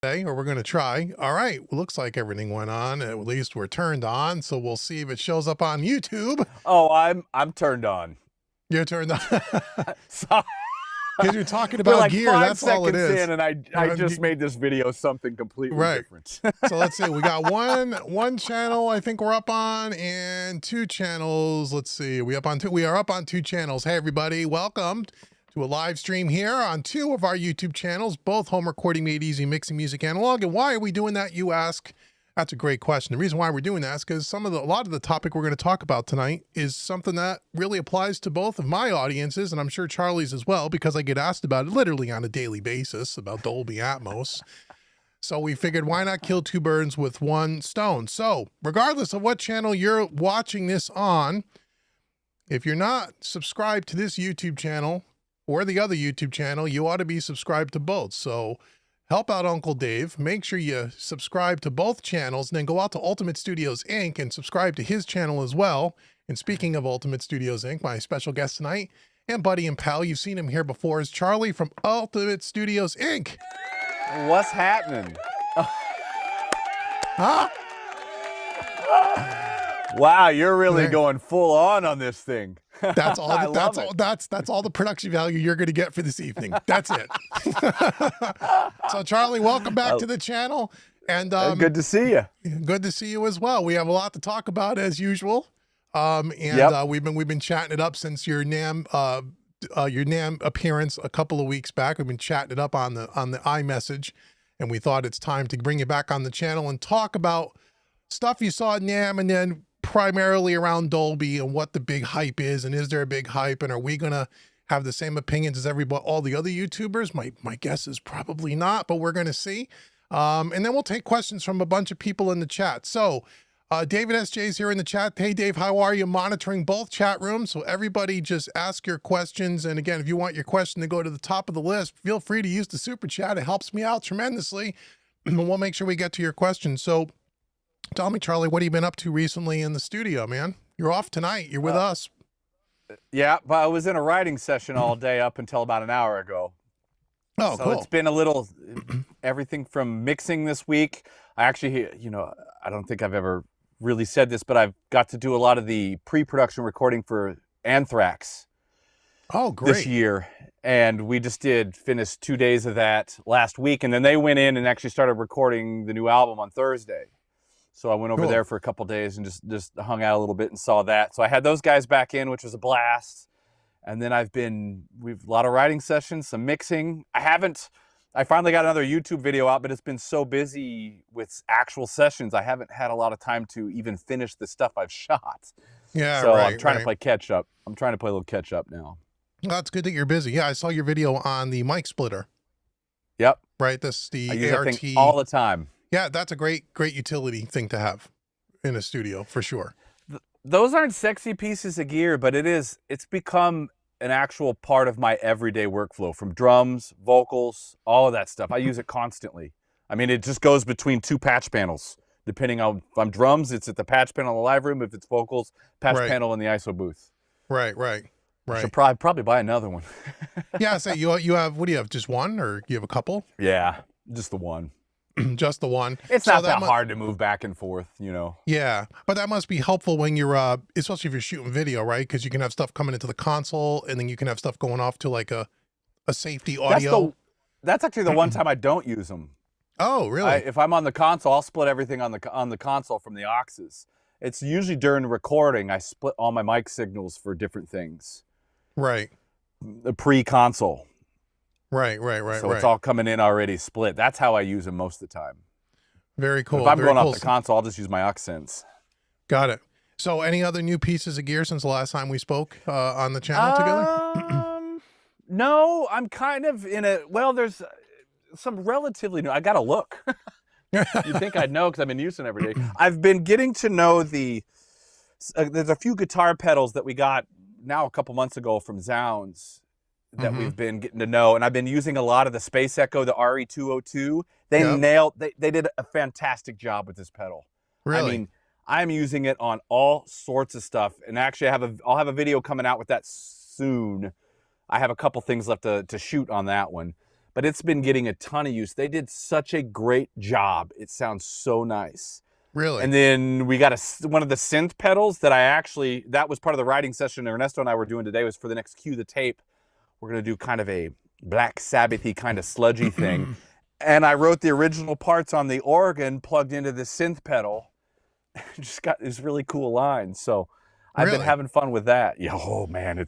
Okay, or we're going to try. All right. Looks like everything went on. At least we're turned on. So we'll see if it shows up on YouTube. Oh, I'm turned on. You're turned on. So, Because you're talking we're about like gear. 5 That's all it seconds is. in, and I just made this video something completely Right. different. So let's see. We got one channel I think we're up on, and 2 channels. Let's see. We are up on 2 channels. Hey everybody, welcome to a live stream here on 2 of our YouTube channels, both home recording made easy, mixing music analog. And why are we doing that, you ask? That's a great question. The reason why we're doing that is because a lot of the topic we're going to talk about tonight is something that really applies to both of my audiences, and I'm sure Charlie's as well, because I get asked about it literally on a daily basis about Dolby Atmos. So we figured, why not kill 2 birds with 1 stone? So regardless of what channel you're watching this on, if you're not subscribed to this YouTube channel or the other YouTube channel, you ought to be subscribed to both. So help out Uncle Dave. Make sure you subscribe to both channels, and then go out to Ultimate Studios Inc. and subscribe to his channel as well. And speaking of Ultimate Studios Inc., my special guest tonight and buddy and pal, you've seen him here before, is Charlie from Ultimate Studios Inc. What's happening? Huh? Wow, you're really going full on this thing. That's all. That's all the production value you're going to get for this evening. That's it. So Charlie, welcome back to the channel, and good to see you. Good to see you as well. We have a lot to talk about as usual, we've been chatting it up since your Naam appearance a couple of weeks back. We've been chatting it up on the iMessage, and we thought it's time to bring you back on the channel and talk about stuff you saw at Naam, and then primarily around Dolby and what the big hype is, and is there a big hype, and are we gonna have the same opinions as all the other YouTubers? My guess is probably not, but we're gonna see. And then we'll take questions from a bunch of people in the chat. So David SJ is here in the chat. Hey Dave, how are you? Monitoring both chat rooms, so everybody just ask your questions. And again, if you want your question to go to the top of the list, feel free to use the super chat. It helps me out tremendously, and we'll make sure we get to your questions. So tell me, Charlie, what have you been up to recently in the studio, man? You're off tonight. You're with us. Yeah, but I was in a writing session all day up until about an hour ago. Oh, so cool. It's been a little everything from mixing this week. I actually, I don't think I've ever really said this, but I've got to do a lot of the pre-production recording for Anthrax. Oh, great. This year. And we just finished 2 days of that last week. And then they went in and actually started recording the new album on Thursday. So I went over there for a couple days and just hung out a little bit and saw that. So I had those guys back in, which was a blast. And then we've a lot of writing sessions, some mixing. I finally got another YouTube video out, but it's been so busy with actual sessions, I haven't had a lot of time to even finish the stuff I've shot. Yeah, so I'm trying to play catch up. I'm trying to play a little catch up now. Well, that's good that you're busy. Yeah, I saw your video on the mic splitter. Yep. Right, this the I use ART that thing all the time. Yeah, that's a great utility thing to have in a studio for sure. Those aren't sexy pieces of gear, but it's become an actual part of my everyday workflow, from drums, vocals, all of that stuff. I use it constantly. I mean, it just goes between 2 patch panels. Depending on if I'm drums, it's at the patch panel in the live room. If it's vocals, patch panel in the ISO booth. Right. I should probably buy another one. Yeah, so you have, what do you have, just one, or you have a couple? Yeah, just the one. Just the one. It's not that hard to move back and forth, Yeah, but that must be helpful when you're, especially if you're shooting video, right? Because you can have stuff coming into the console, and then you can have stuff going off to like a safety audio. That's actually the one time I don't use them. Oh, really? If I'm on the console, I'll split everything on the console from the auxes. It's usually during recording I split all my mic signals for different things. Right. The pre-console. Right. So it's all coming in already split. That's how I use them most of the time. Very cool. If I'm going off the console, I'll just use my aux sense. Got it. So any other new pieces of gear since the last time we spoke on the channel together? No, I'm kind of there's some relatively new. I got to look. You'd think I'd know because I've been using it every day. I've been getting to know there's a few guitar pedals that we got now a couple months ago from Zounds that we've been getting to know, and I've been using a lot of the Space Echo, the RE202. They did a fantastic job with this pedal. Really? I mean, I'm using it on all sorts of stuff, and actually I'll have a video coming out with that soon. I have a couple things left to shoot on that one, but it's been getting a ton of use. They did such a great job. It sounds so nice. Really? And then we got one of the synth pedals that that was part of the writing session Ernesto and I were doing today, was for the next Cue the Tape. We're going to do kind of a Black Sabbath-y kind of sludgy thing. And I wrote the original parts on the organ plugged into the synth pedal. Just got this really cool line. So I've been having fun with that. Yeah, oh man,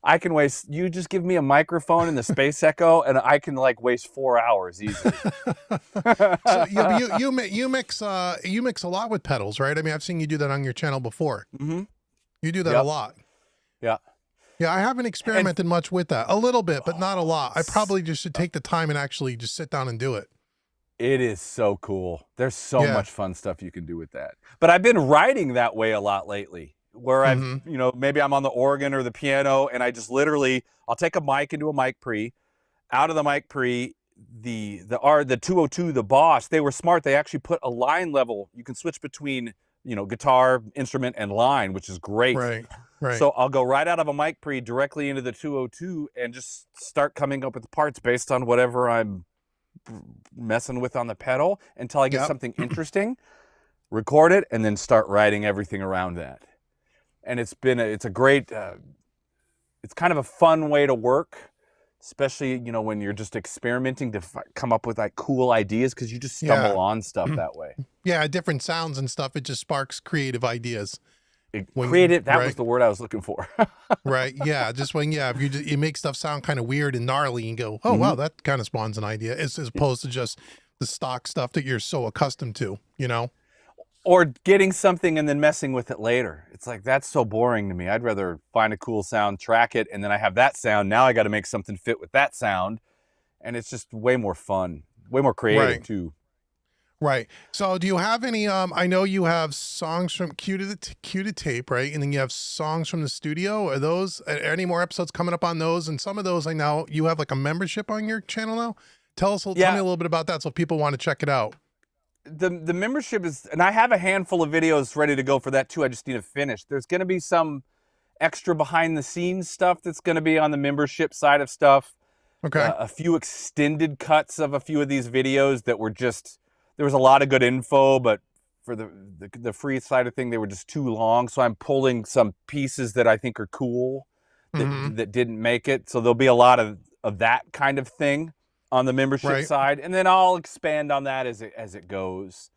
I can waste, you just give me a microphone and the Space Echo and I can like waste 4 hours easily. So you mix a lot with pedals, right? I mean, I've seen you do that on your channel before. You do that a lot. Yeah. Yeah, I haven't experimented much with that. A little bit, but not a lot. I probably just should take the time and actually just sit down and do it. It is so cool. There's so much fun stuff you can do with that. But I've been writing that way a lot lately, where I've, you know, maybe I'm on the organ or the piano and I just literally, I'll take a mic into a mic pre, out of the mic pre, the 202, the Boss, they were smart. They actually put a line level. You can switch between, you know, guitar, instrument, and line, which is great. Right. So I'll go right out of a mic pre directly into the 202 and just start coming up with parts based on whatever I'm messing with on the pedal until I get something interesting, record it, and then start writing everything around that. And it's a great, it's kind of a fun way to work, especially, you know, when you're just experimenting to come up with like cool ideas, because you just stumble on stuff that way. Yeah, different sounds and stuff. It just sparks creative ideas. That was the word I was looking for. Right. Yeah. Just when, if you make stuff sound kind of weird and gnarly and go, oh, wow, that kind of spawns an idea, as opposed to just the stock stuff that you're so accustomed to, you know? Or getting something and then messing with it later. It's like, that's so boring to me. I'd rather find a cool sound, track it, and then I have that sound. Now I got to make something fit with that sound. And it's just way more fun, way more creative too. Right. So do you have any, I know you have songs from Cue to Tape, right? And then you have songs from the studio. Are any more episodes coming up on those? And some of those, I know you have like a membership on your channel now. Tell me a little bit about that so people want to check it out. The membership is, and I have a handful of videos ready to go for that too. I just need to finish. There's going to be some extra behind the scenes stuff that's going to be on the membership side of stuff. Okay. A few extended cuts of a few of these videos that were just, there was a lot of good info, but for the free side of thing, they were just too long. So I'm pulling some pieces that I think are cool that didn't make it. So there'll be a lot of that kind of thing on the membership side. And then I'll expand on that as it goes.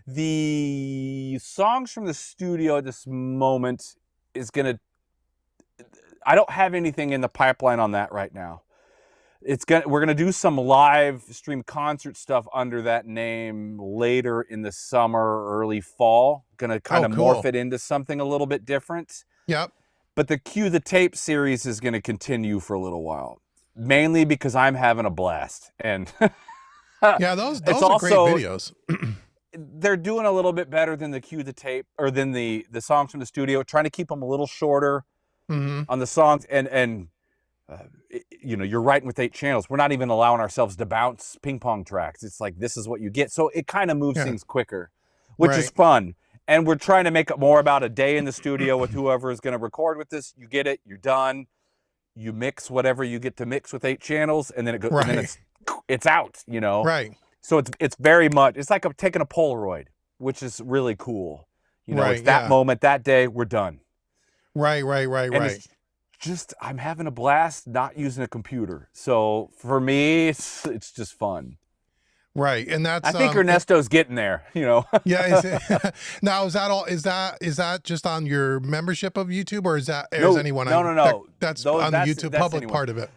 The songs from the studio at this moment I don't have anything in the pipeline on that right now. We're gonna do some live stream concert stuff under that name later in the summer, early fall. Gonna kind of morph it into something a little bit different. Yep. But the Cue the Tape series is gonna continue for a little while, mainly because I'm having a blast. And yeah, those are great videos. They're doing a little bit better than the Cue the Tape, or than the songs from the studio. Trying to keep them a little shorter on the songs, and you know, you're writing with 8 channels. We're not even allowing ourselves to bounce ping pong tracks. It's like, this is what you get. So it kind of moves things quicker, which is fun. And we're trying to make it more about a day in the studio with whoever is going to record with this. You get it, you're done. You mix whatever you get to mix with 8 channels, and then it goes, and then it's out, you know? Right. So it's very much, it's like taking a Polaroid, which is really cool. You know, it's that moment, that day, we're done. Right. It's just, I'm having a blast not using a computer. So for me, it's just fun. Right. And that's, I think Ernesto's getting there, you know? Yeah. Now, is that just on your membership of YouTube, or is anyone? No. That's on the YouTube public part of it.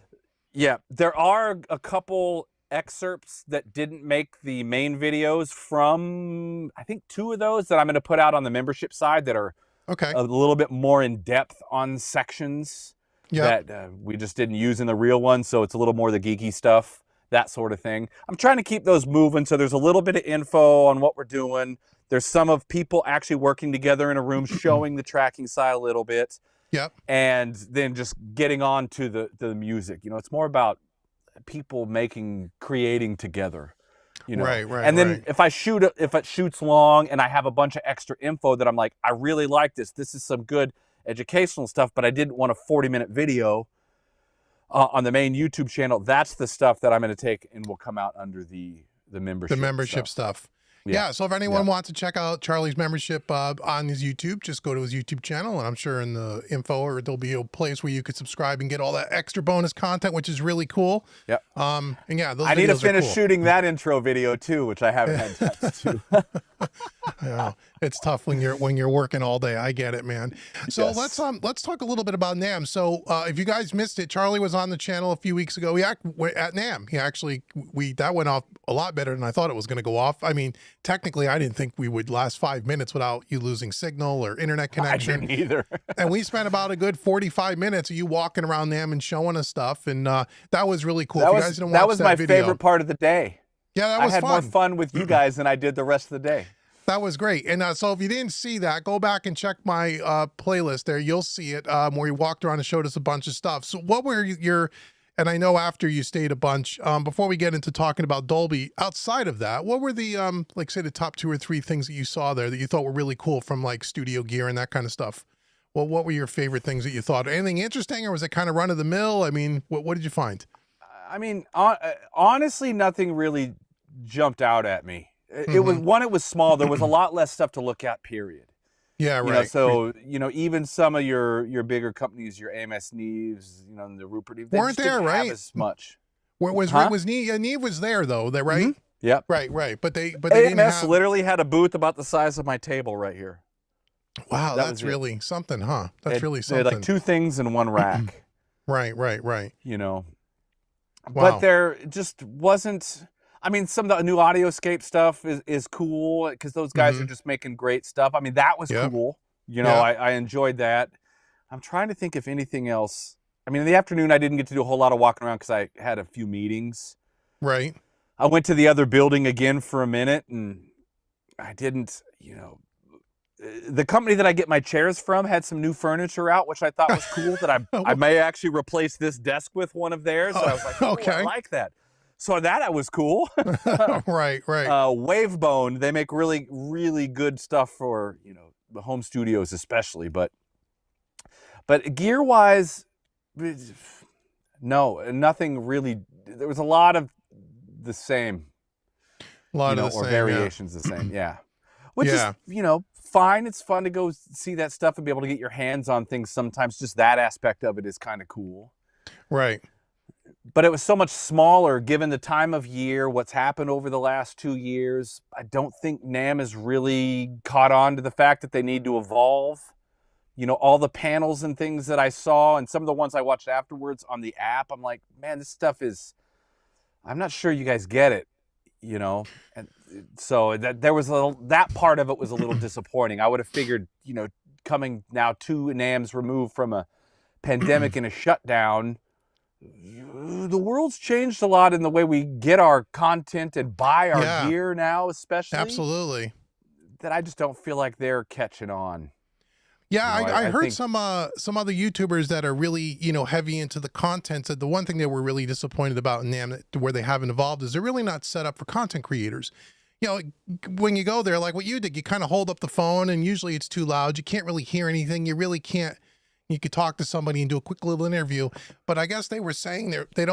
Yeah. There are a couple excerpts that didn't make the main videos from, I think 2 of those that I'm going to put out on the membership side that are a little bit more in depth on sections that we just didn't use in the real one. So it's a little more the geeky stuff, that sort of thing. I'm trying to keep those moving. So there's a little bit of info on what we're doing. There's some of people actually working together in a room, showing the tracking side a little bit. Yep. And then just getting on to the music. You know, it's more about people creating together. You know? Right. And then if it shoots long and I have a bunch of extra info that I'm like, I really like this. This is some good educational stuff, but I didn't want a 40-minute video. on the main YouTube channel, that's the stuff that I'm going to take and will come out under the membership. The membership stuff. Yeah. So if anyone wants to check out Charlie's membership on his YouTube, just go to his YouTube channel, and I'm sure in the info or there'll be a place where you could subscribe and get all that extra bonus content, which is really cool. Yep. And yeah, those I need to videos are finish cool. shooting that intro video too, which I haven't had time to. Yeah, it's tough when you're working all day. I get it, man. So Yes. let's talk a little bit about Naam. So if you guys missed it, Charlie was on the channel a few weeks ago. At Naam. That went off a lot better than I thought it was going to go off. I mean, technically, I didn't think we would last 5 minutes without you losing signal or internet connection. I didn't either. And we spent about a good 45 minutes of you walking around Naam and showing us stuff, and that was really cool. That if you was, guys didn't that watch was that my video, favorite part of the day. Yeah, that was I had fun. more fun with you guys than I did the rest of the day. That was great. And so if you didn't see that, go back and check my playlist there. You'll see it where you walked around and showed us a bunch of stuff. So what were your, and I know after you stayed a bunch, before we get into talking about Dolby, outside of that, what were the, like say the top 2 or 3 things that you saw there that you thought were really cool from like studio gear and that kind of stuff? Well, what were your favorite things that you thought? Anything interesting, or was it kind of run of the mill? I mean, what did you find? I mean, honestly, nothing really jumped out at me. It was small. There was a lot less stuff to look at, period. Yeah, You right. know, so, even some of your bigger companies, your AMS Neves, and the Rupert Neve, they weren't just didn't there, have right? as much. Where was Neve? Neve was there though, right? Yep. Right. But they didn't AMS have. literally had a booth about the size of my table right here. Wow, That that's was it. really something, huh? That's really They had something. like 2 things in one rack. Right. Wow. Wow. But there just wasn't. I mean, some of the new Audioscape stuff is cool because those guys are just making great stuff. I mean, that was cool. I enjoyed that. I'm trying to think if anything else. I mean, in the afternoon, I didn't get to do a whole lot of walking around because I had a few meetings. Right. I went to the other building again for a minute, and I didn't, the company that I get my chairs from had some new furniture out, which I thought was cool that I may actually replace this desk with one of theirs. And I was like, okay, I like that. So that was cool. Right. Wavebone, they make really, really good stuff for, the home studios especially. But gear-wise, no, nothing really. There was a lot of the same. Or variations the same, Which is, fine. It's fun to go see that stuff and be able to get your hands on things sometimes. Just that aspect of it is kind of cool. Right. But it was so much smaller given the time of year, what's happened over the last 2 years. I don't think Naam has really caught on to the fact that they need to evolve. All the panels and things that I saw and some of the ones I watched afterwards on the app, I'm like, man, this stuff is, I'm not sure you guys get it, And so that part of it was a little disappointing. I would have figured, coming now 2 Naams removed from a pandemic and a shutdown, the world's changed a lot in the way we get our content and buy our gear now, especially. Absolutely. That I just don't feel like they're catching on. Yeah, I heard think some other YouTubers that are really, heavy into the content. That the one thing they were really disappointed about in Naam, where they haven't evolved, is they're really not set up for content creators. When you go there, like what you did, you kind of hold up the phone, and usually it's too loud. You can't really hear anything. You really can't. You could talk to somebody and do a quick little interview, but I guess they were saying they're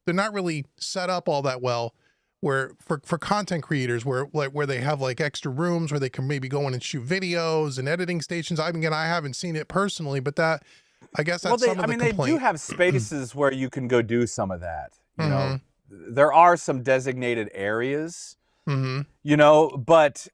not really set up all that well where for content creators where they have like extra rooms where they can maybe go in and shoot videos and editing stations. I mean, I haven't seen it personally, but I guess that's some of the complaint. They do have spaces where you can go do some of that. There are some designated areas, but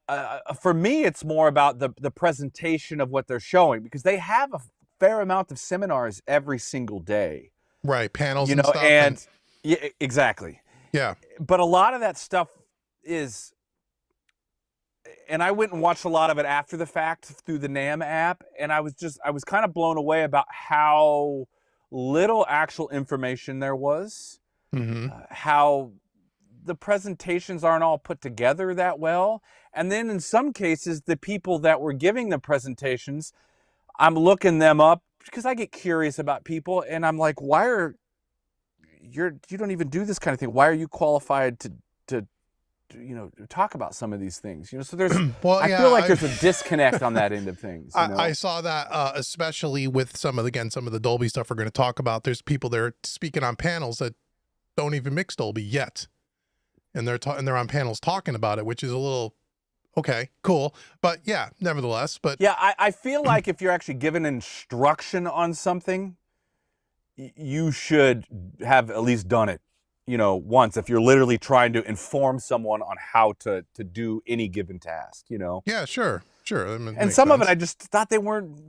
for me, it's more about the presentation of what they're showing because they have a fair amount of seminars every single day. Right. Panels and stuff. Yeah, exactly. Yeah. But a lot of that stuff is, and I went and watched a lot of it after the fact through the Naam app, and I was kind of blown away about how little actual information there was, how the presentations aren't all put together that well. And then in some cases, the people that were giving the presentations, I'm looking them up because I get curious about people, and I'm like, you don't even do this kind of thing. Why are you qualified to talk about some of these things. So there's, Well, I feel like there's a disconnect on that end of things. I saw that, especially with some of the Dolby stuff we're going to talk about. There's people that are speaking on panels that don't even mix Dolby yet, and they're on panels talking about it, which is a little okay, cool, but yeah, nevertheless. But yeah, I feel like if you're actually given instruction on something, you should have at least done it, once, if you're literally trying to inform someone on how to do any given task, Yeah, sure. I mean, and some of it, I just thought they weren't,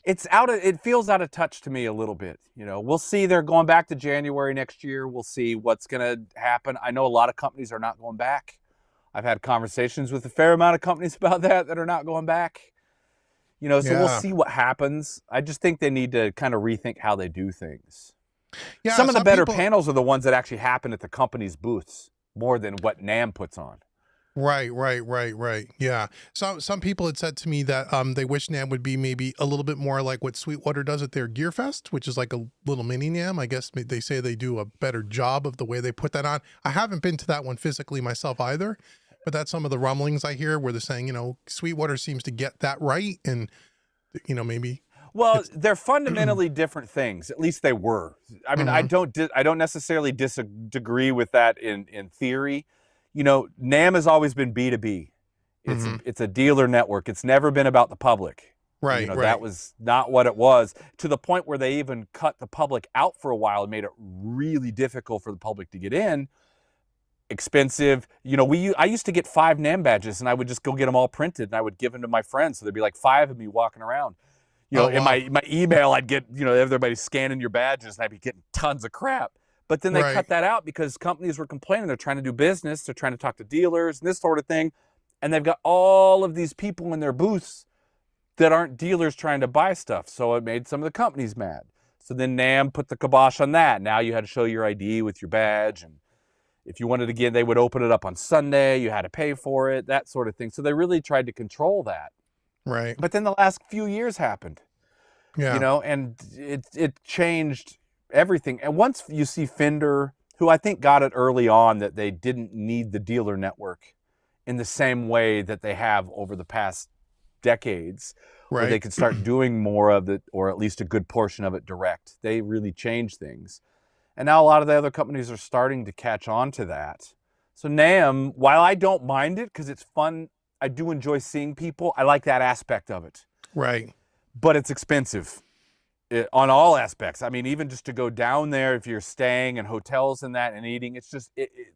it feels out of touch to me a little bit. We'll see. They're going back to January next year. We'll see what's going to happen. I know a lot of companies are not going back. I've had conversations with a fair amount of companies about that are not going back. So we'll see what happens. I just think they need to kind of rethink how they do things. Yeah, some of the better panels are the ones that actually happen at the company's booths more than what Naam puts on. Right. Yeah. So some people had said to me that they wish Naam would be maybe a little bit more like what Sweetwater does at their Gear Fest, which is like a little mini Naam. I guess they say they do a better job of the way they put that on. I haven't been to that one physically myself either, but that's some of the rumblings I hear where they're saying, Sweetwater seems to get that right, and maybe. Well, they're fundamentally different things. At least they were. I mean, I don't necessarily disagree with that in theory. Naam has always been B2B. It's a dealer network. It's never been about the public. Right. That was not what it was, to the point where they even cut the public out for a while and made it really difficult for the public to get in. Expensive. I used to get 5 Naam badges, and I would just go get them all printed, and I would give them to my friends. So there'd be like 5 of me walking around. In my email, I'd get, everybody scanning your badges, and I'd be getting tons of crap. But then they cut that out because companies were complaining. They're trying to do business. They're trying to talk to dealers and this sort of thing. And they've got all of these people in their booths that aren't dealers trying to buy stuff. So it made some of the companies mad. So then Naam put the kibosh on that. Now you had to show your ID with your badge. And if you wanted to get, they would open it up on Sunday. You had to pay for it, that sort of thing. So they really tried to control that. Right. But then the last few years happened. Yeah. And it changed everything. And once you see Fender, who I think got it early on that they didn't need the dealer network in the same way that they have over the past decades, where they could start doing more of it, or at least a good portion of it direct. They really changed things. And now a lot of the other companies are starting to catch on to that. So Naam, while I don't mind it because it's fun, I do enjoy seeing people. I like that aspect of it. Right. But it's expensive. On all aspects. I mean, even just to go down there, if you're staying in hotels and that and eating, it's just,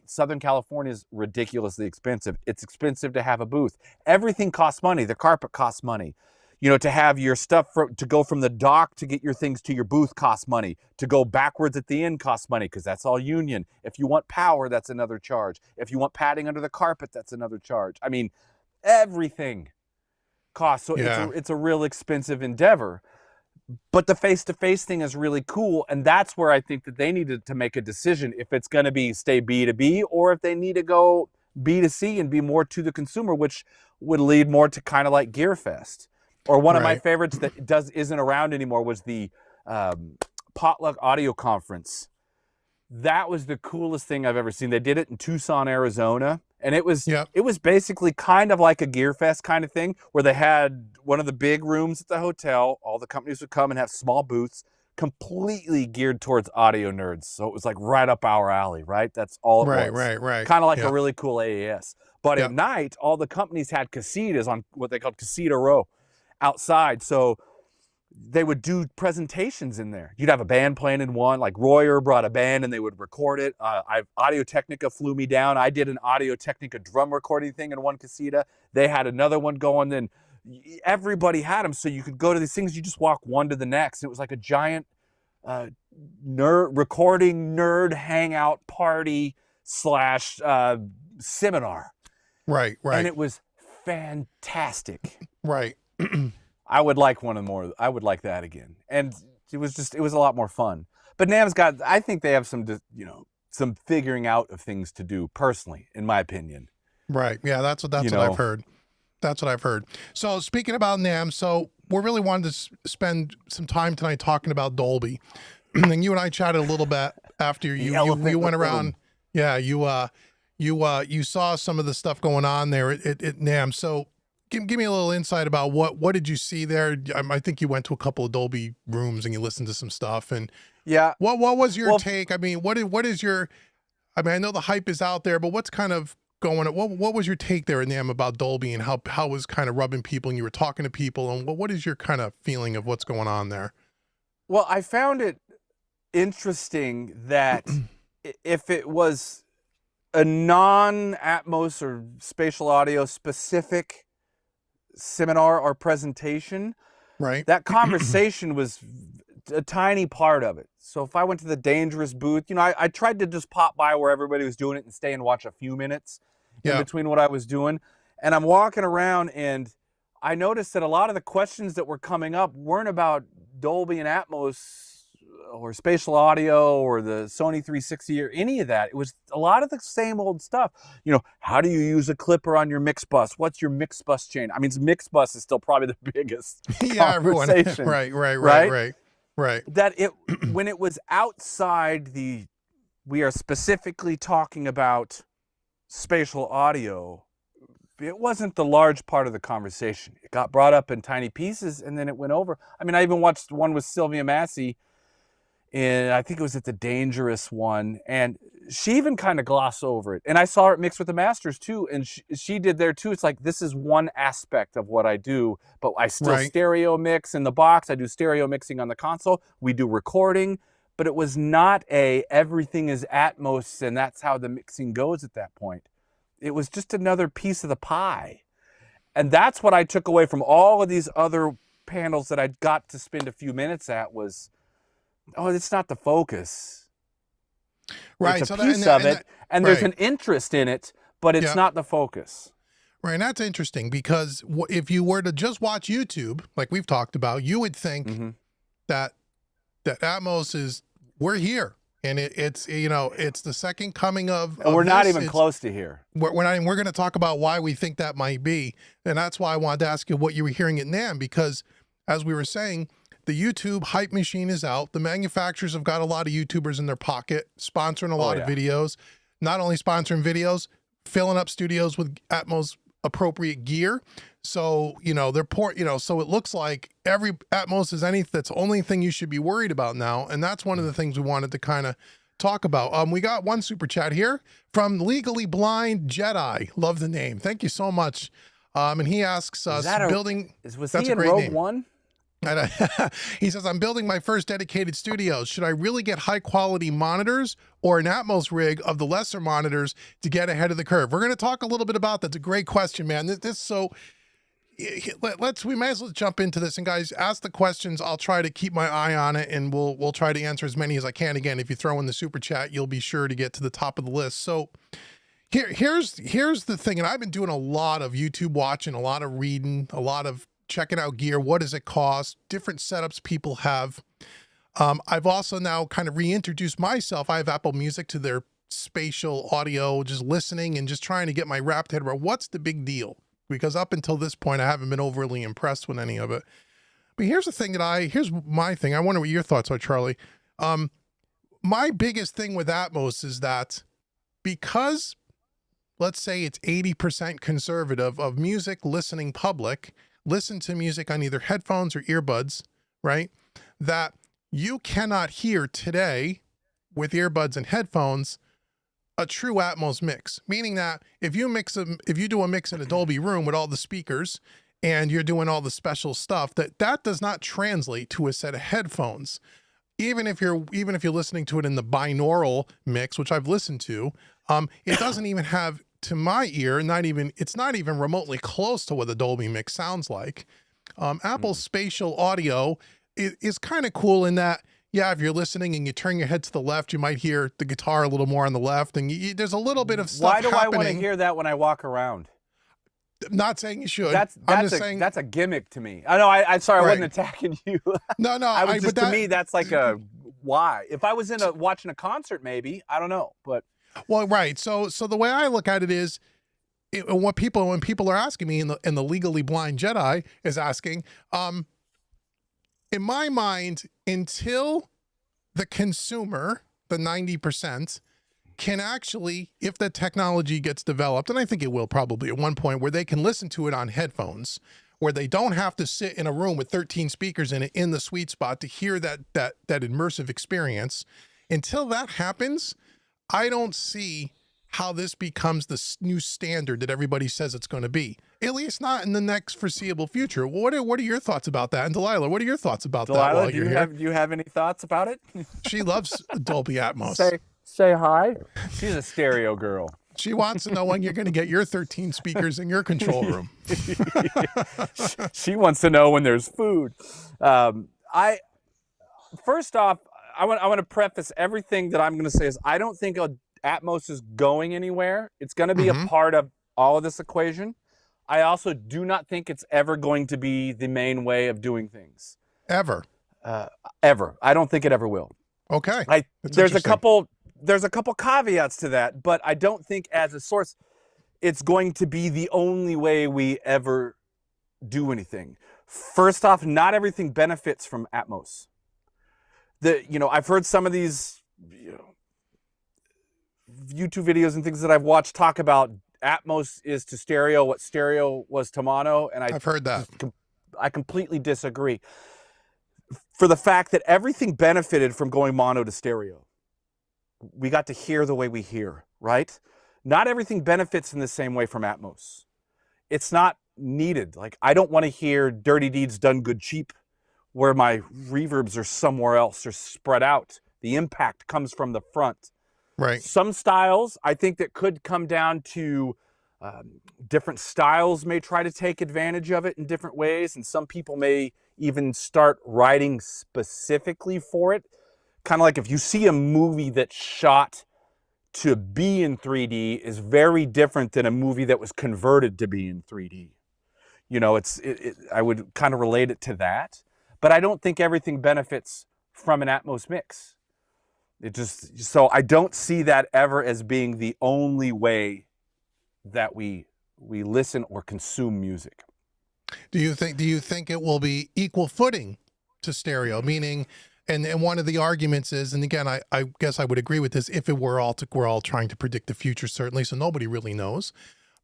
Southern California is ridiculously expensive. It's expensive to have a booth. Everything costs money. The carpet costs money. To have your stuff, to go from the dock to get your things to your booth costs money. To go backwards at the end costs money because that's all union. If you want power, that's another charge. If you want padding under the carpet, that's another charge. I mean, everything costs. So it's a real expensive endeavor. But the face-to-face thing is really cool, and that's where I think that they needed to make a decision if it's going to stay B2B or if they need to go B2C and be more to the consumer, which would lead more to kind of like Gear Fest. Or one of my favorites that isn't around anymore was the Potluck Audio Conference. That was the coolest thing I've ever seen. They did it in Tucson, Arizona. And it was basically kind of like a Gear Fest kind of thing, where they had one of the big rooms at the hotel. All the companies would come and have small booths completely geared towards audio nerds. So it was like right up our alley, right? That's all it was. Right. Kind of like a really cool AAS. But at night, all the companies had casitas on what they called Casita Row outside. So they would do presentations in there. You'd have a band playing in one, like Royer brought a band and they would record it. Audio Technica flew me down. I did an Audio Technica drum recording thing in one casita. They had another one going. Then everybody had them. So you could go to these things. You just walk one to the next. It was like a giant recording nerd hangout party / seminar. Right. And it was fantastic. Right. I would like I would like that again. And it was a lot more fun. But Naam's I think they have some figuring out of things to do personally, in my opinion. Right. Yeah, that's what I've heard. That's what I've heard. So speaking about Naam, so we really wanted to spend some time tonight talking about Dolby. And you and I chatted a little bit after you went around. Yeah, you saw some of the stuff going on there at Naam. So give me a little insight about what did you see there? I think you went to a couple of Dolby rooms and you listened to some stuff. And Yeah. what was your Well, take? I mean, what is your? I mean, I know the hype is out there, but what's kind of going on? What was your take there at Naam about Dolby and how it was kind of rubbing people and you were talking to people, and what is your kind of feeling of what's going on there? well, I found it interesting that if it was a non-Atmos or spatial audio specific seminar or presentation, Right. that conversation was a tiny part of it. So if I went to the dangerous booth, I tried to just pop by where everybody was doing it and stay and watch a few minutes in between what I was doing. And I'm walking around and I noticed that a lot of the questions that were coming up weren't about Dolby and Atmos or spatial audio or the Sony 360 or any of that. It was a lot of the same old stuff. How do you use a clipper on your mix bus? What's your mix bus chain? I mean, mix bus is still probably the biggest Yeah, everyone. conversation. Right. That when it was outside we are specifically talking about spatial audio, it wasn't the large part of the conversation. It got brought up in tiny pieces and then it went over. I mean, I even watched one with Sylvia Massey, and I think it was at the Dangerous one, and she even kind of glossed over it. And I saw her mixed with the Masters too, and she did there too. It's like, this is one aspect of what I do, but I still stereo mix in the box. I do stereo mixing on the console. We do recording, but it was not everything is Atmos and that's how the mixing goes at that point. It was just another piece of the pie. And that's what I took away from all of these other panels that I got to spend a few minutes at was, it's not the focus. Right. It's a piece of it, and there's an interest in it, but it's not the focus. Right. And that's interesting because if you were to just watch YouTube, like we've talked about, you would think that Atmos is, we're here. And it's the second coming of we're not even close to here. We're not. We're going to talk about why we think that might be, and that's why I wanted to ask you what you were hearing at NAMM, because as we were saying, the YouTube hype machine is out. The manufacturers have got a lot of YouTubers in their pocket, sponsoring a lot of videos. Not only sponsoring videos, filling up studios with Atmos appropriate gear. So, they're so it looks like every Atmos is that's the only thing you should be worried about now. And that's one of the things we wanted to kind of talk about. We got one super chat here from Legally Blind Jedi. Love the name. Thank you so much. And he asks us, was he in Rogue One? He says, I'm building my first dedicated studio. Should I really get high quality monitors or an Atmos rig of the lesser monitors to get ahead of the curve? We're going to talk a little bit about that. That's a great question, man. We might as well jump into this. And guys, ask the questions. I'll try to keep my eye on it, and we'll try to answer as many as I can. Again, if you throw in the super chat, you'll be sure to get to the top of the list. So here's the thing. And I've been doing a lot of YouTube watching, a lot of reading, a lot of checking out gear. What does it cost? Different setups people have. I've also now kind of reintroduced myself. I have Apple Music to their spatial audio, just listening and just trying to get my wrapped head around what's the big deal. Because up until this point, I haven't been overly impressed with any of it. But here's the thing here's my thing. I wonder what your thoughts are, Charlie. My biggest thing with Atmos is that because, let's say it's 80% conservative of music listening public, listen to music on either headphones or earbuds, right? That you cannot hear today with earbuds and headphones a true Atmos mix, meaning that if you do a mix in a Dolby room with all the speakers and you're doing all the special stuff, that does not translate to a set of headphones. Even if you're listening to it in the binaural mix, which I've listened to, it doesn't even have, to my ear, it's not even remotely close to what the Dolby mix sounds like. Apple's spatial audio is kind of cool in that, if you're listening and you turn your head to the left, you might hear the guitar a little more on the left, and there's a little bit of stuff happening. Why do I want to hear that when I walk around? I'm not saying you should. That's a gimmick to me. I know. I'm sorry, I wasn't attacking you. No. To me, that's like a why. If I was watching a concert, maybe, I don't know, but. Well, right. So the way I look at it is, when people are asking me, and the Legally Blind Jedi is asking, in my mind, until the consumer, the 90%, can actually, if the technology gets developed, and I think it will probably at one point, where they can listen to it on headphones, where they don't have to sit in a room with 13 speakers in it in the sweet spot to hear that immersive experience. Until that happens, I don't see how this becomes the new standard that everybody says it's going to be. At least not in the next foreseeable future. What are your thoughts about that? And Delilah, what are your thoughts about that while you're here? Do you have any thoughts about it? She loves Dolby Atmos. Say hi. She's a stereo girl. She wants to know when you're going to get your 13 speakers in your control room. She wants to know when there's food. First off, I want to preface everything that I'm going to say is I don't think Atmos is going anywhere. It's going to be a part of all of this equation. I also do not think it's ever going to be the main way of doing things. Ever. Ever. I don't think it ever will. Okay. There's a couple caveats to that, but I don't think as a source it's going to be the only way we ever do anything. First off, not everything benefits from Atmos. I've heard some of these YouTube videos and things that I've watched talk about Atmos is to stereo what stereo was to mono, and I've heard that. I completely disagree. For the fact that everything benefited from going mono to stereo. We got to hear the way we hear, right? Not everything benefits in the same way from Atmos. It's not needed. Like, I don't want to hear Dirty Deeds Done Good Cheap where my reverbs are somewhere else or spread out. The impact comes from the front. Right. Some styles, I think that could come down to different styles may try to take advantage of it in different ways, and some people may even start writing specifically for it. Kind of like if you see a movie that's shot to be in 3D is very different than a movie that was converted to be in 3D. I would kind of relate it to that, but I don't think everything benefits from an Atmos mix. So I don't see that ever as being the only way that we listen or consume music. Do you think it will be equal footing to stereo? Meaning, and one of the arguments is, and again, I guess I would agree with this, if it were all trying to predict the future, certainly, so nobody really knows.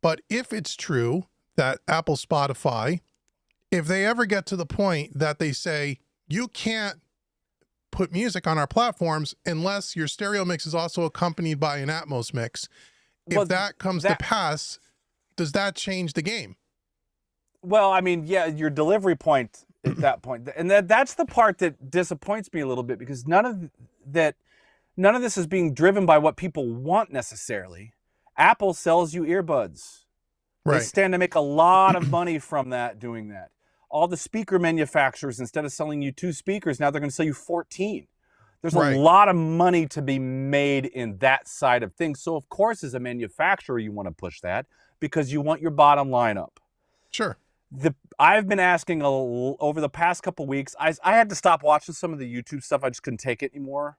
But if it's true that Apple, Spotify, if they ever get to the point that they say, you can't put music on our platforms unless your stereo mix is also accompanied by an Atmos mix, if that comes to pass, does that change the game? Well, I mean, yeah, your delivery point at that point, and that's the part that disappoints me a little bit, because none of this is being driven by what people want necessarily. Apple sells you earbuds. Right. They stand to make a lot of money from doing that. All the speaker manufacturers, instead of selling you 2 speakers, now they're going to sell you 14. There's a lot of money to be made in that side of things. So, of course, as a manufacturer, you want to push that because you want your bottom line up. Sure. I've been asking over the past couple weeks, I had to stop watching some of the YouTube stuff. I just couldn't take it anymore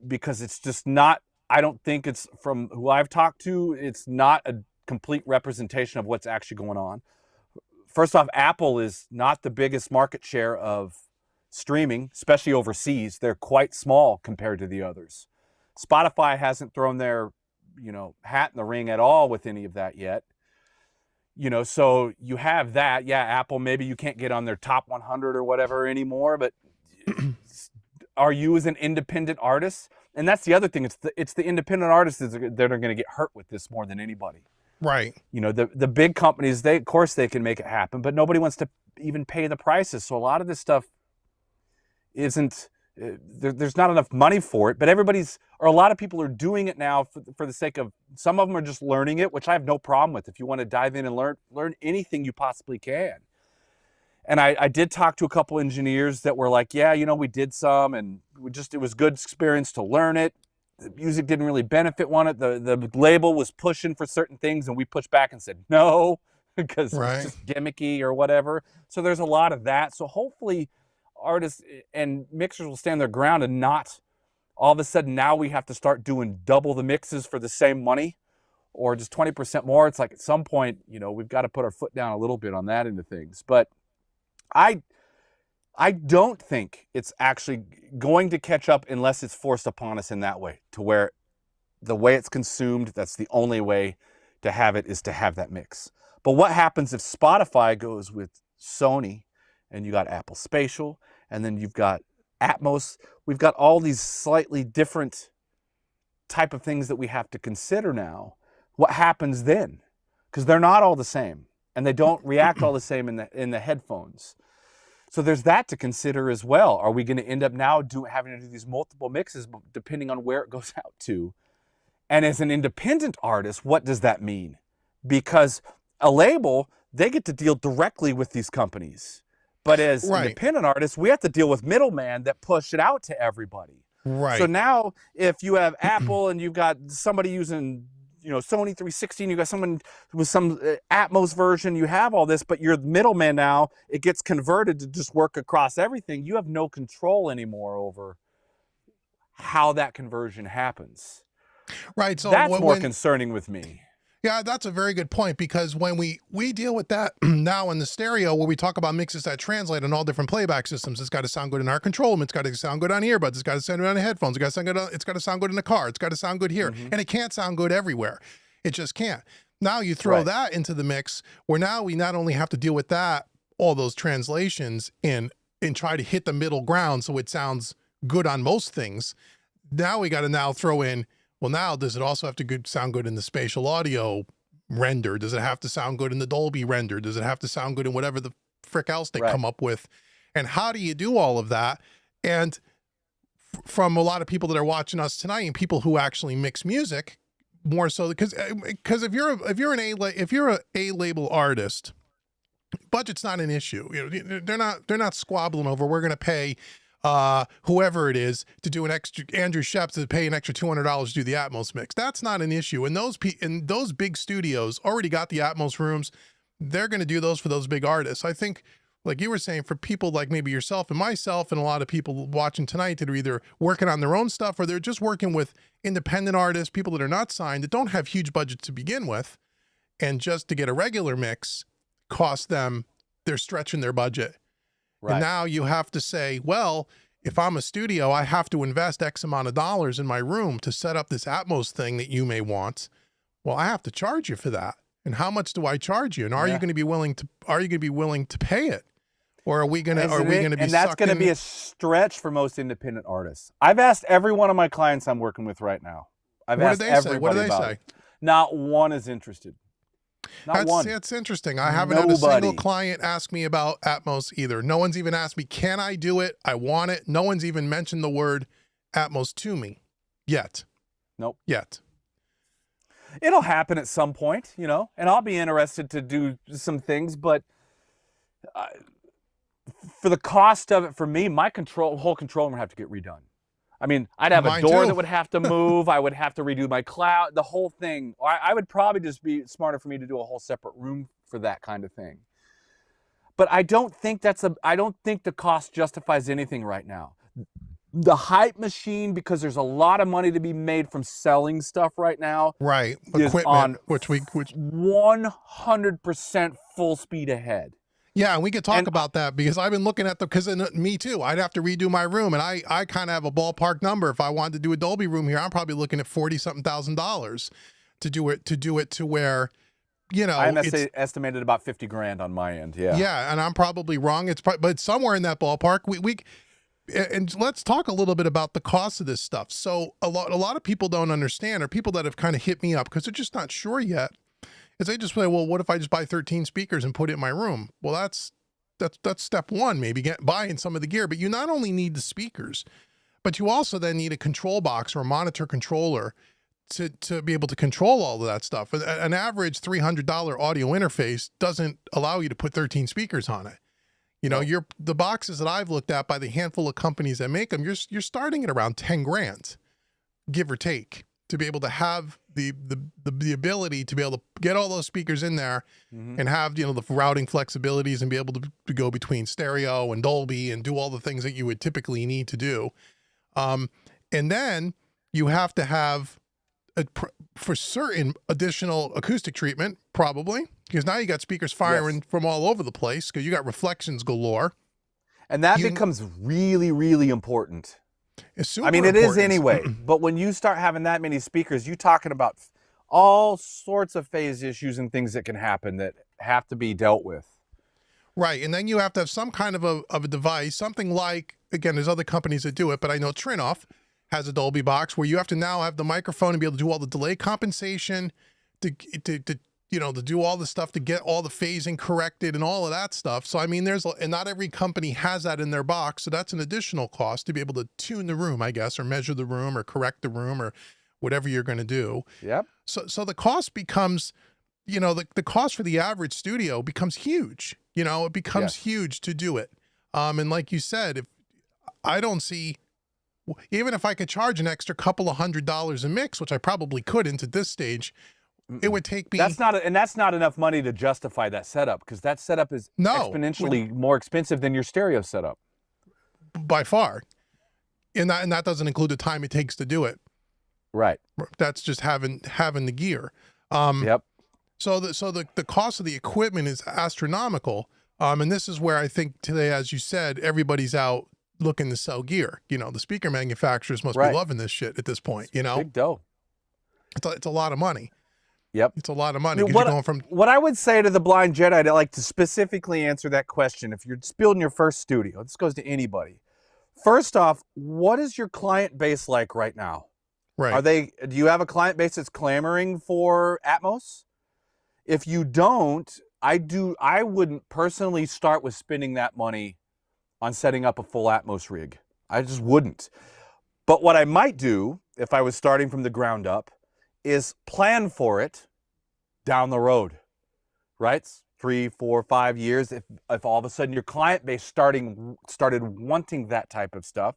because it's just not, I don't think it's, from who I've talked to, it's not a complete representation of what's actually going on. First off, Apple is not the biggest market share of streaming, especially overseas. They're quite small compared to the others. Spotify hasn't thrown their, hat in the ring at all with any of that yet. So you have that. Yeah, Apple, maybe you can't get on their top 100 or whatever anymore, but are you as an independent artist? And that's the other thing. It's the independent artists that are going to get hurt with this more than anybody. Right. The big companies, of course they can make it happen, but nobody wants to even pay the prices. So a lot of this stuff isn't, there's not enough money for it, but a lot of people are doing it now for the sake of, some of them are just learning it, which I have no problem with. If you want to dive in and learn anything you possibly can. And I did talk to a couple engineers that were like, yeah, we did some, and it was good experience to learn it. The music didn't really benefit it. The label was pushing for certain things, and we pushed back and said no, because it's just gimmicky or whatever. So there's a lot of that. So hopefully artists and mixers will stand their ground and not all of a sudden now we have to start doing double the mixes for the same money or just 20% more. It's like at some point, we've got to put our foot down a little bit on that end of things. But I don't think it's actually going to catch up unless it's forced upon us in that way, to where the way it's consumed, that's the only way to have it, is to have that mix. But what happens if Spotify goes with Sony, and you got Apple Spatial, and then you've got Atmos? We've got all these slightly different type of things that we have to consider now. What happens then? Because they're not all the same, and they don't react all the same in the headphones. So there's that to consider as well. Are we going to end up now having to do these multiple mixes depending on where it goes out to? And as an independent artist, what does that mean? Because a label, they get to deal directly with these companies. But as independent artists, we have to deal with middlemen that push it out to everybody. Right. So now if you have Apple and you've got somebody using, Sony 360, and you got someone with some Atmos version, you have all this, but you're the middleman now, it gets converted to just work across everything. You have no control anymore over how that conversion happens. Right. So that's more concerning with me. Yeah, that's a very good point, because when we deal with that now in the stereo, where we talk about mixes that translate on all different playback systems, it's got to sound good in our control room, it's got to sound good on earbuds, it's got to sound good on the headphones, it's got to sound good in the car, it's got to sound good here, and it can't sound good everywhere. It just can't. Now you throw that into the mix, where now we not only have to deal with that, all those translations, and try to hit the middle ground so it sounds good on most things. Now we got to throw in, well, now, does it also have to sound good in the spatial audio render? Does it have to sound good in the Dolby render? Does it have to sound good in whatever the frick else they come up with? And how do you do all of that? And from a lot of people that are watching us tonight, and people who actually mix music, more so because if you're an A label artist, budget's not an issue. They're not squabbling over, we're going to pay whoever it is to do an extra, Andrew Sheps to pay an extra $200 to do the Atmos mix. That's not an issue. And those big studios already got the Atmos rooms. They're going to do those for those big artists. I think, like you were saying, for people like maybe yourself and myself and a lot of people watching tonight that are either working on their own stuff or they're just working with independent artists, people that are not signed, that don't have huge budgets to begin with, and just to get a regular mix costs them, they're stretching their budget. Right. And now you have to say, well, if I'm a studio, I have to invest X amount of dollars in my room to set up this Atmos thing that you may want. Well, I have to charge you for that. And how much do I charge you? And are you going to be willing to pay it? Or are we going to be And that's going to be a stretch for most independent artists. I've asked every one of my clients I'm working with right now. What do they say? Not one is interested. That's interesting. I haven't had a single client ask me about Atmos either. No one's even asked me, can I do it? I want it. No one's even mentioned the word Atmos to me yet. Nope. Yet. It'll happen at some point, and I'll be interested to do some things, but for the cost of it, for me, my whole control room would have to get redone. I mean, I'd have a door that would have to move. I would have to redo my cloud, the whole thing. I would probably just be smarter for me to do a whole separate room for that kind of thing. But I don't think the cost justifies anything right now. The hype machine, because there's a lot of money to be made from selling stuff right now. Right. Is on which 100% full speed ahead. Yeah, and we could talk about that, because I've been looking at me too. I'd have to redo my room, and I kind of have a ballpark number. If I wanted to do a Dolby room here, I'm probably looking at $40-something thousand to do it to where, I estimated about 50 grand on my end. Yeah. Yeah, and I'm probably wrong. But somewhere in that ballpark. And let's talk a little bit about the cost of this stuff. So a lot of people don't understand, or people that have kind of hit me up because they're just not sure yet, is they just say, well, what if I just buy 13 speakers and put it in my room? Well, that's step one, maybe buying some of the gear. But you not only need the speakers, but you also then need a control box or a monitor controller to be able to control all of that stuff. An average $300 audio interface doesn't allow you to put 13 speakers on it. The boxes that I've looked at by the handful of companies that make them, you're starting at around 10 grand, give or take, to be able to have the ability to be able to get all those speakers in there and have, the routing flexibilities and be able to go between stereo and Dolby and do all the things that you would typically need to do. And then you have to have for certain additional acoustic treatment, probably, because now you got speakers firing from all over the place because you got reflections galore. And that becomes really, really important. It's super I mean, it is important. anyway. But when you start having that many speakers, you're talking about all sorts of phase issues and things that can happen that have to be dealt with. Right. And then you have to have some kind of a device, something like, again, there's other companies that do it, but I know Trinoff has a Dolby box where you have to now have the microphone and be able to do all the delay compensation to do all the stuff to get all the phasing corrected and all of that stuff. So, I mean, and not every company has that in their box. So that's an additional cost to be able to tune the room, I guess, or measure the room or correct the room or whatever you're going to do. Yep. So the cost becomes, the cost for the average studio becomes huge. It becomes huge to do it. And like you said, even if I could charge an extra couple of $100 a mix, which I probably couldn't at this stage, it would take me. That's not enough money to justify that setup, because that setup is exponentially more expensive than your stereo setup. By far. And that doesn't include the time it takes to do it. Right. That's just having the gear. Yep. So the cost of the equipment is astronomical. And this is where I think today, as you said, everybody's out looking to sell gear. The speaker manufacturers must be loving this shit at this point. Big dough. It's a lot of money. Yep. It's a lot of money. What I would say to the blind Jedi, I'd like to specifically answer that question. If you're just building your first studio, this goes to anybody. First off, what is your client base like right now? Right. Do you have a client base that's clamoring for Atmos? If you don't, I wouldn't personally start with spending that money on setting up a full Atmos rig. I just wouldn't. But what I might do, if I was starting from the ground up, is plan for it down the road, right? 3, 4, 5 years. If all of a sudden your client base started wanting that type of stuff,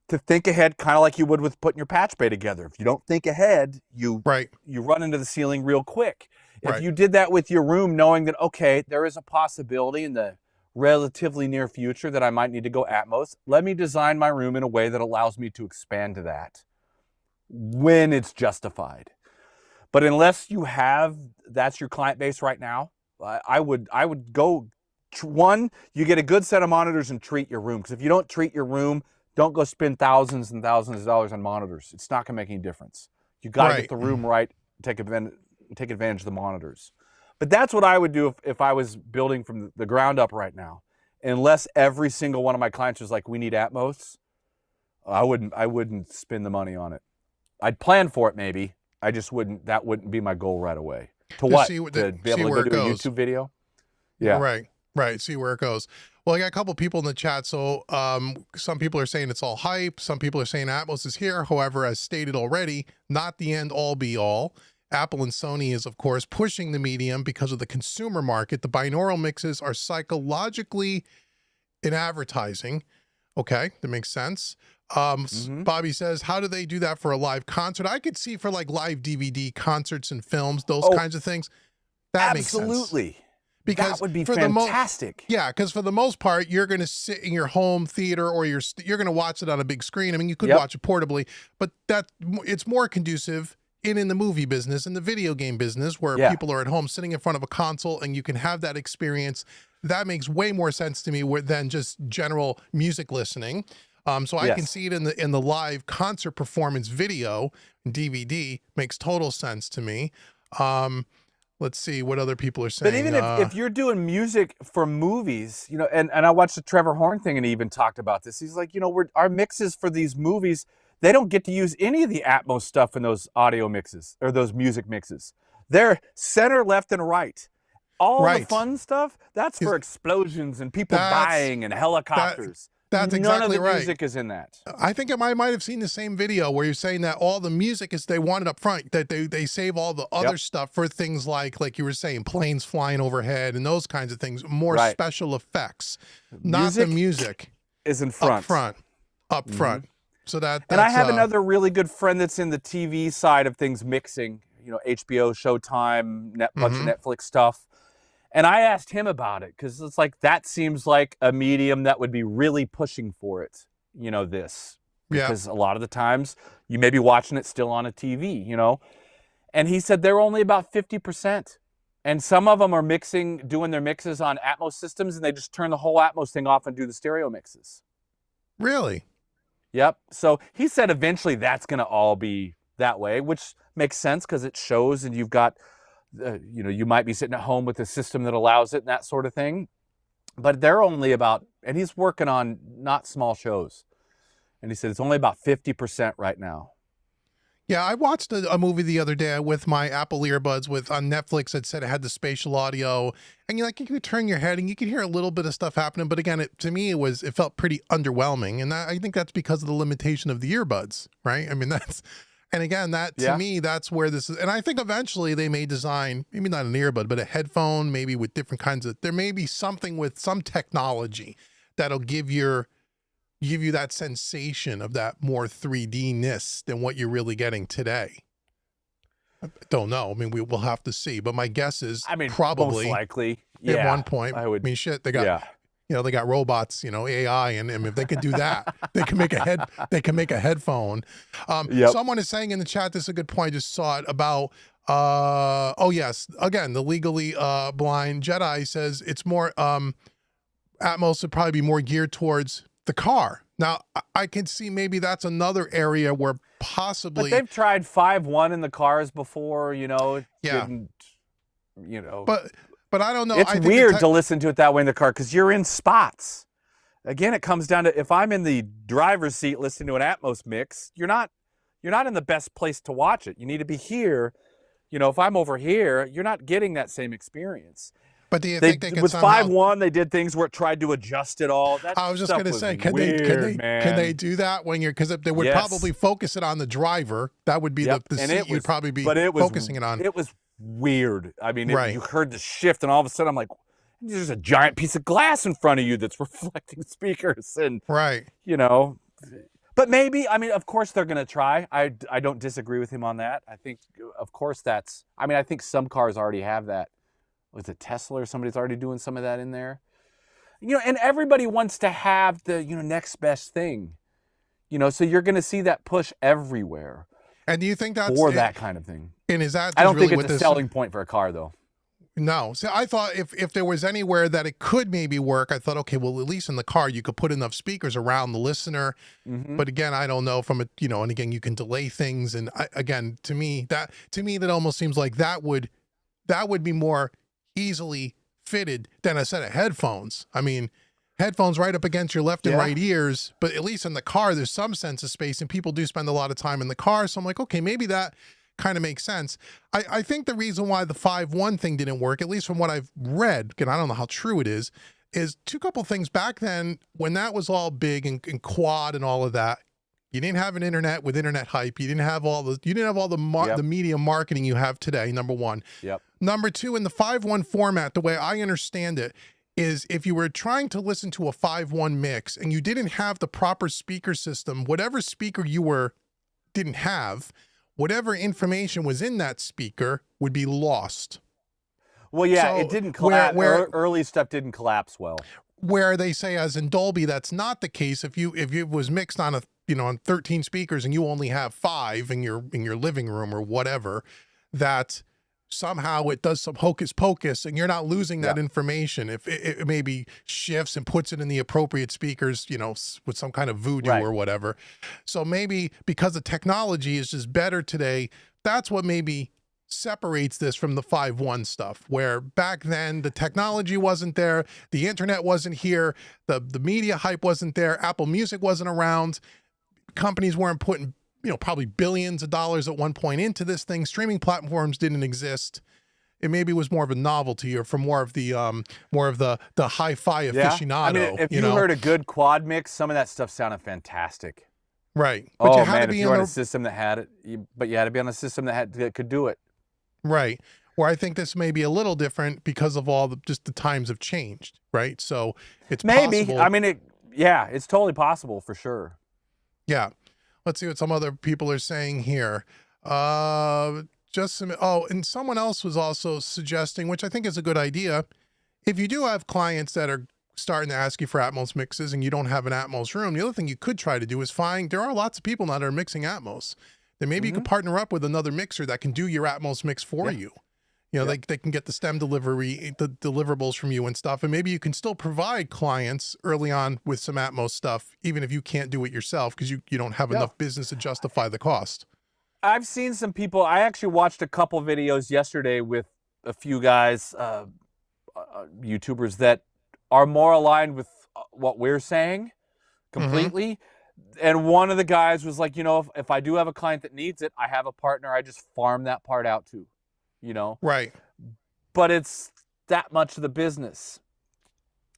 to think ahead, kind of like you would with putting your patch bay together. If you don't think ahead, you run into the ceiling real quick. If you did that with your room, knowing that, okay, there is a possibility in the relatively near future that I might need to go Atmos, let me design my room in a way that allows me to expand to that when it's justified. But unless that's your client base right now, I would go, one, you get a good set of monitors and treat your room. Because if you don't treat your room, don't go spend thousands and thousands of dollars on monitors. It's not going to make any difference. You got to get the room right, take advantage of the monitors. But that's what I would do if I was building from the ground up right now. Unless every single one of my clients was like, we need Atmos, I wouldn't spend the money on it. I'd plan for it maybe. That wouldn't be my goal right away. To be able to go do a YouTube video? Yeah. Right. See where it goes. Well, I got a couple people in the chat. So some people are saying it's all hype. Some people are saying Atmos is here. However, as stated already, not the end all be all. Apple and Sony is, of course, pushing the medium because of the consumer market. The binaural mixes are psychologically in advertising. Okay, that makes sense. Bobby says, how do they do that for a live concert? I could see for like live DVD concerts and films, those kinds of things. That makes sense. Absolutely. Because that would be fantastic. Because for the most part, you're going to sit in your home theater or you're going to watch it on a big screen. I mean, you could watch it portably, but it's more conducive in the movie business, in the video game business, where people are at home sitting in front of a console and you can have that experience. That makes way more sense to me than just general music listening. So I can see it in the live concert performance video, DVD, makes total sense to me. Let's see what other people are saying. But even if you're doing music for movies, and I watched the Trevor Horn thing and he even talked about this. He's like, our mixes for these movies, they don't get to use any of the Atmos stuff in those audio mixes or those music mixes. They're center, left, and right. All the fun stuff, that's for explosions and people dying and helicopters. That's exactly None of the right. music is in that. I think I might have seen the same video where you're saying that all the music is they want it up front, that they save all the other stuff for things like you were saying, planes flying overhead and those kinds of things, more special effects. Not the music is in front. Up front. So that's and I have another really good friend that's in the TV side of things, mixing, HBO, Showtime, bunch of Netflix stuff. And I asked him about it because it's like, that seems like a medium that would be really pushing for it, because a lot of the times you may be watching it still on a TV, and he said they're only about 50%. And some of them are doing their mixes on Atmos systems and they just turn the whole Atmos thing off and do the stereo mixes. Really? Yep. So he said eventually that's going to all be that way, which makes sense because it shows, and you've got, you might be sitting at home with a system that allows it and that sort of thing. But they're only about, and he's working on not small shows. And he said it's only about 50% right now. Yeah, I watched a movie the other day with my Apple earbuds on Netflix that said it had the spatial audio, and you could turn your head and you could hear a little bit of stuff happening. But again, to me, it felt pretty underwhelming, and I think that's because of the limitation of the earbuds, right? I mean, and again, to me, that's where this is. And I think eventually they may design, maybe not an earbud, but a headphone, maybe with different there may be something with some technology that'll give you that sensation of that more 3D-ness than what you're really getting today. I don't know. I mean, we'll have to see. But my guess is, probably most likely, at one point. Shit, they got they got robots, AI, and if they could do that, they can make a headphone. Someone is saying in the chat, this is a good point. I just saw it about. Oh yes, again, the legally blind Jedi says it's more. Atmos would probably be more geared towards the car. Now, I can see maybe that's another area where possibly. But they've tried 5.1 in the cars before, Didn't, But I don't know. It's weird to listen to it that way in the car because you're in spots. Again, it comes down to if I'm in the driver's seat listening to an Atmos mix, you're not in the best place to watch it. You need to be here. If I'm over here, you're not getting that same experience. But do you think they could with somehow... 5.1, they did things where it tried to adjust it all. I was just going to say, can they do that when you're, because they would probably focus it on the driver. That would be the seat you'd probably be focusing it on. It was weird. I mean, you heard the shift, and all of a sudden I'm like, there's a giant piece of glass in front of you that's reflecting speakers, and But maybe, of course they're going to try. I don't disagree with him on that. I think, of course, I think some cars already have that. Was it Tesla or somebody's already doing some of that in there? And everybody wants to have the, next best thing. So you're going to see that push everywhere. And do you think that's for that kind of thing? And is that I don't think it's a selling point for a car, though. No. So I thought if there was anywhere that it could maybe work, I thought, okay, well, at least in the car, you could put enough speakers around the listener. Mm-hmm. But again, I don't know from and again, you can delay things. And to me, that almost seems like that would be more easily fitted than a set of headphones. I mean, headphones right up against your left and right ears, but at least in the car, there's some sense of space, and people do spend a lot of time in the car. So I'm like, okay, maybe that kind of makes sense. I think the reason why the 5.1 thing didn't work, at least from what I've read, again, I don't know how true it is couple things. Back then, when that was all big and quad and all of that, you didn't have an internet with internet hype. You didn't have all the media marketing you have today, number one. Yep. Number two, in the 5.1 format, the way I understand it is if you were trying to listen to a 5.1 mix and you didn't have the proper speaker system, whatever speaker you didn't have, whatever information was in that speaker would be lost. Well, yeah, it didn't collapse. Early stuff didn't collapse well. Where they say, as in Dolby, that's not the case. If it was mixed on on 13 speakers and you only have 5 in your living room or whatever, that somehow it does some hocus pocus and you're not losing that information. If it maybe shifts and puts it in the appropriate speakers, with some kind of voodoo or whatever. So maybe because the technology is just better today, that's what maybe separates this from the 5.1 stuff, where back then the technology wasn't there, the internet wasn't here, the media hype wasn't there, Apple Music wasn't around, companies weren't putting probably billions of dollars at one point into this thing, streaming platforms didn't exist. It maybe was more of a novelty, or for more of the hi-fi aficionado. If you heard a good quad mix, some of that stuff sounded fantastic. Right. But if you were on a system that had it, but you had to be on a system that could do it. Right. Where I think this may be a little different because of just the times have changed, right? So it's possible. It's totally possible for sure. Yeah. Let's see what some other people are saying here. And someone else was also suggesting, which I think is a good idea, if you do have clients that are starting to ask you for Atmos mixes and you don't have an Atmos room, the other thing you could try to do is there are lots of people now that are mixing Atmos. Then maybe you could partner up with another mixer that can do your Atmos mix for you. You know, they can get the stem delivery, the deliverables from you and stuff. And maybe you can still provide clients early on with some Atmos stuff, even if you can't do it yourself, because you don't have enough business to justify the cost. I've seen some people. I actually watched a couple videos yesterday with a few guys, YouTubers that are more aligned with what we're saying completely. And one of the guys was like, you know, if I do have a client that needs it, I have a partner I just farm that part out to, you know? Right. But it's that much of the business,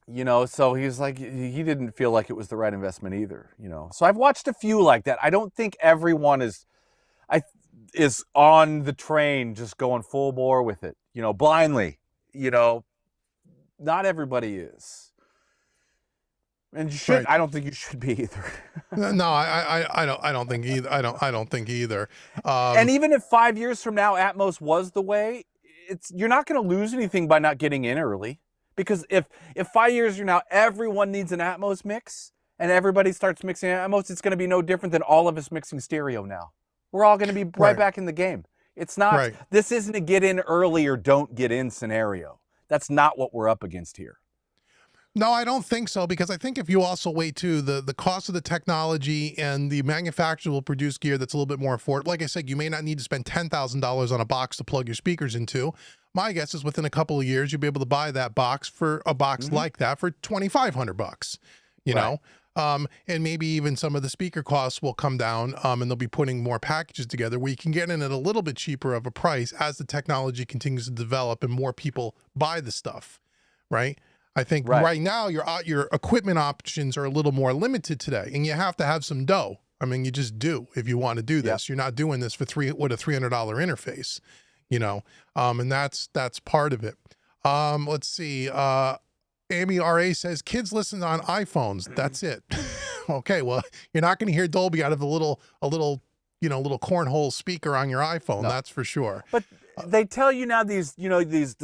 you know? So he's like, he didn't feel like it was the right investment either, you know? So I've watched a few like that. I don't think everyone is on the train just going full bore with it, you know, blindly, you know? Not everybody is. And you should. Right. I don't think you should be either. No, I don't think either. I don't think either. And even if 5 years from now Atmos was the way, you're not going to lose anything by not getting in early. Because if 5 years from now everyone needs an Atmos mix and everybody starts mixing Atmos, it's going to be no different than all of us mixing stereo now. We're all going to be right back in the game. It's not. Right. This isn't a get in early or don't get in scenario. That's not what we're up against here. No, I don't think so, because I think if you also wait too, the cost of the technology and the manufacturer will produce gear that's a little bit more affordable. Like I said, you may not need to spend $10,000 on a box to plug your speakers into. My guess is within a couple of years, you'll be able to buy that box for a box like that for $2,500, you know? And maybe even some of the speaker costs will come down, and they'll be putting more packages together where you can get in at a little bit cheaper of a price as the technology continues to develop and more people buy the stuff, right? I think right now your equipment options are a little more limited today, and you have to have some dough. I mean, you just do if you want to do this. You're not doing this for a $300 interface, you know, and that's part of it. Let's see. Amy RA says kids listen on iPhones. That's it. Okay, well, you're not going to hear Dolby out of a little cornhole speaker on your iPhone. No. That's for sure. But they tell you now the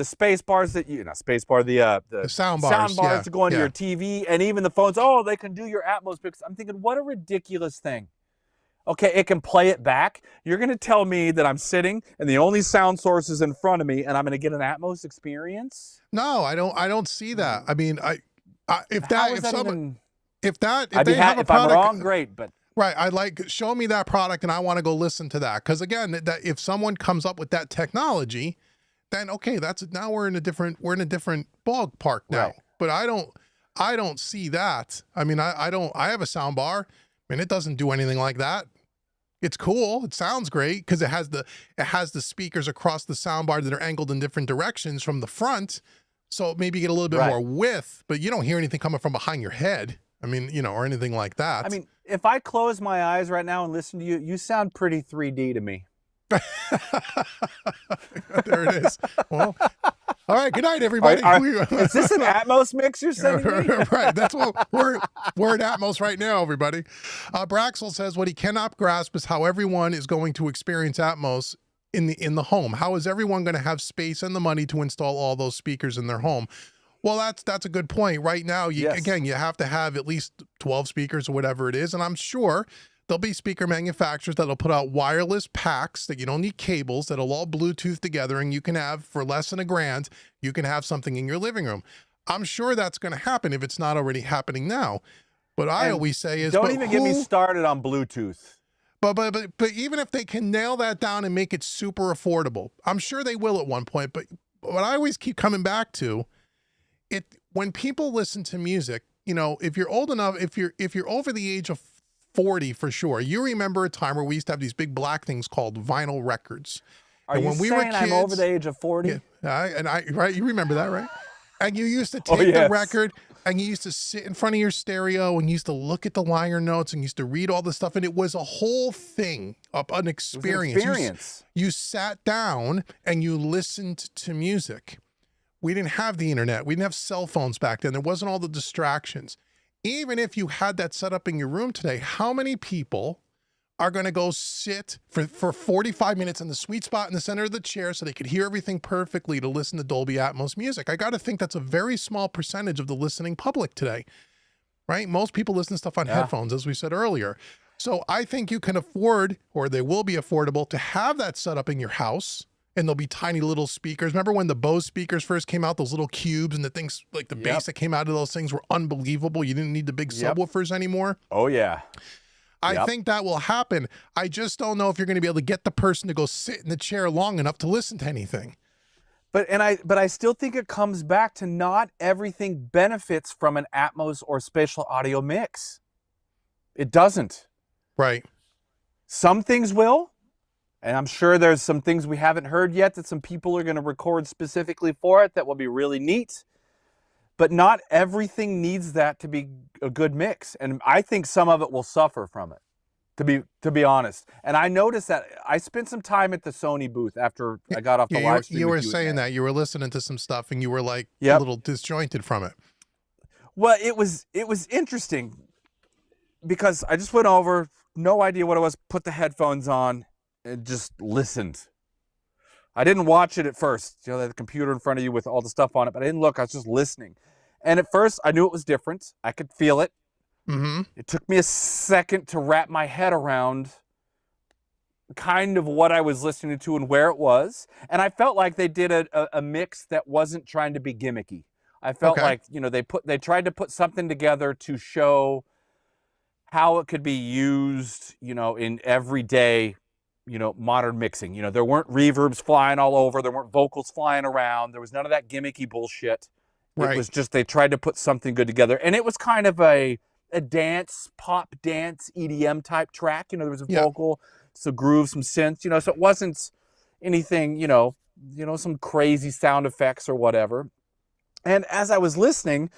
space bars that the sound bars to go into your TV, and even the phones. Oh, they can do your Atmos mix. I'm thinking, what a ridiculous thing. Okay, it can play it back. You're going to tell me that I'm sitting and the only sound source is in front of me, and I'm going to get an Atmos experience? No, I don't see that. I mean, if I'm wrong, great, but. Right. Show me that product and I want to go listen to that. Because again, that if someone comes up with that technology, then okay, now we're in a different ballpark now. Right. But I don't see that. I mean, I have a sound bar and it doesn't do anything like that. It's cool. It sounds great because it has the speakers across the sound bar that are angled in different directions from the front. So maybe you get a little bit more width, but you don't hear anything coming from behind your head. I mean, you know, or anything like that. I mean, if I close my eyes right now and listen to you, you sound pretty 3D to me. There it is. Well, all right. Good night, everybody. Is this an Atmos mix you're sending me? Right. That's what we're at Atmos right now, everybody. Braxel says what he cannot grasp is how everyone is going to experience Atmos in the home. How is everyone going to have space and the money to install all those speakers in their home? Well, that's a good point. Right now, again, you have to have at least 12 speakers or whatever it is. And I'm sure there'll be speaker manufacturers that'll put out wireless packs that you don't need cables, that'll all Bluetooth together. And you can have, for less than $1,000, you can have something in your living room. I'm sure that's going to happen if it's not already happening now. But I always say is, don't even get me started on Bluetooth. But even if they can nail that down and make it super affordable, I'm sure they will at one point. But what I always keep coming back to, when people listen to music, you know, if you're old enough, if you're over the age of 40 for sure, you remember a time where we used to have these big black things called vinyl records. Are you saying I'm over the age of 40? Yeah, right, you remember that, right? And you used to take the record and you used to sit in front of your stereo and you used to look at the liner notes and you used to read all the stuff, and it was a whole thing, an experience. You sat down and you listened to music. We didn't have the internet. We didn't have cell phones back then. There wasn't all the distractions. Even if you had that set up in your room today, how many people are going to go sit for 45 minutes in the sweet spot in the center of the chair so they could hear everything perfectly to listen to Dolby Atmos music? I got to think that's a very small percentage of the listening public today, right? Most people listen to stuff on headphones, as we said earlier. So I think you can afford, or they will be affordable, to have that set up in your house and there'll be tiny little speakers. Remember when the Bose speakers first came out, those little cubes, and the things, like the bass that came out of those things were unbelievable. You didn't need the big subwoofers anymore. Oh, yeah. I think that will happen. I just don't know if you're going to be able to get the person to go sit in the chair long enough to listen to anything. But I still think it comes back to not everything benefits from an Atmos or spatial audio mix. It doesn't. Right. Some things will, and I'm sure there's some things we haven't heard yet that some people are going to record specifically for it that will be really neat. But not everything needs that to be a good mix. And I think some of it will suffer from it, to be honest. And I noticed that I spent some time at the Sony booth after I got off the live stream. You were saying that you were listening to some stuff and you were like a little disjointed from it. Well, it was interesting because I just went over, no idea what it was, put the headphones on and just listened. I didn't watch it at first. You know, they had the computer in front of you with all the stuff on it, but I didn't look. I was just listening. And at first, I knew it was different. I could feel it. Mm-hmm. It took me a second to wrap my head around kind of what I was listening to and where it was. And I felt like they did a mix that wasn't trying to be gimmicky. I felt like, you know, they tried to put something together to show how it could be used, you know, in everyday, you know, modern mixing. You know, there weren't reverbs flying all over. There weren't vocals flying around. There was none of that gimmicky bullshit. Right. It was just, they tried to put something good together. And it was kind of a dance, pop dance, EDM type track. You know, there was a vocal, some groove, some synth, you know, so it wasn't anything, you know, some crazy sound effects or whatever. And as I was listening,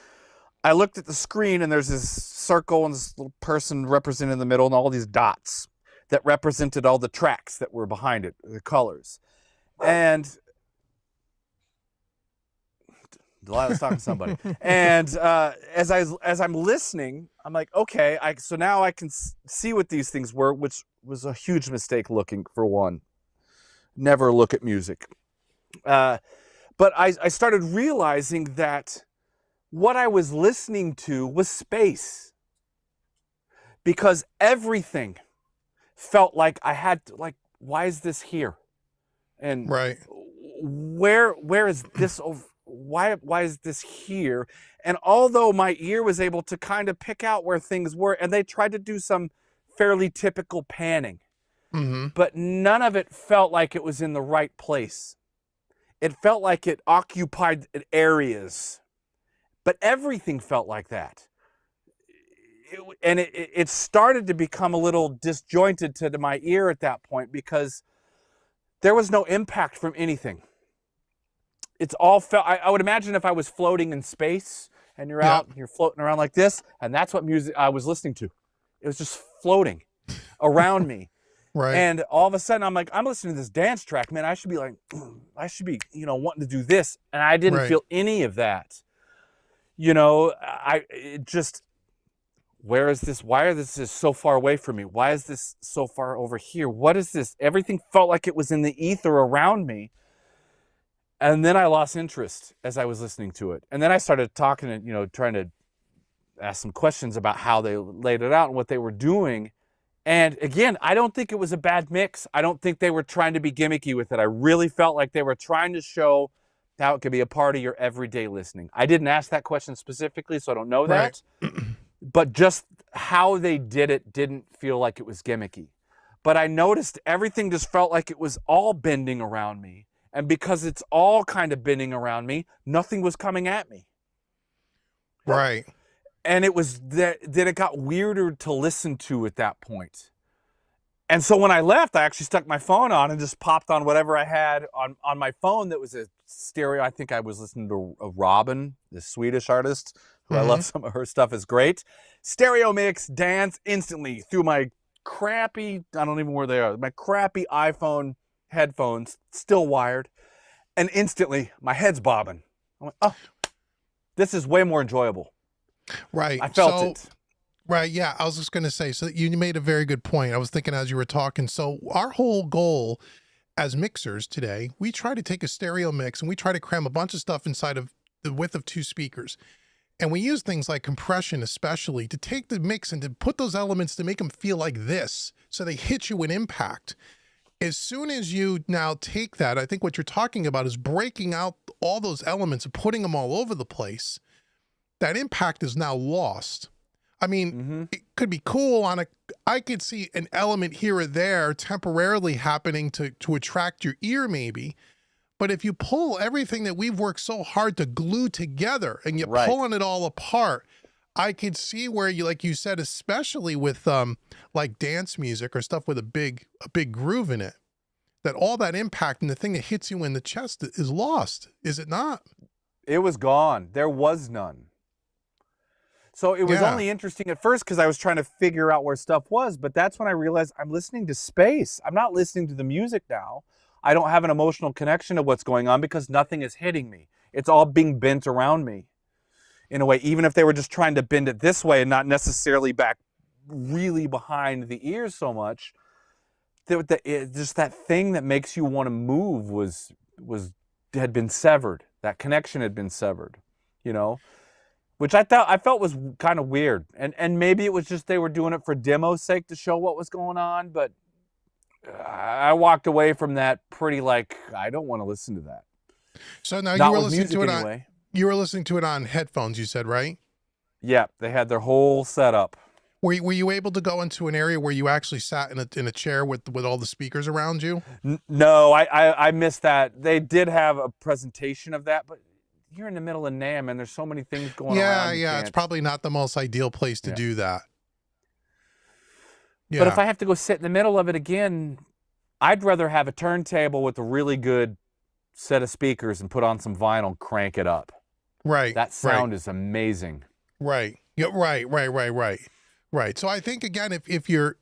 I looked at the screen and there's this circle and this little person represented in the middle and all these dots that represented all the tracks that were behind it, the colors. And Delilah's talking to somebody. And as I'm listening, I'm like, okay, so now I can see what these things were, which was a huge mistake looking for one. Never look at music. But I started realizing that what I was listening to was space. Because everything felt like I had to, like, why is this here? And where is this over? Why is this here? And although my ear was able to kind of pick out where things were, and they tried to do some fairly typical panning, but none of it felt like it was in the right place. It felt like it occupied areas, but everything felt like that. It started to become a little disjointed to my ear at that point because there was no impact from anything. It's all felt, I would imagine if I was floating in space and you're out and you're floating around like this, and that's what music I was listening to. It was just floating around me. Right. And all of a sudden I'm like, I'm listening to this dance track, man. I should be like, you know, wanting to do this. And I didn't feel any of that. You know, it just, where is this? Why is this so far away from me? Why is this so far over here? What is this? Everything felt like it was in the ether around me. And then I lost interest as I was listening to it. And then I started talking and, you know, trying to ask some questions about how they laid it out and what they were doing. And again, I don't think it was a bad mix. I don't think they were trying to be gimmicky with it. I really felt like they were trying to show how it could be a part of your everyday listening. I didn't ask that question specifically, so I don't know that. But just how they did it didn't feel like it was gimmicky. But I noticed everything just felt like it was all bending around me. And because it's all kind of bending around me, nothing was coming at me. Right. And it was that it got weirder to listen to at that point. And so when I left, I actually stuck my phone on and just popped on whatever I had on my phone that was a stereo. I think I was listening to Robin, the Swedish artist, who I love. Some of her stuff is great. Stereo mix, dance instantly through my crappy, I don't even know where they are, my crappy iPhone headphones, still wired. And instantly, my head's bobbing. I'm like, oh, this is way more enjoyable. Right. I felt it. Right. Yeah. I was just going to say, so you made a very good point. I was thinking as you were talking. So our whole goal as mixers today, we try to take a stereo mix and we try to cram a bunch of stuff inside of the width of 2 speakers. And we use things like compression, especially, to take the mix and to put those elements to make them feel like this. So they hit you with impact. as soon as you now take that, I think what you're talking about is breaking out all those elements and putting them all over the place. That impact is now lost. I mean, it could be cool I could see an element here or there temporarily happening to attract your ear maybe. But if you pull everything that we've worked so hard to glue together and you're pulling it all apart, I could see where you, like you said, especially with like dance music or stuff with a big groove in it, that all that impact and the thing that hits you in the chest is lost. Is it not? It was gone. There was none. So it was only interesting at first because I was trying to figure out where stuff was, but that's when I realized I'm listening to space. I'm not listening to the music now. I don't have an emotional connection to what's going on because nothing is hitting me. It's all being bent around me in a way, even if they were just trying to bend it this way and not necessarily back really behind the ears so much. Just that thing that makes you want to move had been severed. That connection had been severed, you know? Which I felt was kind of weird. And maybe it was just they were doing it for demo's sake to show what was going on, but I walked away from that pretty like, I don't want to listen to that. So now Not you were with listening to it anyway. You were listening to it on headphones, you said, right? Yeah, they had their whole setup. Were you able to go into an area where you actually sat in a chair with all the speakers around you? No, I missed that. They did have a presentation of that, but you're in the middle of Naam and there's so many things going on. Yeah, it's probably not the most ideal place to do that. Yeah. But if I have to go sit in the middle of it again, I'd rather have a turntable with a really good set of speakers and put on some vinyl, crank it up. Right. That sound is amazing. Right. Yeah, right. So I think again, if you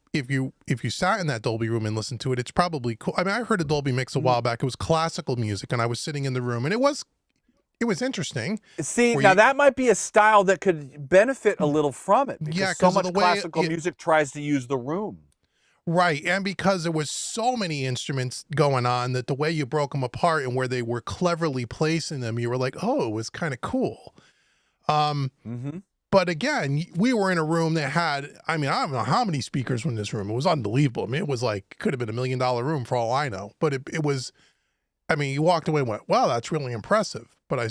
sat in that Dolby room and listened to it, it's probably cool. I mean, I heard a Dolby mix a while back. It was classical music, and I was sitting in the room, and it was interesting. See, now that might be a style that could benefit a little from it because so much classical music tries to use the room. Right, and because there was so many instruments going on that the way you broke them apart and where they were cleverly placing them, you were like, oh, it was kind of cool. But again, we were in a room that had, I mean, I don't know how many speakers were in this room. It was unbelievable. I mean, it was like, could have been $1 million room for all I know. But it was, I mean, you walked away and went, wow, that's really impressive. But I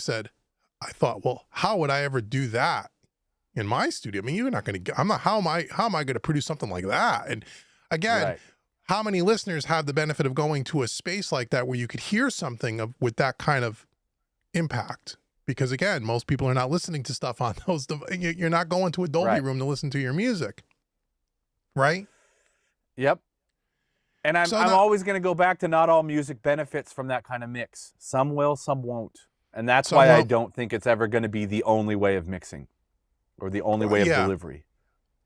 thought, well, how would I ever do that in my studio? I mean, you're not going to, how am I going to produce something like that? And again, how many listeners have the benefit of going to a space like that where you could hear something with that kind of impact? Because again, most people are not listening to stuff on those. You're not going to a Dolby room to listen to your music, right? Yep. And I'm always going to go back to not all music benefits from that kind of mix. Some will, some won't. And that's why I don't think it's ever going to be the only way of mixing or the only way of delivery.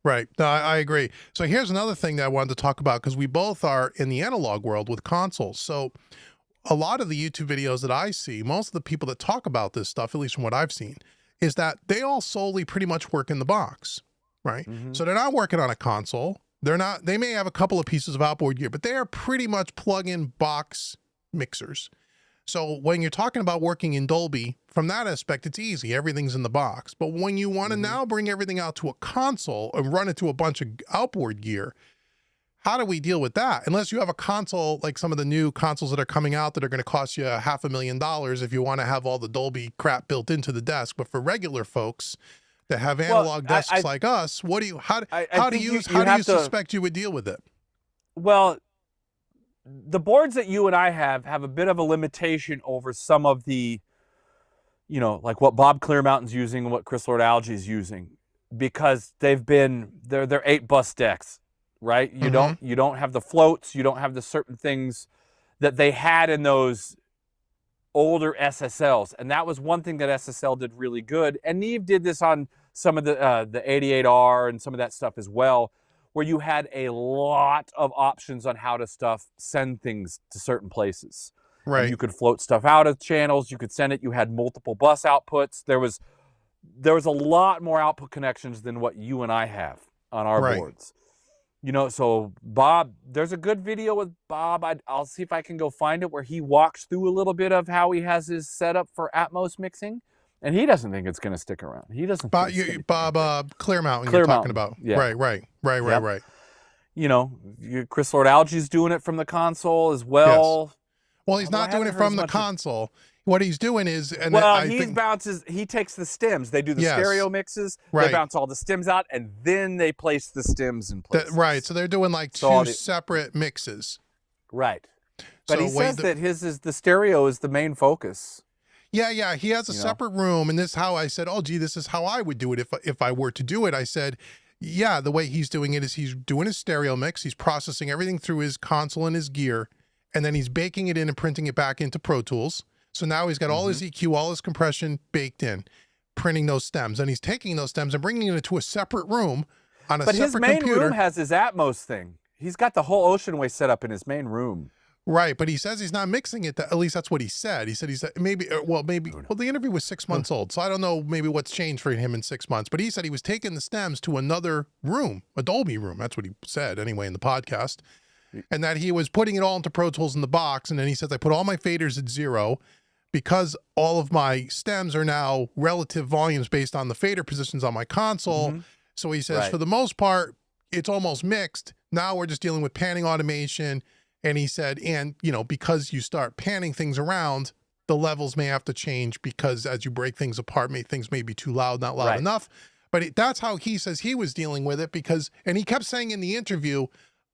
Right. No, I agree. So here's another thing that I wanted to talk about because we both are in the analog world with consoles. So a lot of the YouTube videos that I see, most of the people that talk about this stuff, at least from what I've seen, is that they all solely pretty much work in the box, right? So they're not working on a console. They may have a couple of pieces of outboard gear, but they are pretty much plug-in box mixers. So when you're talking about working in Dolby, from that aspect, it's easy. Everything's in the box. But when you want to now bring everything out to a console and run it to a bunch of outboard gear, how do we deal with that? Unless you have a console, like some of the new consoles that are coming out that are going to cost you $500,000 if you want to have all the Dolby crap built into the desk. But for regular folks that have analog desks like us, how do you suspect you would deal with it? Well, the boards that you and I have a bit of a limitation over some of the, like what Bob Clearmountain's using and what Chris Lord Alge is using, because they're 8-bus decks. Right? You don't have the floats, you don't have the certain things that they had in those older SSLs. And that was one thing that SSL did really good. And Neve did this on some of the 88R and some of that stuff as well, where you had a lot of options on how to send things to certain places. Right. And you could float stuff out of channels, you could send it, you had multiple bus outputs. There was a lot more output connections than what you and I have on our boards. So Bob, there's a good video with Bob. I'll see if I can go find it where he walks through a little bit of how he has his setup for Atmos mixing, and he doesn't think it's going to stick around. He doesn't. Bob Clearmountain you're talking about. Yeah. Right. Chris Lord Algie's doing it from the console as well. Yes. Well, he's not doing it from the console. What he's doing is, and he takes the stems. They do the Yes. stereo mixes. Right. They bounce all the stems out, and then they place the stems in place. Right. So they're doing like two separate mixes. Right. But he says that the stereo is the main focus. Yeah. He has a separate room, and this is how I said, oh, gee, this is how I would do it if I were to do it. I said, yeah, the way he's doing it is he's doing a stereo mix. He's processing everything through his console and his gear, and then he's baking it in and printing it back into Pro Tools. So now he's got all his EQ, all his compression baked in, printing those stems. And he's taking those stems and bringing it into a separate room on a separate computer. But his main room has his Atmos thing. He's got the whole Ocean Way set up in his main room. Right, but he says he's not mixing it. At least that's what he said. He said maybe. Well, the interview was 6 months old, so I don't know maybe what's changed for him in 6 months. But he said he was taking the stems to another room, a Dolby room. That's what he said anyway in the podcast. And that he was putting it all into Pro Tools in the box. And then he says, I put all my faders at 0 because all of my stems are now relative volumes based on the fader positions on my console. So he says, for the most part, it's almost mixed. Now we're just dealing with panning automation. And he said, and, because you start panning things around, the levels may have to change because as you break things apart, things may be too loud, not loud enough. But that's how he says he was dealing with it and he kept saying in the interview,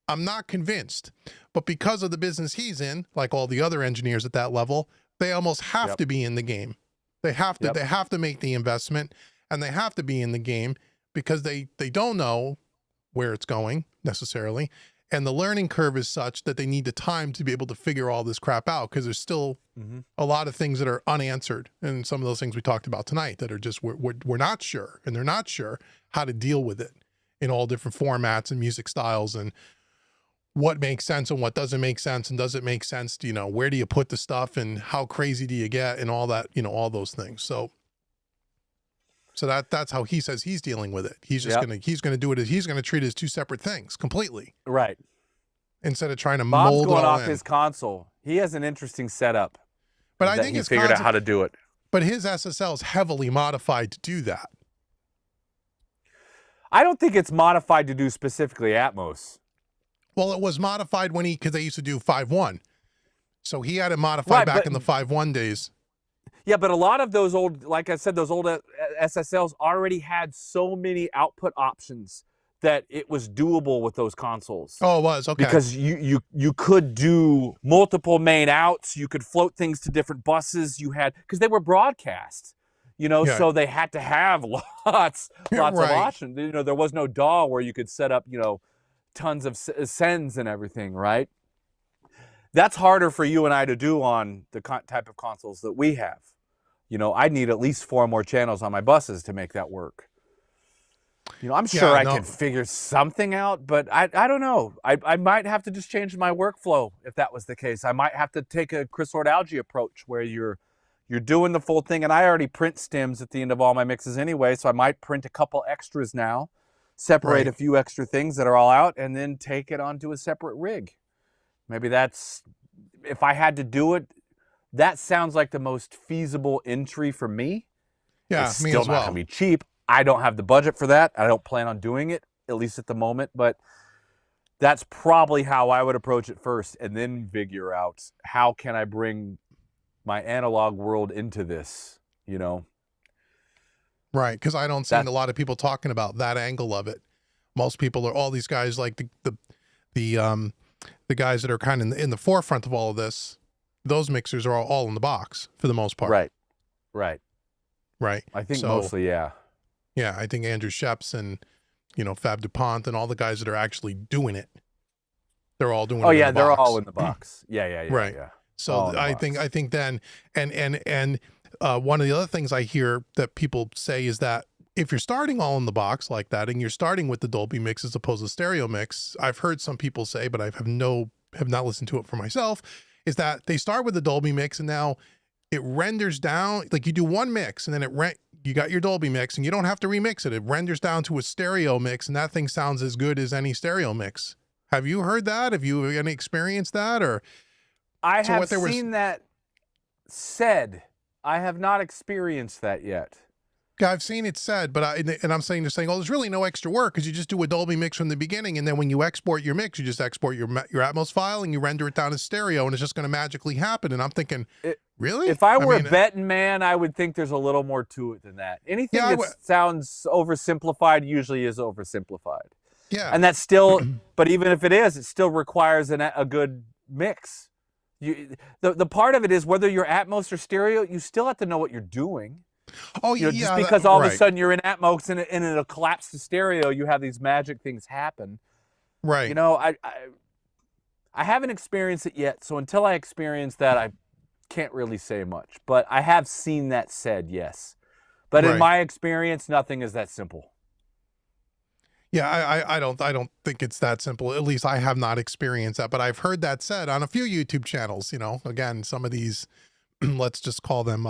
I'm not convinced, but because of the business he's in, like all the other engineers at that level, they almost have to be in the game. They have to, they have to make the investment, and they have to be in the game because they don't know where it's going necessarily. And the learning curve is such that they need the time to be able to figure all this crap out because there's still a lot of things that are unanswered. And some of those things we talked about tonight that are just, we're not sure, and they're not sure how to deal with it in all different formats and music styles and what makes sense and what doesn't make sense, and does it make sense to, where do you put the stuff and how crazy do you get and all that, all those things. So that's how he says he's dealing with it. He's just he's gonna do it. He's gonna treat it as two separate things completely. Right. Instead of trying to Bob's mold going it all off in. his console. He has an interesting setup. But I think he figured out how to do it. But his SSL is heavily modified to do that. I don't think it's modified to do specifically Atmos. Well, it was modified because they used to do 5.1. So he had it modified back in the 5.1 days. Yeah, but a lot of those old, like I said, those old SSLs already had so many output options that it was doable with those consoles. Oh, it was? Okay. Because you could do multiple main outs. You could float things to different buses. Because they were broadcast, so they had to have lots of options. There was no DAW where you could set up, tons of sends and everything, right? That's harder for you and I to do on the type of consoles that we have. I'd need at least 4 more channels on my buses to make that work. I'm sure I can figure something out, but I don't know. I might have to just change my workflow if that was the case. I might have to take a Chris Lord Algie approach where you're doing the full thing, and I already print stems at the end of all my mixes anyway, so I might print a couple extras now, separate a few extra things that are all out, and then take it onto a separate rig. Maybe if I had to do it, that sounds like the most feasible entry for me. Yeah, it's me still as not well. going to be cheap. I don't have the budget for that. I don't plan on doing it, at least at the moment, but that's probably how I would approach it first, and then figure out how can I bring my analog world into this, Right, because I don't see a lot of people talking about that angle of it. Most people are all these guys like the guys that are kind of in the forefront of all of this. Those mixers are all in the box for the most part. Right. I think mostly, yeah. Yeah, I think Andrew Sheps and Fab DuPont and all the guys that are actually doing it, they're all doing it. Oh yeah, they're all in the box. Yeah. Right. Yeah. So I think then and one of the other things I hear that people say is that if you're starting all in the box like that and you're starting with the Dolby mix as opposed to stereo mix, I've heard some people say, but I have not listened to it for myself, is that they start with the Dolby mix and now it renders down, like you do one mix and then you got your Dolby mix and you don't have to remix it. It renders down to a stereo mix and that thing sounds as good as any stereo mix. Have you heard that? Have you any experienced that? Or I have seen that said. I have not experienced that yet. I've seen it said, but I'm saying, oh, there's really no extra work because you just do a Dolby mix from the beginning, and then when you export your mix, you just export your Atmos file and you render it down as stereo, and it's just going to magically happen. And I'm thinking, really? If I were a betting man, I would think there's a little more to it than that. Anything that sounds oversimplified usually is oversimplified. Yeah, and that's still, but even if it is, it still requires a good mix. The part of it is whether you're Atmos or stereo, you still have to know what you're doing. Oh, yeah. Just because all of a sudden you're in Atmos and it'll collapse to stereo, you have these magic things happen. Right. You know, I haven't experienced it yet, so until I experience that, I can't really say much. But I have seen that said, yes. But in my experience, nothing is that simple. Yeah, I don't think it's that simple. At least I have not experienced that, but I've heard that said on a few YouTube channels. You know, again, some of these, let's just call them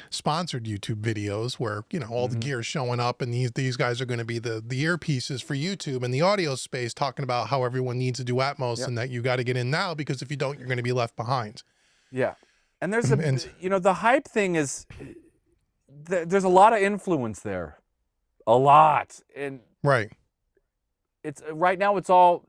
sponsored YouTube videos where, you know, all the gear showing up, and these guys are going to be the earpieces for YouTube and the audio space, talking about how everyone needs to do Atmos and that you got to get in now, because if you don't, you're going to be left behind. Yeah. And there's you know, the hype thing is, there's a lot of influence there, a lot. And it's right now, it's all,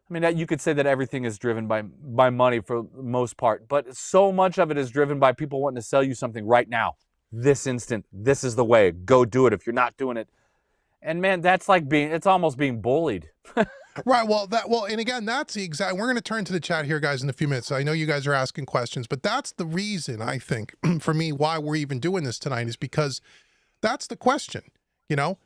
I mean, you could say that everything is driven by money for the most part, but so much of it is driven by people wanting to sell you something right now, this instant. This is the way. Go do it if you're not doing it. And man, that's like it's almost being bullied. Right. Well, and again, that's the exact, we're going to turn to the chat here, guys, in a few minutes. So I know you guys are asking questions, but that's the reason, I think, for me, why we're even doing this tonight, is because that's the question. You know,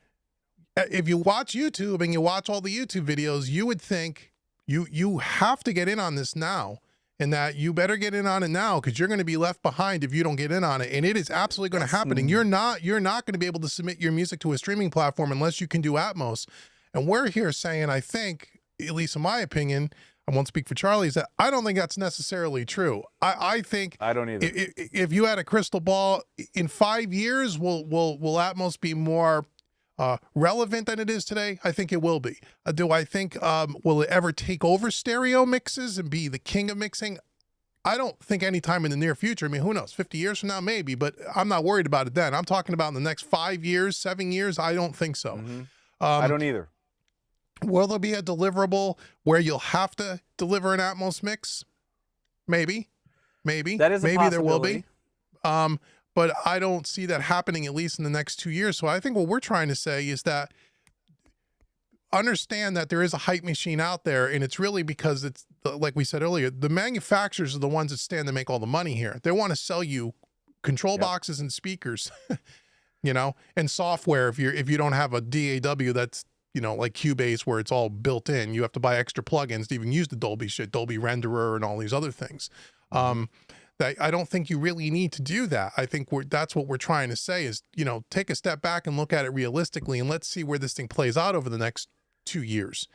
if you watch YouTube and you watch all the YouTube videos, you would think, you have to get in on this now, and that you better get in on it now, because you're going to be left behind if you don't get in on it. And it is absolutely going to happen. And you're not going to be able to submit your music to a streaming platform unless you can do Atmos. And we're here saying, I think, at least in my opinion, I won't speak for Charlie, is that I don't think that's necessarily true. I think I don't either. If you had a crystal ball, in 5 years, will Atmos be more relevant than it is today? I think it will be. Do I think will it ever take over stereo mixes and be the king of mixing? I don't think anytime in the near future. I mean, who knows? 50 years from now, maybe, but I'm not worried about it then. I'm talking about in the next 5 years, 7 years. I don't think so. I don't either. Will there be a deliverable where you'll have to deliver an Atmos mix? Maybe. That is a maybe there will be. possibility. But I don't see that happening, at least in the next 2 years. So I think what we're trying to say is that understand that there is a hype machine out there, and it's really because it's, like we said earlier, the manufacturers are the ones that stand to make all the money here. They want to sell you control boxes and speakers, you know, and software. If you don't have a DAW that's, you know, like Cubase, where it's all built in, you have to buy extra plugins to even use the Dolby shit, Dolby Renderer and all these other things. That I don't think you really need to do that. I think that's what we're trying to say is, you know, take a step back and look at it realistically, and let's see where this thing plays out over the next 2 years.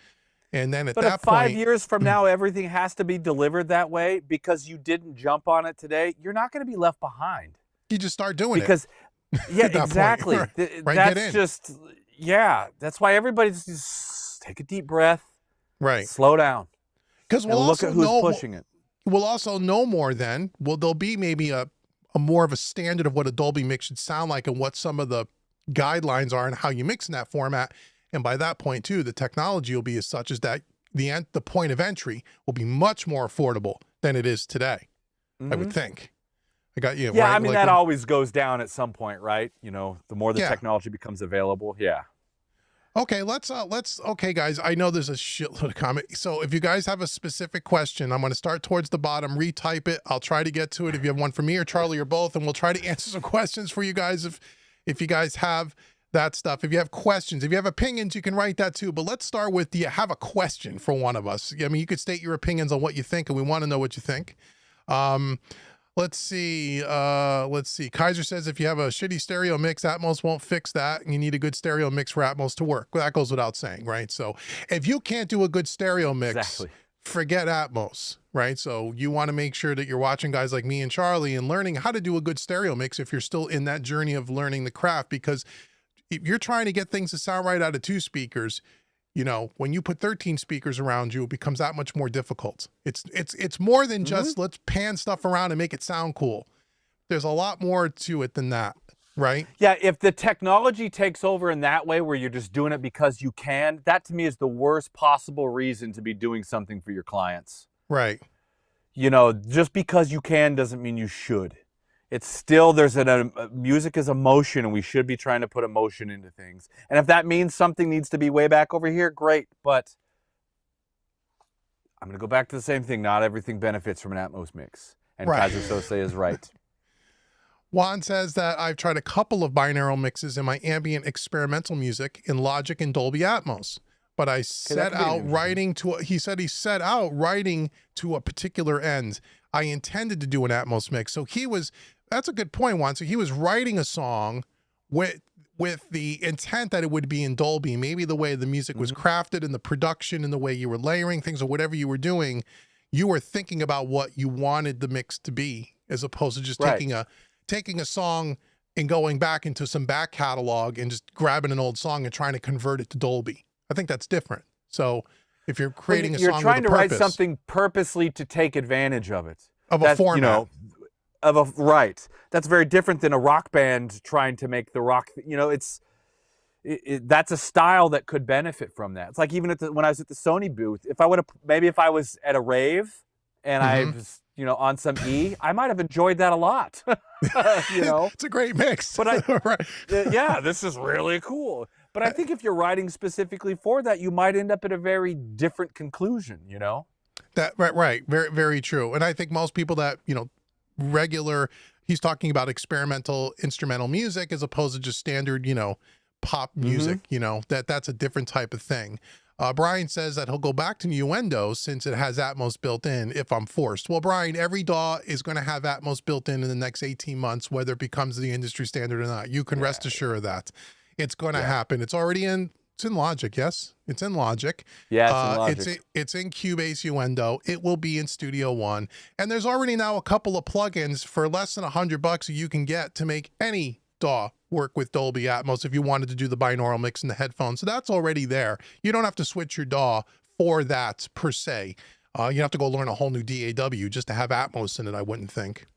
And then at that point, if 5 years from now everything has to be delivered that way because you didn't jump on it today, you're not going to be left behind. You just start doing it. Yeah, exactly. Right, that's just, that's why everybody's just take a deep breath. Right. Slow down. Because we'll look at who's pushing it. We'll also know more then. Well, there'll be maybe a more of a standard of what a Dolby mix should sound like and what some of the guidelines are and how you mix in that format. And by that point too, the technology will be as such as that the point of entry will be much more affordable than it is today. I would think. I got you. Yeah, right? I mean, that always goes down at some point, right? You know, the more the technology becomes available. Yeah. Okay, okay, guys, I know there's a shitload of comments. So if you guys have a specific question, I'm going to start towards the bottom, retype it. I'll try to get to it if you have one for me or Charlie or both, and we'll try to answer some questions for you guys if you guys have that stuff. If you have questions, if you have opinions, you can write that too. But let's start with, do you have a question for one of us? I mean, you could state your opinions on what you think, and we want to know what you think. Let's see. Kaiser says if you have a shitty stereo mix, Atmos won't fix that. And you need a good stereo mix for Atmos to work. Well, that goes without saying, right? So if you can't do a good stereo mix, forget Atmos, right? So you want to make sure that you're watching guys like me and Charlie and learning how to do a good stereo mix if you're still in that journey of learning the craft. Because if you're trying to get things to sound right out of 2 speakers, you know, when you put 13 speakers around you, it becomes that much more difficult. It's more than just let's pan stuff around and make it sound cool. There's a lot more to it than that, Right. Yeah, if the technology takes over in that way where you're just doing it because you can, that to me is the worst possible reason to be doing something for your clients. Right. You know, just because you can doesn't mean you should. It's still, music is emotion, and we should be trying to put emotion into things. And if that means something needs to be way back over here, great. But I'm going to go back to the same thing. Not everything benefits from an Atmos mix. And Right. Kaiser Sose is right. Juan says that I've tried a couple of binaural mixes in my ambient experimental music in Logic and Dolby Atmos, but I set out writing to, he said he set out writing to a particular end. I intended to do an Atmos mix. So that's a good point, Juan. So he was writing a song with the intent that it would be in Dolby. Maybe the way the music was crafted and the production and the way you were layering things or whatever you were doing, you were thinking about what you wanted the mix to be, as opposed to just taking a song and going back into some back catalog and just grabbing an old song and trying to convert it to Dolby. I think that's different. So if you're creating a song with a purpose, you're trying to write something purposely to take advantage of it. Of a format. You know, right. That's very different than a rock band trying to make the rock, you know, that's a style that could benefit from that. It's like even when I was at the Sony booth, if I was at a rave and I was, you know, on some I might have enjoyed that a lot. You know, it's a great mix. But right. Yeah, this is really cool. But I think if you're writing specifically for that, you might end up at a very different conclusion, you know? Right. Very, very true. And I think most people that, you know, he's talking about experimental instrumental music as opposed to just standard, you know, pop music, you know, that's a different type of thing. Brian says that he'll go back to Nuendo since it has Atmos built in if I'm forced. Well, Brian, every DAW is going to have Atmos built in the next 18 months, whether it becomes the industry standard or not. You can rest assured of that. It's going to happen. It's already it's in Logic. Yes, it's in Logic. Yeah, it's in Logic. It's in Cubase Nuendo. It will be in Studio One. And there's already now a couple of plugins for less than $100 you can get to make any DAW work with Dolby Atmos if you wanted to do the binaural mix in the headphones. So that's already there. You don't have to switch your DAW for that per se. You have to go learn a whole new DAW just to have Atmos in it, I wouldn't think.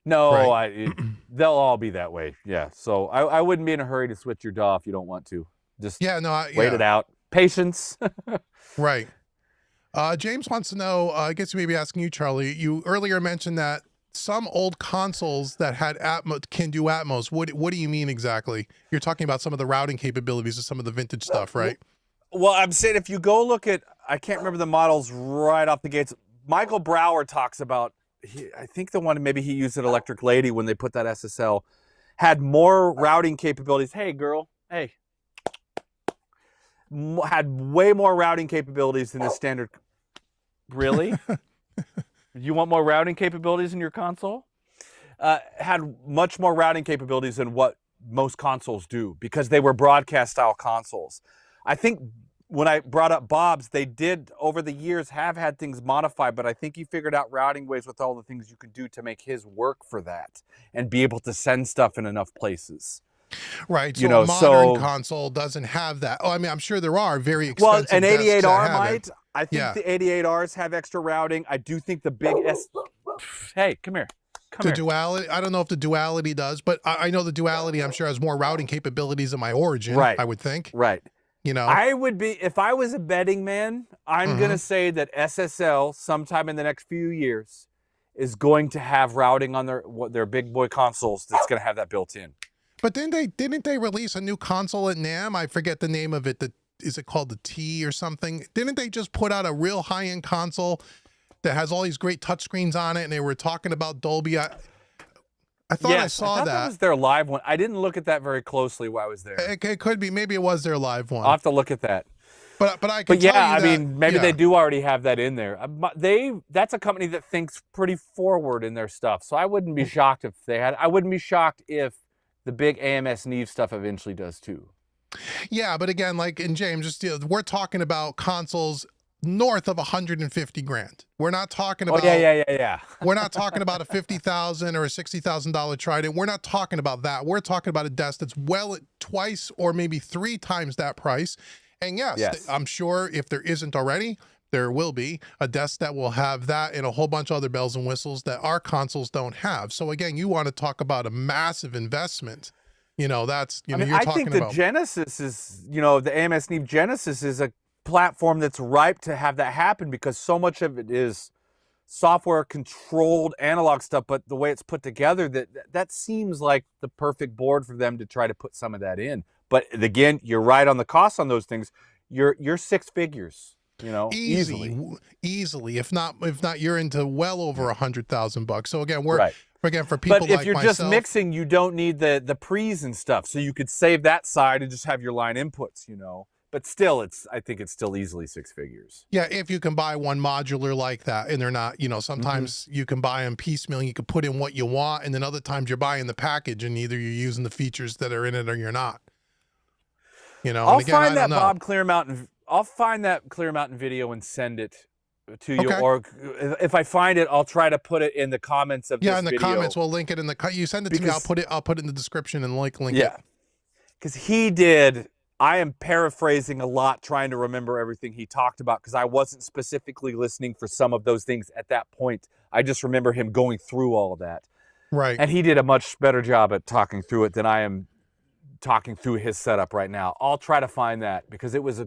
No, right. They'll all be that way. Yeah. So I wouldn't be in a hurry to switch your DAW if you don't want to. Just wait it out. Patience. Right. James wants to know, I guess maybe asking you, Charlie, you earlier mentioned that some old consoles that had Atmos can do Atmos. What do you mean exactly? You're talking about some of the routing capabilities of some of the vintage stuff, right? Well, I'm saying if you go look at, I can't remember the models right off the gates. Michael Brower talks about, I think the one maybe he used at Electric Lady when they put that SSL, had more routing capabilities. Hey, girl. Hey. Had way more routing capabilities than the standard. Really? You want more routing capabilities in your console? Had much more routing capabilities than what most consoles do because they were broadcast style consoles. I think when I brought up Bob's, they did over the years have had things modified, but I think he figured out routing ways with all the things you could do to make his work for that and be able to send stuff in enough places. Right. So a modern console doesn't have that. Oh, I mean, I'm sure there are very expensive. Well, an 88R might. I think the 88Rs have extra routing. I do think the big Hey, come here. Duality, I don't know if the Duality does, but I know the Duality, I'm sure, has more routing capabilities than my Origin, I would think. Right. You know, I would be, if I was a betting man, I'm going to say that SSL sometime in the next few years is going to have routing on their big boy consoles that's going to have that built in. But didn't they release a new console at Naam? I forget the name of it. Is it called the T or something? Didn't they just put out a real high-end console that has all these great touchscreens on it, and they were talking about Dolby? I thought I saw that was their live one. I didn't look at that very closely while I was there. It could be. Maybe it was their live one. I'll have to look at that. But I can tell you I mean, maybe they do already have that in there. That's a company that thinks pretty forward in their stuff. So I wouldn't be shocked if they had. I wouldn't be shocked if the big AMS Neve stuff eventually does too. Yeah, but again, like in James, we're talking about consoles north of 150 grand. We're not talking about. Yeah. We're not talking about a $50,000 or a $60,000 Trident. We're not talking about that. We're talking about a desk that's well twice or maybe 3 times that price. And yes, I'm sure if there isn't already, there will be a desk that will have that and a whole bunch of other bells and whistles that our consoles don't have. So again, you want to talk about a massive investment. That's, I mean, you're I talking think the about. Genesis is, the AMS Neve Genesis is a platform that's ripe to have that happen, because so much of it is software controlled analog stuff, but the way it's put together, that seems like the perfect board for them to try to put some of that in. But again, you're right on the cost on those things. You're six figures, easily. If not, you're into well over $100,000. So again, right. Again, for people but if like you're myself, just mixing, you don't need the pre's and stuff, so you could save that side and just have your line inputs, But still, I think it's still easily six figures. Yeah, if you can buy one modular like that, and they're not, sometimes you can buy them piecemeal, you can put in what you want, and then other times you're buying the package, and either you're using the features that are in it or you're not. I'll find that Bob Clearmountain. I'll find that Clearmountain video and send it to you. Okay. Or if I find it, I'll try to put it in the comments of this video. Yeah, in the comments, we'll link it in the. You send it to me, I'll put it in the description and link it. Yeah, because he did. I am paraphrasing a lot, trying to remember everything he talked about, because I wasn't specifically listening for some of those things at that point. I just remember him going through all of that. Right. And he did a much better job at talking through it than I am talking through his setup right now. I'll try to find that, because it was a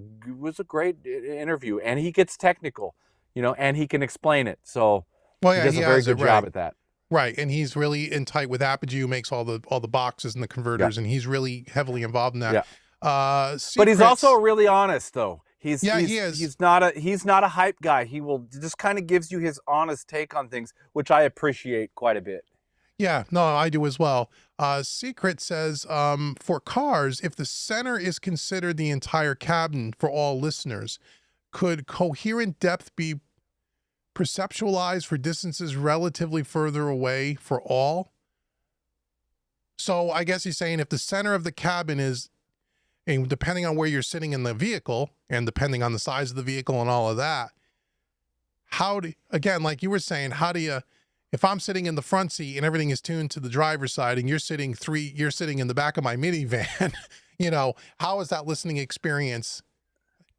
great interview, and he gets technical, and he can explain it. So he does a very good job at that. Right, and he's really in tight with Apogee, who makes all the boxes and the converters, and he's really heavily involved in that. Yeah. But he's also really honest, though. He is. He's not a hype guy. He will just kind of gives you his honest take on things, which I appreciate quite a bit. Yeah, no, I do as well. Secret says, for cars, if the center is considered the entire cabin for all listeners, could coherent depth be perceptualized for distances relatively further away for all? So I guess he's saying if the center of the cabin is, and depending on where you're sitting in the vehicle and depending on the size of the vehicle and all of that, again, like you were saying, if I'm sitting in the front seat and everything is tuned to the driver's side and you're sitting in the back of my minivan, how is that listening experience?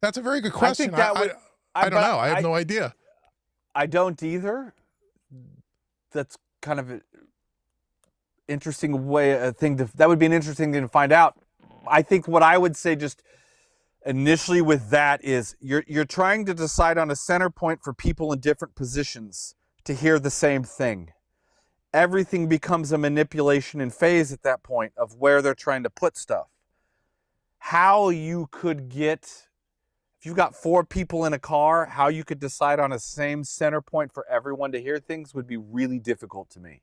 That's a very good question. I don't know. I have no idea. I don't either. That's kind of an interesting that would be an interesting thing to find out. I think what I would say just initially with that is you're trying to decide on a center point for people in different positions to hear the same thing. Everything becomes a manipulation in phase at that point of where they're trying to put stuff. How you could get, if you've got 4 people in a car, how you could decide on a same center point for everyone to hear things would be really difficult to me.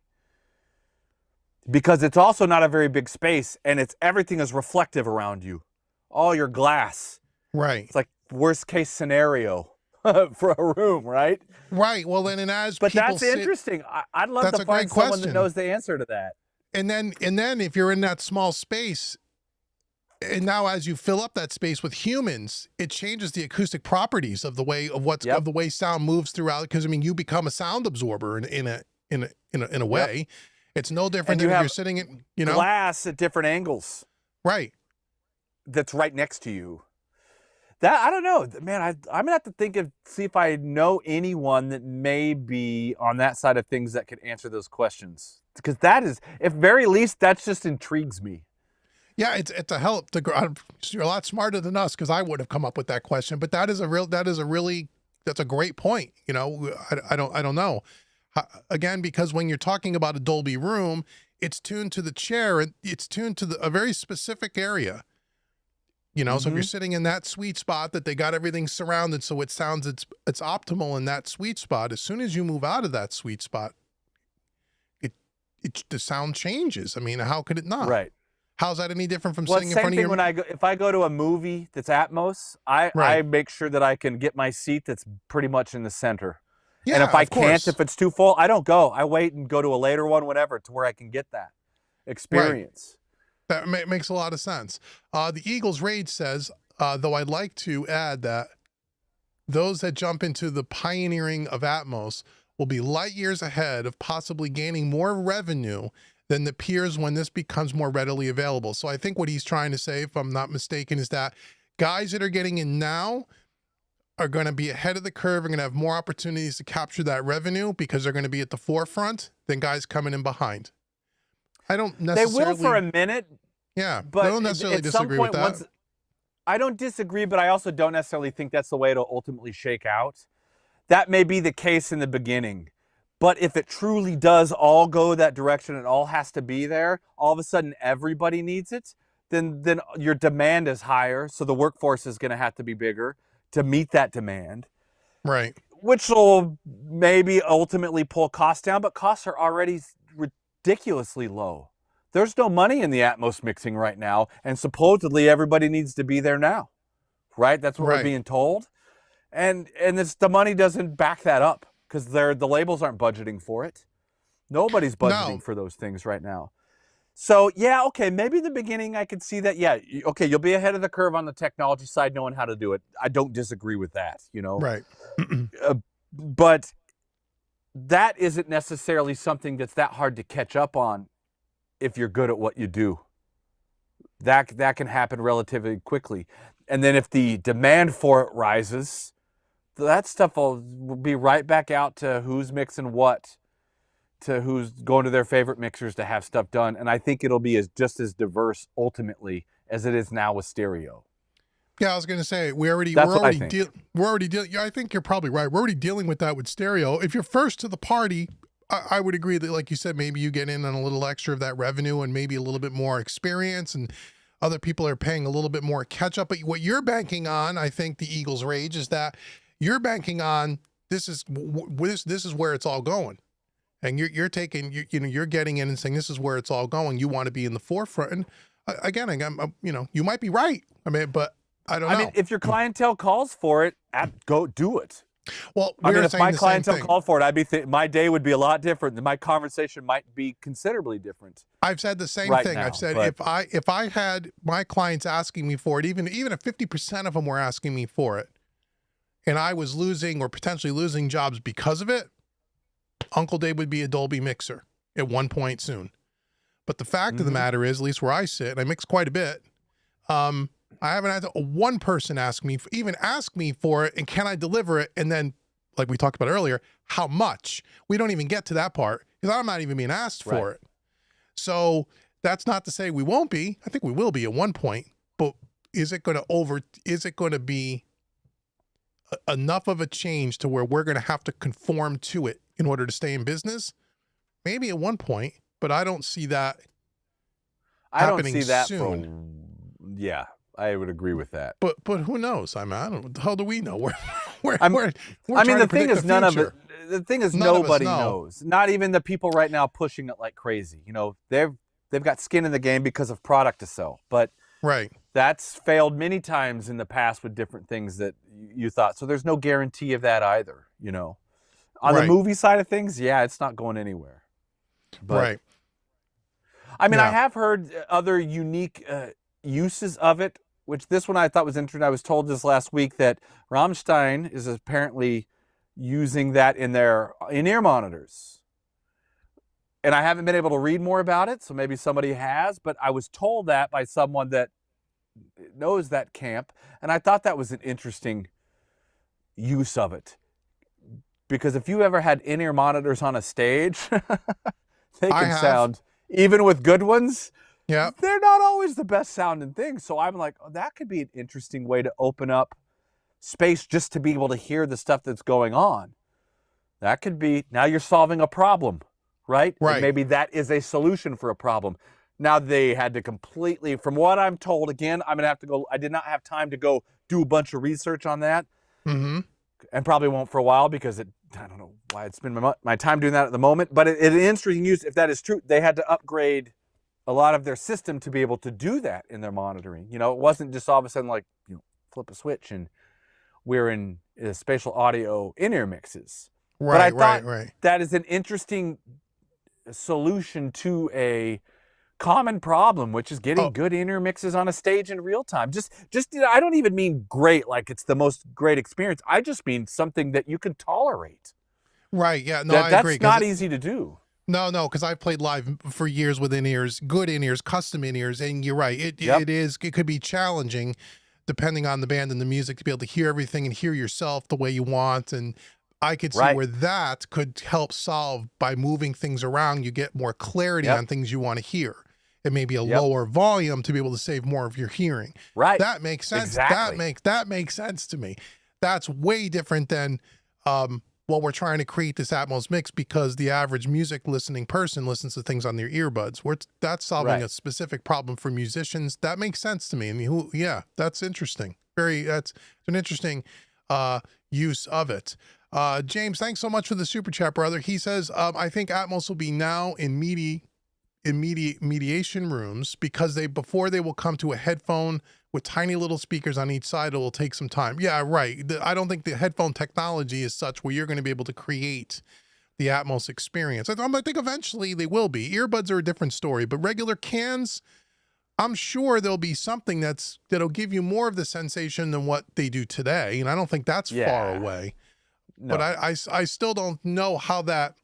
Because it's also not a very big space, and everything is reflective around you. All your glass. Right. It's like worst case scenario for a room, right? Right. Well, then, and as but that's interesting. I'd love to find someone that knows the answer to that. And then if you're in that small space, and now as you fill up that space with humans, it changes the acoustic properties of the way of the way sound moves throughout. Because you become a sound absorber in a way. Yep. It's no different than if you're sitting in, glass at different angles. Right. That's right next to you. That, I don't know, man, I'm gonna have to see if I know anyone that may be on that side of things that could answer those questions. Because that is, at very least, that just intrigues me. Yeah, it's a hell. You're a lot smarter than us, because I would have come up with that question. But that's a great point. I don't know. Again, because when you're talking about a Dolby room, it's tuned to the chair and it's tuned to a very specific area. So if you're sitting in that sweet spot that they got everything surrounded, so it sounds it's optimal in that sweet spot. As soon as you move out of that sweet spot, the sound changes. How could it not? Right. How's that any different from sitting in front of your? If I go to a movie that's Atmos, I make sure that I can get my seat that's pretty much in the center. Yeah, and if I can't, if it's too full, I don't go. I wait and go to a later one, whatever, to where I can get that experience. Right. That makes a lot of sense. The Eagles Rage says, though I'd like to add that those that jump into the pioneering of Atmos will be light years ahead of possibly gaining more revenue than the peers when this becomes more readily available. So I think what he's trying to say, if I'm not mistaken, is that guys that are getting in now are going to be ahead of the curve and going to have more opportunities to capture that revenue because they're going to be at the forefront than guys coming in behind. I don't necessarily. They will for a minute. Yeah, but I don't necessarily disagree with that. I don't disagree, but I also don't necessarily think that's the way it'll ultimately shake out. That may be the case in the beginning. But if it truly does all go that direction and all has to be there, all of a sudden everybody needs it, then your demand is higher. So the workforce is going to have to be bigger to meet that demand. Right. Which will maybe ultimately pull costs down, but costs are already ridiculously low. There's no money in the Atmos mixing right now, and supposedly everybody needs to be there now, right? That's what we're being told. And the money doesn't back that up because the labels aren't budgeting for it. Nobody's budgeting for those things right now. So, yeah, okay, maybe the beginning I could see that. Yeah, okay, you'll be ahead of the curve on the technology side knowing how to do it. I don't disagree with that, you know? Right. But that isn't necessarily something that's that hard to catch up on if you're good at what you do. That can happen relatively quickly. And then if the demand for it rises, that stuff will be right back out to who's mixing what, to who's going to their favorite mixers to have stuff done. And I think it'll be just as diverse ultimately as it is now with stereo. Yeah, I was going to say we're already dealing. Yeah, I think you're probably right. We're already dealing with that with stereo. If you're first to the party, I would agree that, like you said, maybe you get in on a little extra of that revenue and maybe a little bit more experience, and other people are paying a little bit more catch up. But what you're banking on, I think, the Eagles' rage is that you're banking on this is where it's all going, and you're taking you're getting in and saying this is where it's all going. You want to be in the forefront, and again, you might be right. I mean, but I don't know. I mean, if your clientele calls for it, go do it. Well, I mean, if my clientele called for it, my day would be a lot different. My conversation might be considerably different. I've said the same thing. I've said if I had my clients asking me for it, even if 50% of them were asking me for it, and I was losing or potentially losing jobs because of it, Uncle Dave would be a Dolby mixer at one point soon. But the fact of the matter is, at least where I sit, and I mix quite a bit, I haven't had one person ask me for it, and can I deliver it? And then, like we talked about earlier, how much? We don't even get to that part because I'm not even being asked for it. So that's not to say we won't be. I think we will be at one point. But is it going to be enough of a change to where we're going to have to conform to it in order to stay in business? Maybe at one point, but I don't see that happening soon. Yeah. I would agree with that. But who knows? I mean, I don't. How do we know? The thing is, none of it. The thing is, nobody knows. Not even the people right now pushing it like crazy. You know, they've got skin in the game because of product to sell. But that's failed many times in the past with different things that you thought. So there's no guarantee of that either. You know, on the movie side of things, yeah, it's not going anywhere. But, I mean, I have heard other unique uses of it. Which this one I thought was interesting. I was told this last week that Rammstein is apparently using that in their in-ear monitors. And I haven't been able to read more about it, so maybe somebody has, but I was told that by someone that knows that camp, and I thought that was an interesting use of it. Because if you ever had in-ear monitors on a stage, they can sound, even with good ones, they're not always the best sounding thing. So I'm like, that could be an interesting way to open up space just to be able to hear the stuff that's going on. That could be, now you're solving a problem, right? And maybe that is a solution for a problem. Now they had to completely, from what I'm told, again, I'm going to have to go, I did not have time to go do a bunch of research on that. And probably won't for a while because I don't know why I'd spend my time doing that at the moment. But it's an interesting use, if that is true. They had to upgrade a lot of their system to be able to do that in their monitoring. You know, it wasn't just all of a sudden like, flip a switch and we're in spatial audio in-ear mixes. But I thought that is an interesting solution to a common problem, which is getting good in-ear mixes on a stage in real time. Just I don't even mean great, like it's the most great experience. I just mean something that you can tolerate. Right. Yeah. No, I agree. That's not easy to do. No, because I've played live for years with in-ears, good in-ears, custom in-ears, and you're right. It could be challenging depending on the band and the music, to be able to hear everything and hear yourself the way you want. And I could see where that could help solve by moving things around. You get more clarity on things you want to hear. It may be a lower volume to be able to save more of your hearing. Right. That makes sense. Exactly. That makes sense to me. That's way different than well, we're trying to create this Atmos mix because the average music listening person listens to things on their earbuds. That's solving a specific problem for musicians. That makes sense to me. I mean, that's interesting. That's an interesting use of it. James, thanks so much for the super chat, brother. He says, I think Atmos will be now in mediation rooms because before they will come to a headphone with tiny little speakers on each side. It will take some time. Yeah, right. I don't think the headphone technology is such where you're going to be able to create the Atmos experience. I think eventually they will be. Earbuds are a different story, but regular cans, I'm sure there'll be something that'll give you more of the sensation than what they do today. And I don't think that's far away. No. But I still don't know how that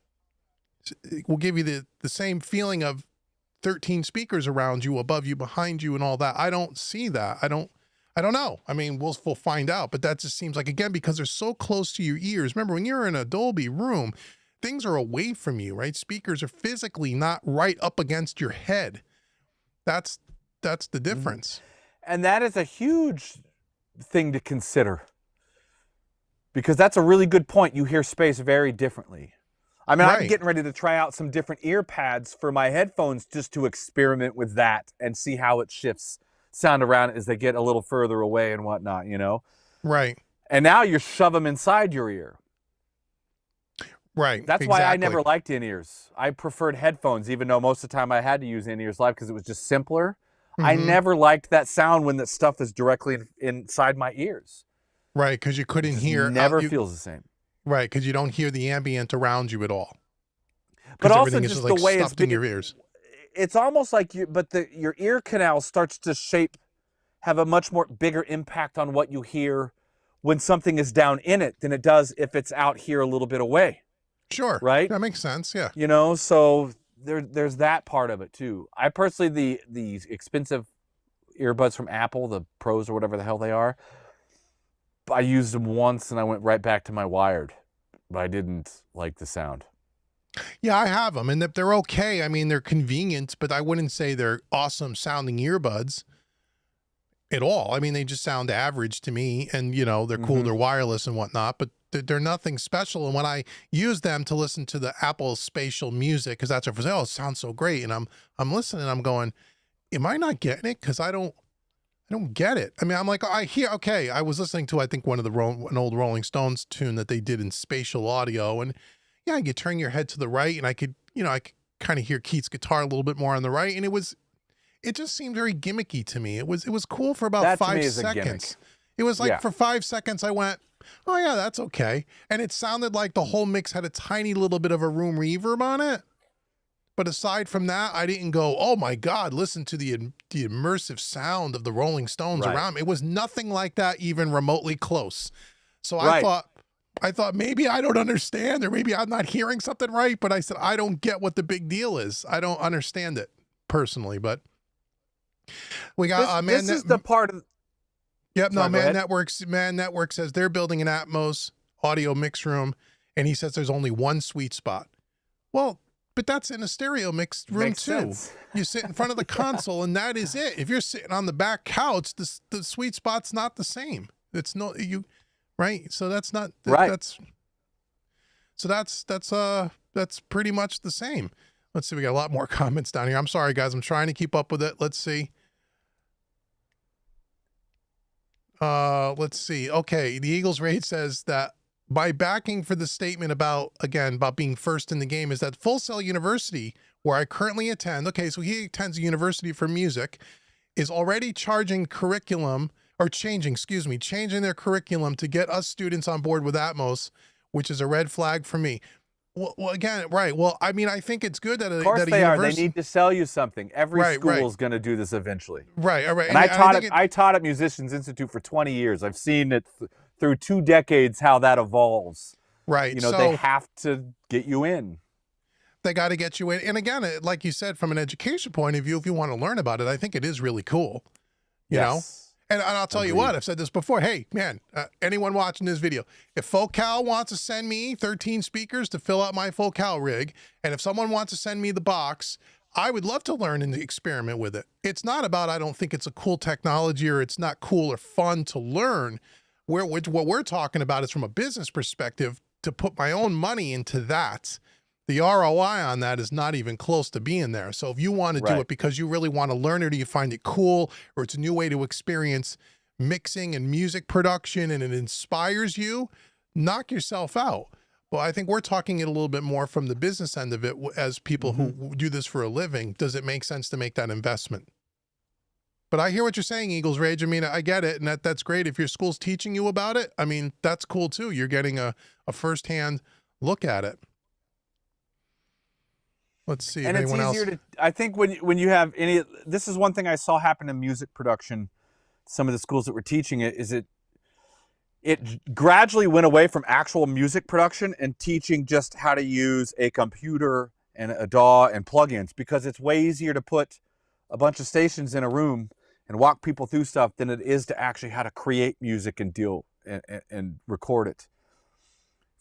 will give you the same feeling of 13 speakers around you, above you, behind you, and all that. I don't see that. I don't know. I mean, we'll find out, but that just seems like, again, because they're so close to your ears. Remember, when you're in a Dolby room, things are away from you, right? Speakers are physically not right up against your head. That's the difference. And that is a huge thing to consider, because that's a really good point. You hear space very differently. I mean, I'm getting ready to try out some different ear pads for my headphones just to experiment with that and see how it shifts sound around as they get a little further away and whatnot, you know? Right. And now you shove them inside your ear. Right. That's why I never liked in-ears. I preferred headphones, even though most of the time I had to use in-ears live because it was just simpler. Mm-hmm. I never liked that sound when that stuff is directly inside my ears. Right, because you couldn't hear. It never feels the same. Right, because you don't hear the ambient around you at all. But also just like the way stuffed in your ears. It's almost like your ear canal starts to have a much more bigger impact on what you hear when something is down in it than it does if it's out here a little bit away. Sure. Right? That makes sense, yeah. You know, so there's that part of it too. I personally, the expensive earbuds from Apple, the Pros or whatever the hell they are, I used them once and I went right back to my wired, but I didn't like the sound. Yeah, I have them, and they're okay. I mean, they're convenient, but I wouldn't say they're awesome sounding earbuds at all. I mean, they just sound average to me, and, you know, they're cool, they're wireless and whatnot, but they're nothing special. And when I use them to listen to the Apple spatial music, because that's what it sounds so great, and I'm listening, I'm going, am I not getting it? Because I don't get it. I mean, I'm like, I was listening to, I think, an old Rolling Stones tune that they did in spatial audio. And yeah, you turn your head to the right and I could kind of hear Keith's guitar a little bit more on the right. And it just seemed very gimmicky to me. It was cool for about 5 seconds. It was like for 5 seconds, I went, oh yeah, that's okay. And it sounded like the whole mix had a tiny little bit of a room reverb on it. But aside from that, I didn't go, oh my God, listen to the immersive sound of the Rolling Stones around me. It was nothing like that, even remotely close. So I thought maybe I don't understand, or maybe I'm not hearing something right. But I said, I don't get what the big deal is. I don't understand it personally, but we got this is the part of. Yep. No, Man Network says they're building an Atmos audio mix room, and he says there's only one sweet spot. Well, but that's in a stereo mixed room too. Sense. You sit in front of the console and that is it. If you're sitting on the back couch, the sweet spot's not the same. It's no right. So that's not right. That's pretty much the same. Let's see. We got a lot more comments down here. I'm sorry, guys. I'm trying to keep up with it. Let's see. Okay, the Eagles Raid says that by backing for the statement about being first in the game is that Full Sail University, where I currently attend, okay, so he attends a university for music, is already changing their curriculum to get us students on board with Atmos, which is a red flag for me. Well, again, right. Well, I mean, I think it's good that of course they are. They need to sell you something. Every school is going to do this eventually. Right. All right. And I taught at Musicians Institute for 20 years. I've seen it through 2 decades how that evolves. Right. You know, they have to get you in. They got to get you in. And again, like you said, from an education point of view, if you want to learn about it, I think it is really cool. You know? And I'll tell you Agreed. what, I've said this before. Hey, man, anyone watching this video, if Focal wants to send me 13 speakers to fill out my Focal rig, and if someone wants to send me the box, I would love to learn and experiment with it. It's not about I don't think it's a cool technology or it's not cool or fun to learn. What we're talking about is from a business perspective to put my own money into that. The ROI on that is not even close to being there. So if you want to do it because you really want to learn it or you find it cool or it's a new way to experience mixing and music production and it inspires you, knock yourself out. Well, I think we're talking it a little bit more from the business end of it as people who do this for a living. Does it make sense to make that investment? But I hear what you're saying, Eagles Rage. I mean, I get it, and that's great. If your school's teaching you about it, I mean, that's cool too. You're getting a firsthand look at it. Let's see. And it's easier to, I think when you have any, this is one thing I saw happen in music production, some of the schools that were teaching it, is it gradually went away from actual music production and teaching just how to use a computer and a DAW and plugins, because it's way easier to put a bunch of stations in a room and walk people through stuff than it is to actually how to create music and deal and record it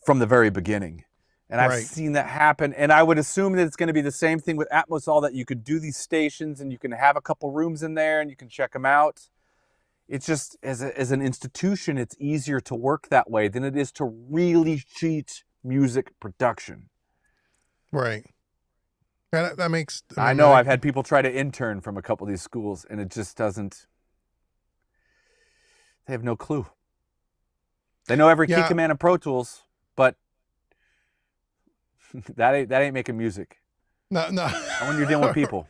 from the very beginning. And I've seen that happen. And I would assume that it's going to be the same thing with Atmos, all that you could do these stations and you can have a couple rooms in there and you can check them out. It's just, as an institution, it's easier to work that way than it is to really teach music production. Right. That makes... I know I've had people try to intern from a couple of these schools and it just doesn't... They have no clue. They know every key command in Pro Tools, but that ain't making music. No. Not when you're dealing with people.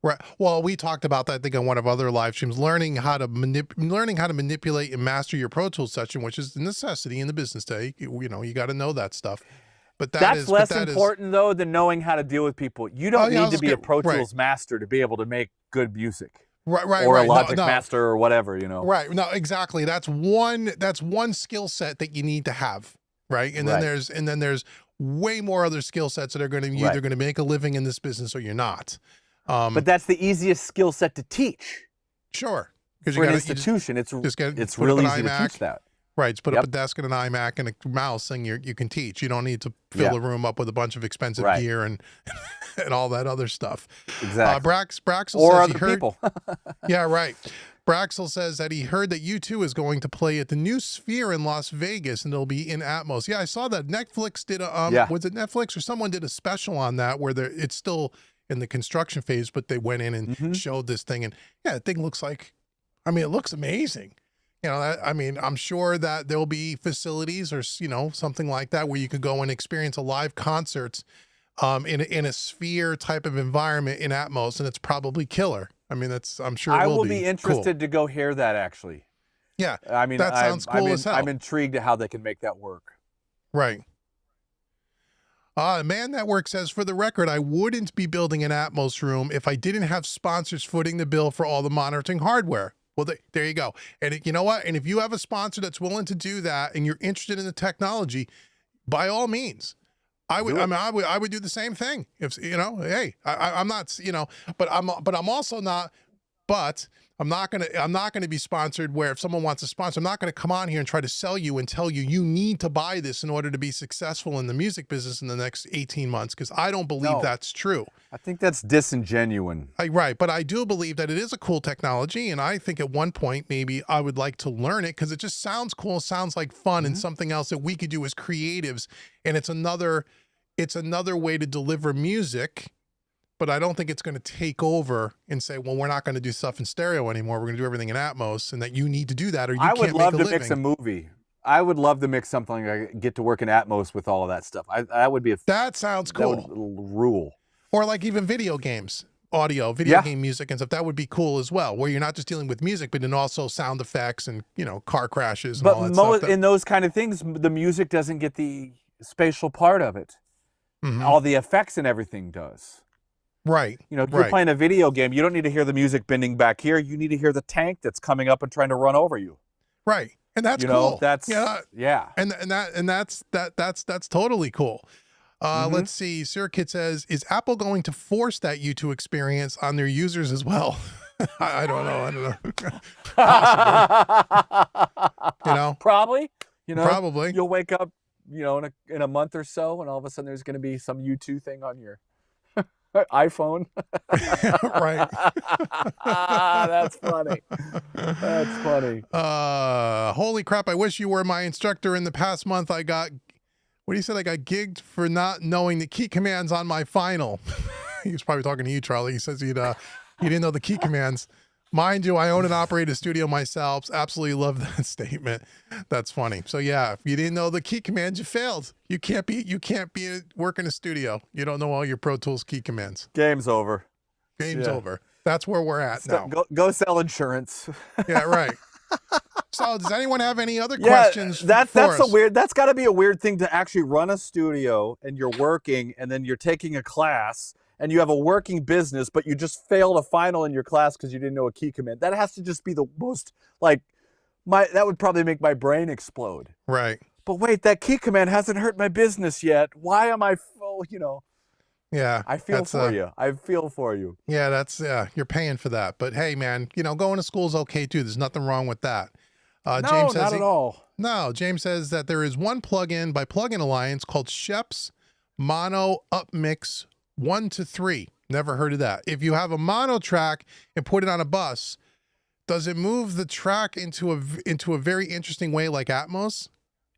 Right. Well, we talked about that, I think, on one of other live streams, learning how to manipulate and master your Pro Tools section, which is a necessity in the business day. You know, you got to know that stuff. But that's less important, though, than knowing how to deal with people. You don't need to be a Pro Tools master to be able to make good music. Right. Or a Logic master or whatever, you know. Right. No, exactly. That's one skill set that you need to have. Right. And then there's way more other skill sets that are going to either going to make a living in this business or you're not. But that's the easiest skill set to teach. Sure. For an institution, it's really easy to teach that. Right. Just put up a desk and an iMac and a mouse and you can teach. You don't need to fill a room up with a bunch of expensive gear and all that other stuff. Exactly. Braxel or says other people. Yeah, right. Braxel says that he heard that U2 is going to play at the new Sphere in Las Vegas and it'll be in Atmos. Yeah, I saw that. Netflix did was it Netflix or someone did a special on that where it's still in the construction phase, but they went in and showed this thing. And yeah, the thing looks like, I mean, it looks amazing. You know, I mean, I'm sure that there'll be facilities or, you know, something like that where you could go and experience a live concert in a Sphere type of environment in Atmos, and it's probably killer. I mean, I'm sure I will be interested to go hear that, actually. Yeah. I mean, that sounds cool as hell. I'm intrigued at how they can make that work. Right. Man Network says, for the record, I wouldn't be building an Atmos room if I didn't have sponsors footing the bill for all the monitoring hardware. Well, there you go. And you know what? And if you have a sponsor that's willing to do that and you're interested in the technology, by all means, I would do the same thing. If, you know, hey, I'm not, you know, but I'm also not, but I'm not gonna be sponsored where if someone wants to sponsor, I'm not gonna come on here and try to sell you and tell you need to buy this in order to be successful in the music business in the next 18 months, because I don't believe that's true. I think that's disingenuous. Right, but I do believe that it is a cool technology, and I think at one point maybe I would like to learn it because it just sounds cool, sounds like fun, and something else that we could do as creatives, and it's another way to deliver music. But I don't think it's going to take over and say, well, we're not going to do stuff in stereo anymore. We're going to do everything in Atmos, and that you need to do that or you can't make a living. I would love to mix a movie. I would love to mix something like get to work in Atmos with all of that stuff. That would be that sounds cool. That would rule. Or like even video games, video game music and stuff. That would be cool as well, where you're not just dealing with music, but then also sound effects and, you know, car crashes and all that stuff. But in those kind of things, the music doesn't get the spatial part of it. All the effects and everything does. Right. You know, if you're playing a video game, you don't need to hear the music bending back here. You need to hear the tank that's coming up and trying to run over you. Right. And that's cool. Know, that's yeah. And that's totally cool. Let's see. Sir Kid says, is Apple going to force that U2 experience on their users as well? I don't know. I don't know. Possibly. You know? Probably. You know, Probably. you'll wake up, you know, in a month or so, and all of a sudden there's going to be some U2 thing on your iPhone. Right. That's funny. That's funny. Holy crap. I wish you were my instructor. In the past month, I got, what he said, I got gigged for not knowing the key commands on my final. He was probably talking to you, Charlie. He says he didn't know the key commands. Mind you, I own and operate a studio myself. Absolutely love that statement. That's funny. So yeah, if you didn't know the key commands, you failed. You can't be working a studio. You don't know all your Pro Tools key commands. Game's over. Game's over. That's where we're at now. Go sell insurance. Yeah, right. So does anyone have any other questions? That's a weird, that's got to be a weird thing to actually run a studio and you're working and then you're taking a class and you have a working business, but you just failed a final in your class because you didn't know a key command. That has to just be the most, like, that would probably make my brain explode. Right. But wait, that key command hasn't hurt my business yet. Why am I, you know? Yeah. I feel for you. I feel for you. Yeah, you're paying for that. But hey, man, you know, going to school is okay too. There's nothing wrong with that. No, James says not at all. No, James says that there is one plugin by Plugin Alliance called Shep's Mono Upmix 1 to 3. Never heard of that. If you have a mono track and put it on a bus, does it move the track into a very interesting way like Atmos?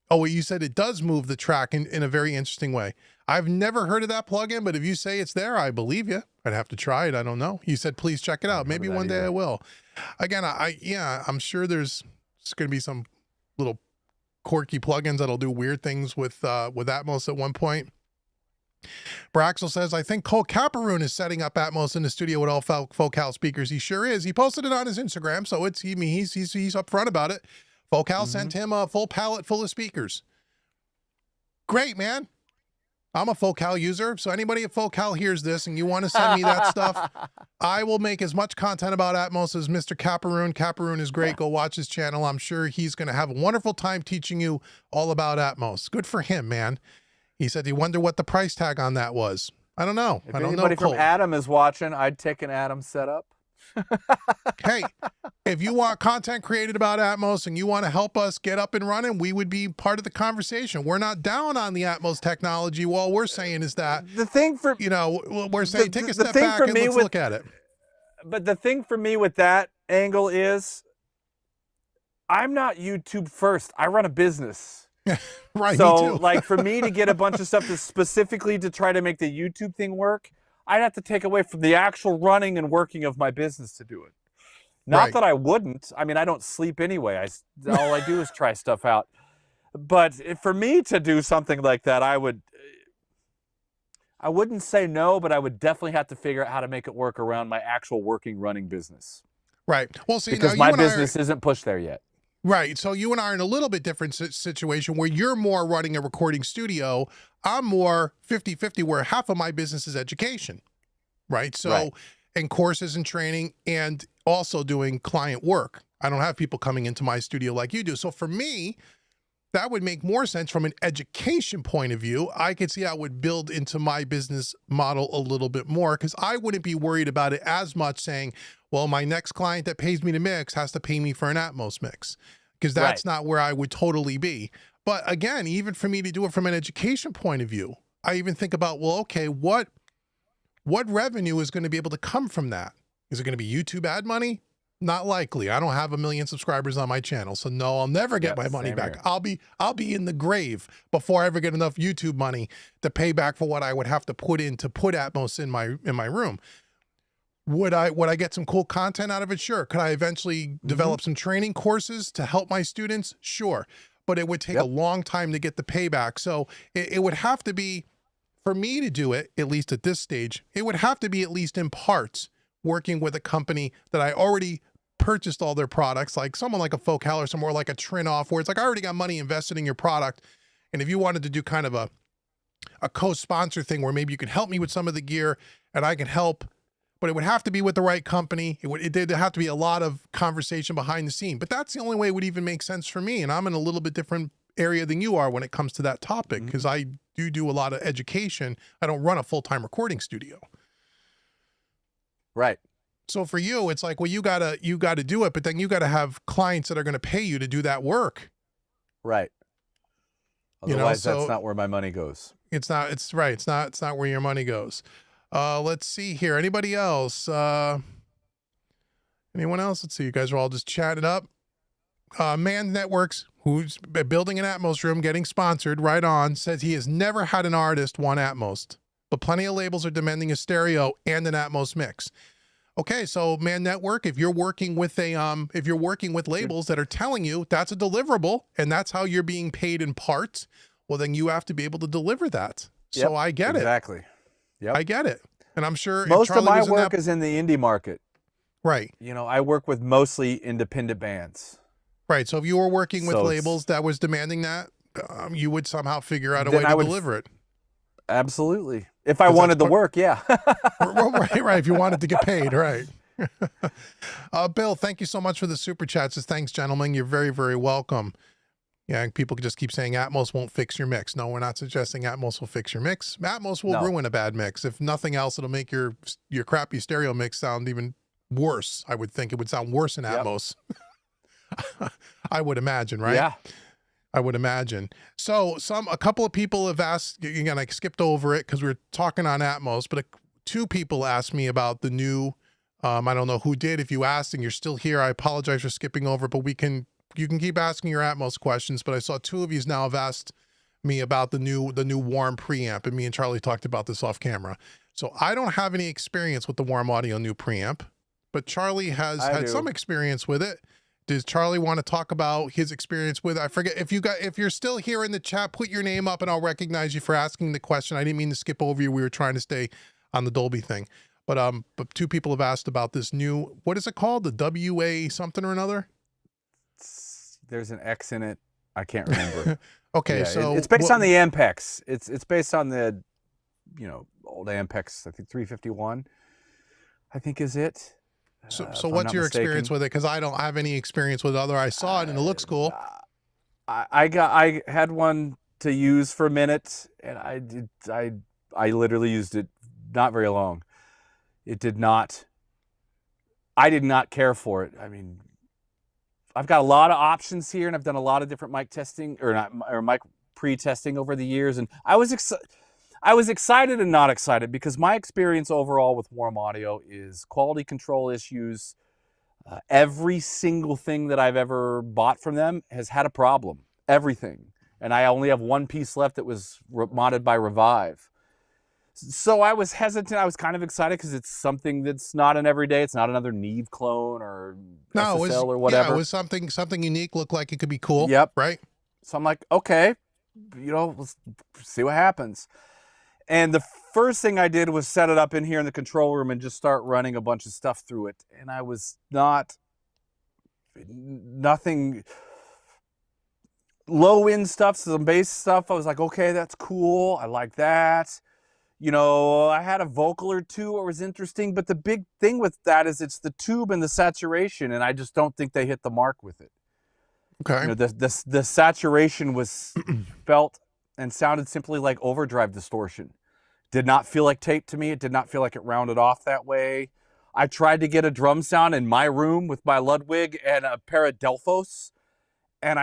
Oh, you said it does move the track in a very interesting way. I've never heard of that plugin, but if you say it's there, I believe you. I'd have to try it. I don't know. You said, please check it out. Maybe one day I will. Again, I'm sure there's going to be some little quirky plugins that'll do weird things with Atmos at one point. Braxel says, I think Cole Caparoon is setting up Atmos in the studio with all Focal speakers. He sure is. He posted it on his Instagram, so he's upfront about it. Focal sent him a full pallet full of speakers. Great, man. I'm a Focal user, so anybody at Focal hears this and you want to send me that stuff, I will make as much content about Atmos as Mr. Caparoon. Caparoon is great. Go watch his channel. I'm sure he's going to have a wonderful time teaching you all about Atmos. Good for him, man. He said he wondered what the price tag on that was. I don't know. If anybody from Adam is watching, I'd take an Adam setup. Hey, if you want content created about Atmos and you want to help us get up and running, we would be part of the conversation. We're not down on the Atmos technology. All we're saying is that the thing for, you know, we're saying take a step back and let's look at it. But the thing for me with that angle is I'm not YouTube first. I run a business. Right. So like for me to get a bunch of stuff specifically to try to make the YouTube thing work, I'd have to take away from the actual running and working of my business to do it. Not that I wouldn't. I mean, I don't sleep anyway. All I do is try stuff out. But for me to do something like that, I wouldn't say no, but I would definitely have to figure out how to make it work around my actual working running business. Right. Well, see, because my business isn't pushed there yet. Right. So you and I are in a little bit different situation where you're more running a recording studio. I'm more 50-50 where half of my business is education. Right. So, and courses and training and also doing client work. I don't have people coming into my studio like you do. So for me, that would make more sense from an education point of view. I could see how it would build into my business model a little bit more because I wouldn't be worried about it as much saying, well, my next client that pays me to mix has to pay me for an Atmos mix because that's not where I would totally be. But again, even for me to do it from an education point of view, I even think about, well, okay, what revenue is going to be able to come from that? Is it going to be YouTube ad money? Not likely. I don't have 1 million subscribers on my channel, so no, I'll never get my money back. Here. I'll be in the grave before I ever get enough YouTube money to pay back for what I would have to put in to put Atmos in my room. Would I get some cool content out of it? Sure. Could I eventually develop some training courses to help my students? Sure. But it would take a long time to get the payback. So it would have to be, for me to do it, at least at this stage, it would have to be at least in parts working with a company that I already purchased all their products, like someone like a Focal or somewhere like a Trinoff, where it's like I already got money invested in your product. And if you wanted to do kind of a co-sponsor thing where maybe you could help me with some of the gear and I can help, but it would have to be with the right company. There'd have to be a lot of conversation behind the scene, but that's the only way it would even make sense for me. And I'm in a little bit different area than you are when it comes to that topic because I do a lot of education. I don't run a full-time recording studio. Right. So for you, it's like, well, you gotta do it, but then you gotta have clients that are gonna pay you to do that work. Right. Otherwise, that's not where my money goes. It's not. It's right. It's not where your money goes. Let's see here. Anybody else? Anyone else? Let's see. You guys are all just chatting up. Man Networks, who's building an Atmos room, getting sponsored, right on, says he has never had an artist want Atmos, but plenty of labels are demanding a stereo and an Atmos mix. Okay, so Man Network, if you're working with labels that are telling you that's a deliverable and that's how you're being paid in part, well, then you have to be able to deliver that. So Yep, I get it. Exactly. Yep. I get it. And I'm sure most of my work is in the indie market. Right. You know, I work with mostly independent bands. Right. So if you were working with labels that was demanding that, you would somehow figure out a way to deliver it. Absolutely. If I wanted the work, yeah. right. If you wanted to get paid, right. Bill, thank you so much for the super chat. Says, thanks, gentlemen. You're very, very welcome. Yeah, people just keep saying Atmos won't fix your mix. No, we're not suggesting Atmos will fix your mix. Atmos will ruin a bad mix. If nothing else, it'll make your crappy stereo mix sound even worse. I would think it would sound worse in Atmos. I would imagine, right? Yeah. I would imagine. So a couple of people have asked, again, I skipped over it because we were talking on Atmos, but two people asked me about the new, I don't know who did. If you asked and you're still here, I apologize for skipping over, but you can keep asking your Atmos questions. But I saw two of you now have asked me about the new Warm preamp, and me and Charlie talked about this off camera. So I don't have any experience with the Warm Audio new preamp, but Charlie has had some experience with it. Does Charlie want to talk about his experience with it? I forget if you're still here in the chat, put your name up and I'll recognize you for asking the question. I didn't mean to skip over you. We were trying to stay on the Dolby thing. But two people have asked about this new, what is it called? The WA something or another? There's an X in it. I can't remember. Okay, yeah, so it's based on the Ampex. It's based on the, old Ampex, I think 351, I think is it. So what's your experience with it? Because I don't have any experience with other. I saw it and it looks cool. I had one to use for a minute, and I literally used it not very long. I did not care for it. I mean, I've got a lot of options here, and I've done a lot of different mic testing or mic pre-testing over the years, and I was excited and not excited because my experience overall with Warm Audio is quality control issues. Every single thing that I've ever bought from them has had a problem. Everything. And I only have one piece left that was modded by Revive. So I was hesitant. I was kind of excited because it's something that's not an everyday. It's not another Neve clone or SSL or whatever. Yeah, it was something unique. Looked like it could be cool. Yep. Right? So I'm like, okay, let's see what happens. And the first thing I did was set it up in here in the control room and just start running a bunch of stuff through it. And I was nothing low end stuff, some bass stuff. I was like, okay, that's cool. I like that. I had a vocal or two. It was interesting. But the big thing with that is it's the tube and the saturation. And I just don't think they hit the mark with it. Okay. The saturation was felt and sounded simply like overdrive distortion. Did not feel like tape to me. It did not feel like it rounded off that way. I tried to get a drum sound in my room with my Ludwig and a pair of Delphos, and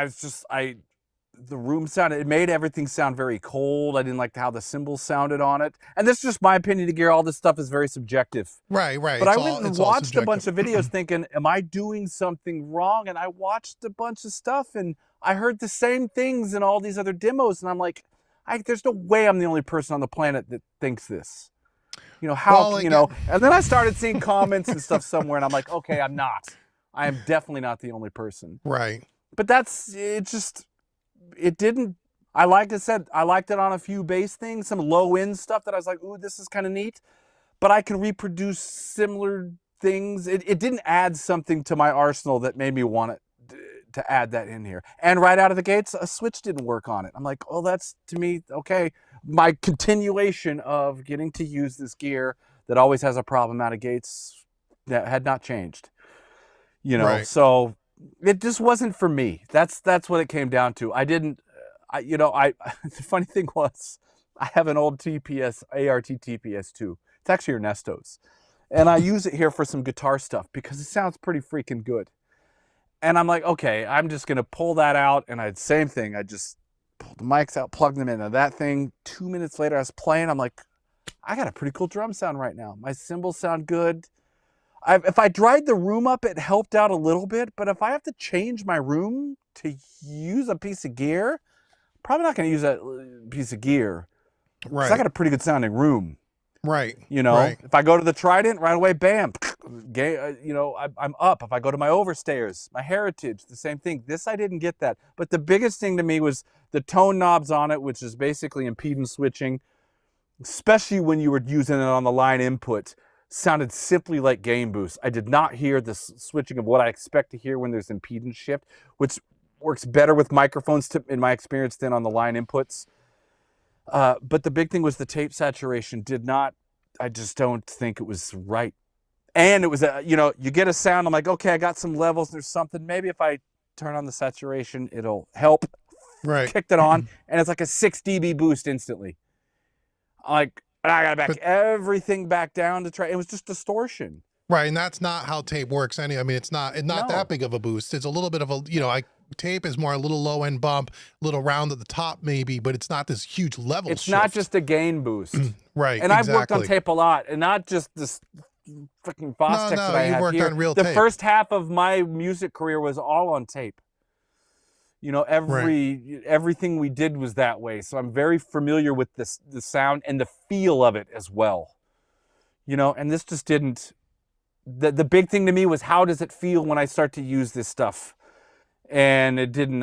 the room sounded, it made everything sound very cold. I didn't like how the cymbals sounded on it. And this is just my opinion to gear. All this stuff is very subjective. Right. But I went and watched a bunch of videos thinking, am I doing something wrong? And I watched a bunch of stuff and I heard the same things in all these other demos. And I'm like, there's no way I'm the only person on the planet that thinks this. And then I started seeing comments and stuff somewhere and I'm like, okay, I'm not. I am definitely not the only person. Right. But it didn't, like I said, I liked it on a few bass things, some low end stuff that I was like, ooh, this is kind of neat. But I can reproduce similar things. It didn't add something to my arsenal that made me want to add that in here. And right out of the gates, a switch didn't work on it. I'm like, oh, that's to me, okay. My continuation of getting to use this gear that always has a problem out of gates that had not changed. Right. So it just wasn't for me. That's what it came down to. The funny thing was, I have an old ART TPS 2. It's actually Ernesto's. And I use it here for some guitar stuff because it sounds pretty freaking good. And I'm like, okay, I'm just going to pull that out. And same thing. I just pulled the mics out, plugged them into that thing. 2 minutes later, I was playing. I'm like, I got a pretty cool drum sound right now. My cymbals sound good. If I dried the room up, it helped out a little bit. But if I have to change my room to use a piece of gear, probably not going to use that piece of gear. Right. 'Cause I got a pretty good sounding room. Right. You know, right. if I go to the Trident right away, bam, you know, I'm up. If I go to my Overstayers, my Heritage, the same thing. This, I didn't get that. But the biggest thing to me was the tone knobs on it, which is basically impedance switching, especially when you were using it on the line input, sounded simply like gain boost. I did not hear the switching of what I expect to hear when there's impedance shift, which works better with microphones, in my experience, than on the line inputs. But the big thing was the tape saturation I just don't think it was right. And it was, you know, you get a sound, I'm like, okay, I got some levels, there's something, maybe if I turn on the saturation, it'll help. Right. Kicked it on, and it's like a 6 dB boost instantly. Like, I got to everything back down to try, it was just distortion. Right, and that's not how tape works. I mean, it's not that big of a boost. It's a little bit of a, you know, tape is more a little low end bump, a little round at the top maybe, but it's not this huge level It's shift. not just a gain boost. Right, and exactly. I've worked on tape a lot, and not just this freaking Fostex that I have worked here. on real the tape. first half of my music career was all on tape. You know, everything we did was that way. So I'm very familiar with the sound and the feel of it as well. You know, and this just didn't. The big thing to me was, how does it feel when I start to use this stuff? And it didn't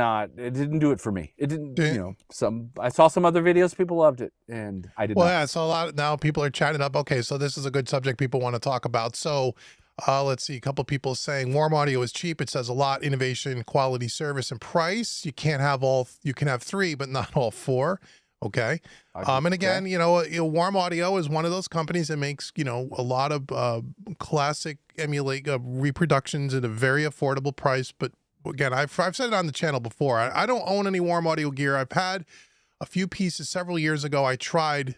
do it for me. It didn't, you know, I saw some other videos, people loved it, and I did not. Well, yeah, so a lot now people are chatting up. Okay, so this is a good subject people want to talk about. So let's see, a couple people saying warm audio is cheap. It says a lot: innovation, quality, service, and price. You can't have you can have three, but not all four. Okay. And again, you know, Warm Audio is one of those companies that makes, you know, a lot of classic emulate reproductions at a very affordable price. But again, I've said it on the channel before. I don't own any Warm Audio gear. I've had a few pieces several years ago. I tried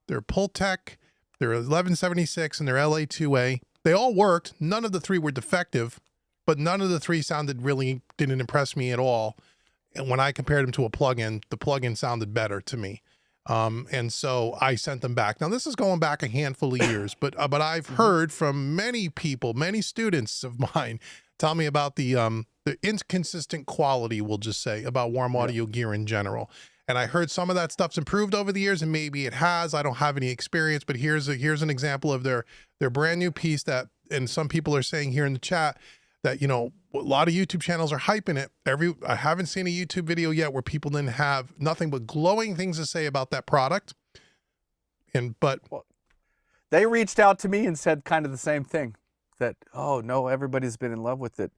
their Pultec, their 1176, and their LA2A. They all worked. None of the three were defective, but none of the three didn't impress me at all. And when I compared them to a plugin, the plugin sounded better to me. And so I sent them back. Now, this is going back a handful of years, but I've heard from many people, many students of mine, tell me about the inconsistent quality, we'll just say, about Warm Audio gear in general. And I heard some of that stuff's improved over the years, and maybe it has. I don't have any experience, but here's an example of their brand new piece that, and some people are saying here in the chat that, you know, a lot of YouTube channels are hyping it. I haven't seen a YouTube video yet where people didn't have nothing but glowing things to say about that product. But they reached out to me and said kind of the same thing, that, oh no, everybody's been in love with it.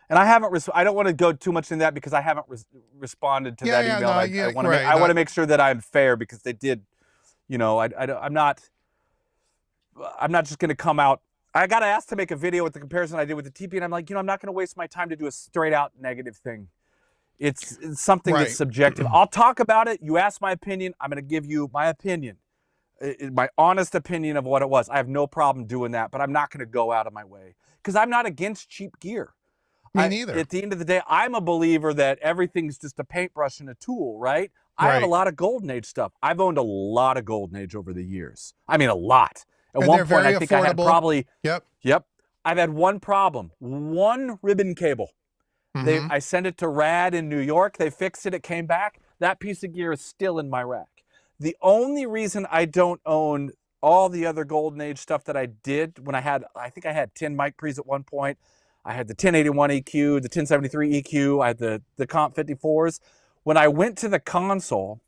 And I haven't, I don't want to go too much in that because I haven't responded to that email. I want to make sure that I'm fair, because they did, you know, I'm not just going to come out. I got asked to make a video with the comparison I did with the TP, and I'm like, you know, I'm not going to waste my time to do a straight out negative thing. It's something that's subjective. I'll talk about it. You ask my opinion. I'm going to give you my opinion, my honest opinion of what it was. I have no problem doing that, but I'm not going to go out of my way, because I'm not against cheap gear. Me neither. At the end of the day, I'm a believer that everything's just a paintbrush and a tool, right? I have a lot of Golden Age stuff. I've owned a lot of Golden Age over the years. I mean, a lot. At one point, I think I had probably... Yep. I've had one problem. One ribbon cable. I sent it to Rad in New York. They fixed it. It came back. That piece of gear is still in my rack. The only reason I don't own all the other Golden Age stuff that I did when I think I had 10 mic pre's at one point. I had the 1081 EQ, the 1073 EQ. I had the Comp 54s. When I went to the console,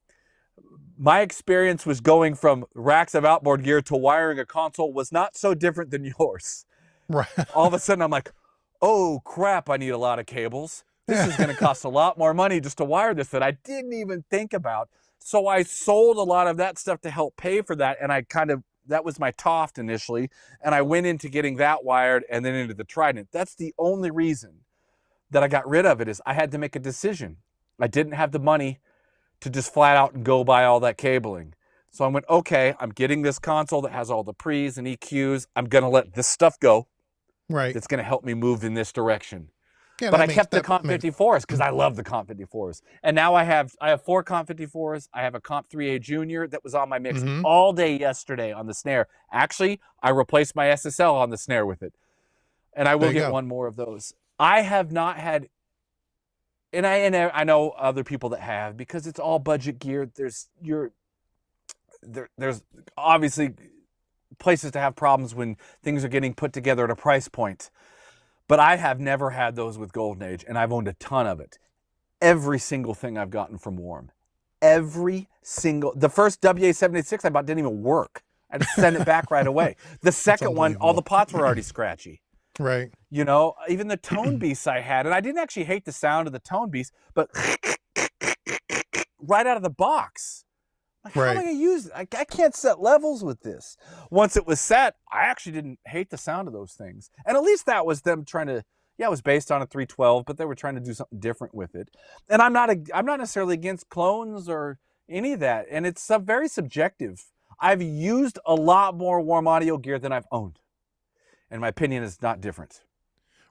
my experience was going from racks of outboard gear to wiring a console was not so different than yours. Right. All of a sudden, I'm like, oh, crap, I need a lot of cables. This is going to cost a lot more money just to wire this that I didn't even think about. So I sold a lot of that stuff to help pay for that, and that was my Toft initially, and I went into getting that wired and then into the Trident. That's the only reason that I got rid of it, is I had to make a decision. I didn't have the money to just flat out and go buy all that cabling. So I went, okay, I'm getting this console that has all the pre's and EQs. I'm going to let this stuff go. Right. That's going to help me move in this direction. Yeah, But I kept the Comp 54s because I love the Comp 54s. And now I have 4 Comp 54s. I have a Comp 3A Junior that was on my mix all day yesterday on the snare. Actually, I replaced my SSL on the snare with it. And I will get one more of those. I have not had, and I know other people that have, because it's all budget gear. There's obviously places to have problems when things are getting put together at a price point. But I have never had those with Golden Age, and I've owned a ton of it. Every single thing I've gotten from Warm, the first WA-786 I bought didn't even work. I had to send it back right away. The second one, all the pots were already scratchy. Right. You know, even the Tone Beast I had, and I didn't actually hate the sound of the Tone Beast, but right out of the box. Like, how am I going to use it? I can't set levels with this. Once it was set, I actually didn't hate the sound of those things. And at least that was them trying to, it was based on a 312, but they were trying to do something different with it. And I'm not necessarily against clones or any of that. And it's very subjective. I've used a lot more Warm audio gear than I've owned. And my opinion is not different.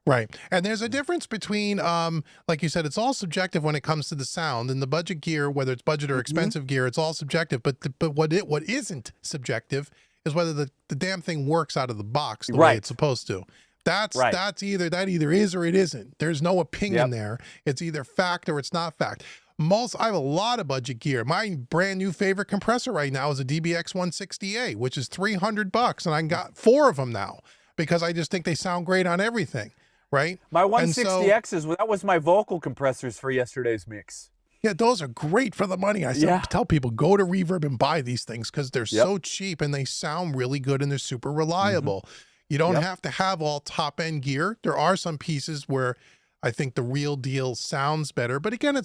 Right. And there's a difference between, like you said, it's all subjective when it comes to the sound, and the budget gear, whether it's budget or expensive gear, it's all subjective. But what isn't subjective is whether the damn thing works out of the box the way it's supposed to. That either is or it isn't. There's no opinion there. It's either fact or it's not fact. I have a lot of budget gear. My brand new favorite compressor right now is a DBX 160A, which is $300, and I got 4 of them now because I just think they sound great on everything. Right. My 160Xs, that was my vocal compressors for yesterday's mix. Yeah, those are great for the money. I tell people, go to Reverb and buy these things because they're so cheap and they sound really good and they're super reliable. You don't have to have all top end gear. There are some pieces where I think the real deal sounds better. But again,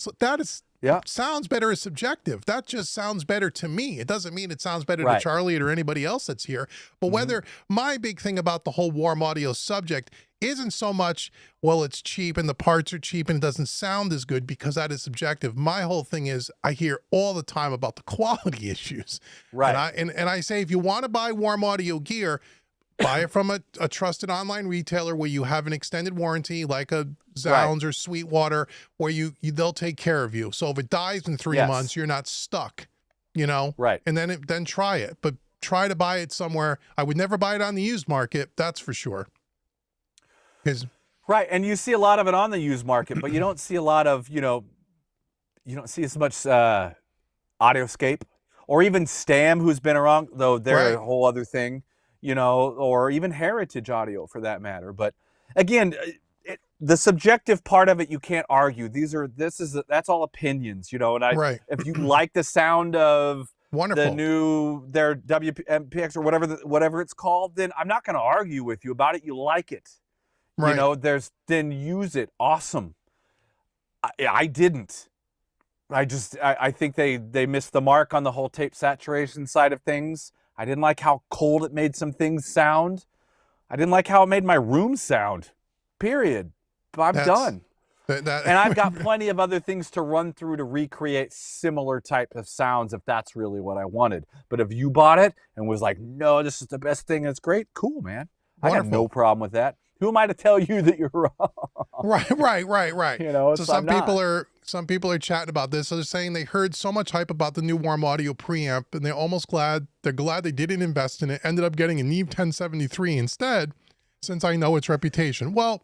sounds better is subjective. That just sounds better to me. It doesn't mean it sounds better to Charlie or anybody else that's here. But whether my big thing about the whole Warm audio subject isn't so much, well, it's cheap and the parts are cheap and it doesn't sound as good, because that is subjective. My whole thing is I hear all the time about the quality issues. Right. And I say, if you want to buy Warm audio gear, buy it from a trusted online retailer where you have an extended warranty, like a Zounds or Sweetwater, where they'll take care of you. So if it dies in 3 months, you're not stuck, you know? Right. And then try it. But try to buy it somewhere. I would never buy it on the used market, that's for sure. Right, and you see a lot of it on the used market, but you don't see a lot of, you don't see as much Audioscape or even Stam, who's been around, though they're a whole other thing, or even Heritage Audio for that matter. But again, the subjective part of it, you can't argue. That's all opinions, and if you like the sound of their WMPX or whatever it's called, then I'm not going to argue with you about it. You like it. Right. Then use it. Awesome. I didn't. I think they missed the mark on the whole tape saturation side of things. I didn't like how cold it made some things sound. I didn't like how it made my room sound. Period. I'm done. And I've got plenty of other things to run through to recreate similar type of sounds if that's really what I wanted. But if you bought it and was like, no, this is the best thing, it's great, cool, man. I got no problem with that. Who am I to tell you that you're wrong? Right. So some people are chatting about this. So they're saying they heard so much hype about the new Warm audio preamp, and they're glad they didn't invest in it. Ended up getting a Neve 1073 instead, since I know its reputation. Well,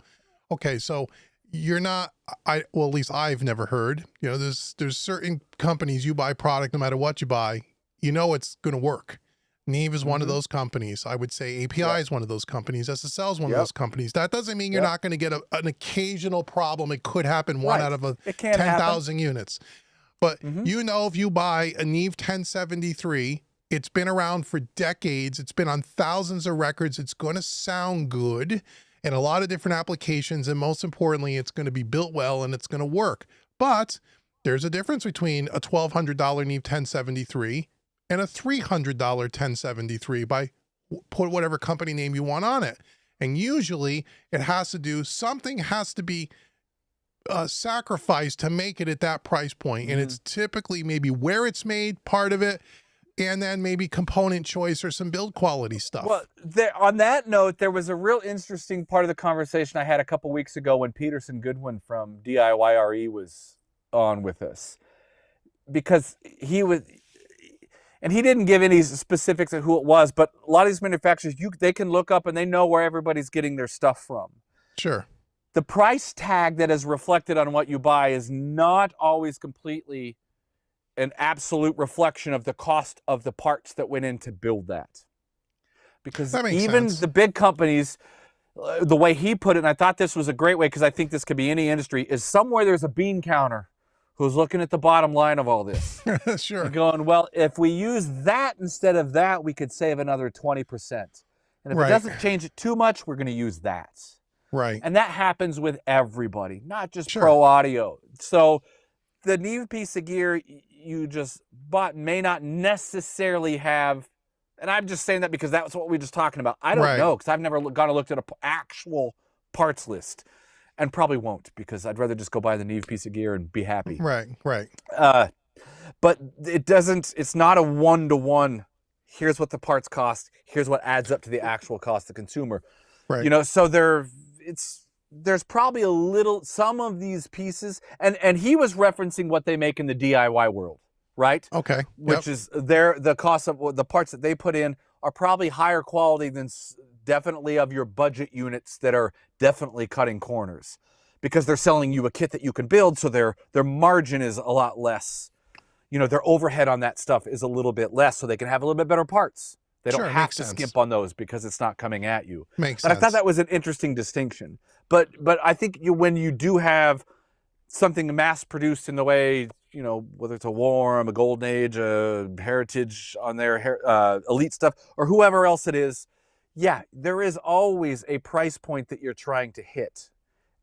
okay, so you're not. At least I've never heard. There's certain companies you buy product no matter what you buy, it's going to work. Neve is one of those companies. I would say API is one of those companies. SSL is one of those companies. That doesn't mean you're not going to get an occasional problem. It could happen one out of 10,000 units. But if you buy a Neve 1073, it's been around for decades. It's been on thousands of records. It's going to sound good in a lot of different applications. And most importantly, it's going to be built well and it's going to work. But there's a difference between a $1,200 Neve 1073 and a $300 1073 put whatever company name you want on it. And usually something has to be sacrificed to make it at that price point. And it's typically maybe where it's made, part of it, and then maybe component choice or some build quality stuff. Well, on that note, there was a real interesting part of the conversation I had a couple weeks ago when Peterson Goodwin from DIYRE was on with us, because he was, and he didn't give any specifics of who it was, but a lot of these manufacturers, they can look up and they know where everybody's getting their stuff from. Sure. The price tag that is reflected on what you buy is not always completely an absolute reflection of the cost of the parts that went in to build that. Because even the big companies, the way he put it, and I thought this was a great way, because I think this could be any industry, is somewhere there's a bean counter who's looking at the bottom line of all this. Sure. And going, well, if we use that instead of that, we could save another 20%. And if it doesn't change it too much, we're going to use that. Right. And that happens with everybody, not just pro audio. So the new piece of gear you just bought may not necessarily have, and I'm just saying that because that's what we were just talking about. I don't know, because I've never gone and looked at an actual parts list, and probably won't, because I'd rather just go buy the Neve piece of gear and be happy. Right. But it's not a one-to-one, here's what the parts cost, here's what adds up to the actual cost to the consumer. Right. You know, so there's probably some of these pieces, and he was referencing what they make in the DIY world, right? Okay. Which is the cost of the parts that they put in are probably higher quality than definitely of your budget units that are definitely cutting corners, because they're selling you a kit that you can build, so their margin is a lot less. You know, their overhead on that stuff is a little bit less, so they can have a little bit better parts. They don't have to skimp on those because it's not coming at you. Makes sense. But I thought that was an interesting distinction. But I think when you do have something mass produced in the way, you know, whether it's a Warm, a Golden Age, a Heritage on their Elite stuff, or whoever else it is, there is always a price point that you're trying to hit.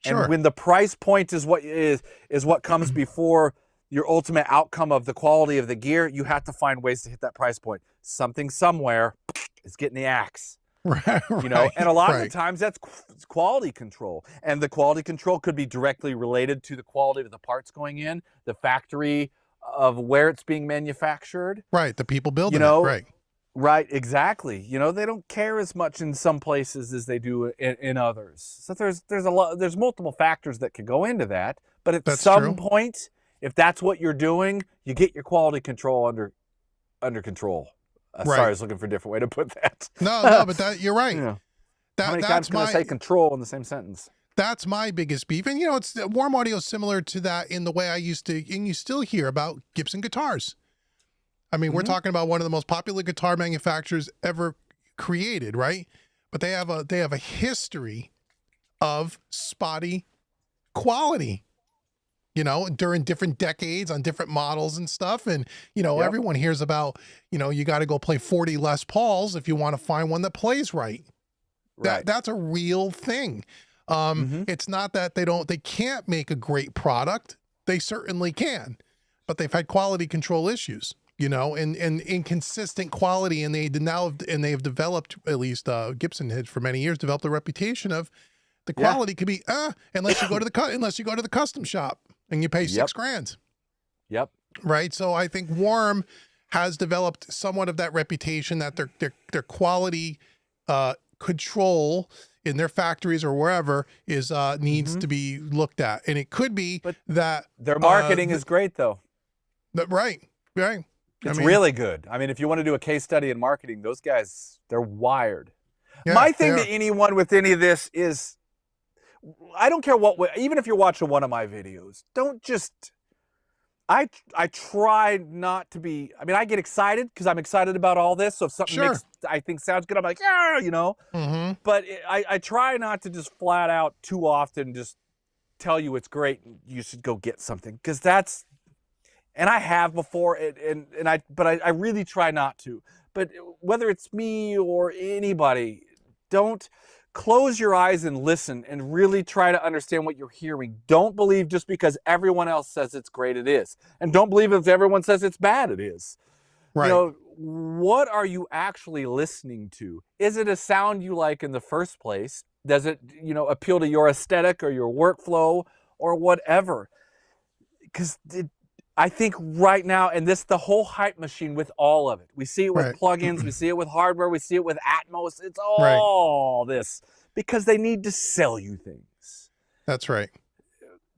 Sure. And when the price point is what comes before your ultimate outcome of the quality of the gear, you have to find ways to hit that price point. Something somewhere is getting the axe. Right. You know, and a lot of the times that's quality control. And the quality control could be directly related to the quality of the parts going in, the factory of where it's being manufactured. Right. The people building it. Right. Right, exactly. You know, they don't care as much in some places as they do in others. So there's multiple factors that could go into that. But at some point, if that's what you're doing, you get your quality control under control. Sorry, I was looking for a different way to put that. No, but you're right. Yeah. How many times can I say control in the same sentence? That's my biggest beef. And, you know, it's Warm Audio is similar to that in the way I used to, and you still hear about Gibson guitars. I mean, we're talking about one of the most popular guitar manufacturers ever created, right? But they have a history of spotty quality, you know, during different decades on different models and stuff. And, you know, everyone hears about, you know, you got to go play 40 Les Pauls if you want to find one that plays right. That's a real thing. It's not that they can't make a great product. They certainly can, but they've had quality control issues, you know, and inconsistent quality. And they've developed, at least Gibson had for many years developed a reputation of the quality could be, unless you go to the custom shop and you pay $6,000. Yep. Right. So I think Warm has developed somewhat of that reputation that their quality control in their factories or wherever is needs to be looked at. And it could be that their marketing is great though. Right. It's really good. I mean, if you want to do a case study in marketing, those guys, they're wired. My thing to anyone with any of this is, I don't care even if you're watching one of my videos, don't just, I try not to be, I mean, I get excited because I'm excited about all this. So if something I think sounds good, I'm like, yeah, you know, but I try not to just flat out too often just tell you it's great and you should go get something, because that's, and I have before, but I really try not to. But whether it's me or anybody, don't close your eyes and listen and really try to understand what you're hearing. Don't believe just because everyone else says it's great, it is. And don't believe if everyone says it's bad, it is. Right. You know, what are you actually listening to? Is it a sound you like in the first place? Does it, you know, appeal to your aesthetic or your workflow or whatever? Because I think right now, and this the whole hype machine with all of it. We see it with Right. plugins, we see it with hardware, we see it with Atmos. It's Right. all this because they need to sell you things. That's right.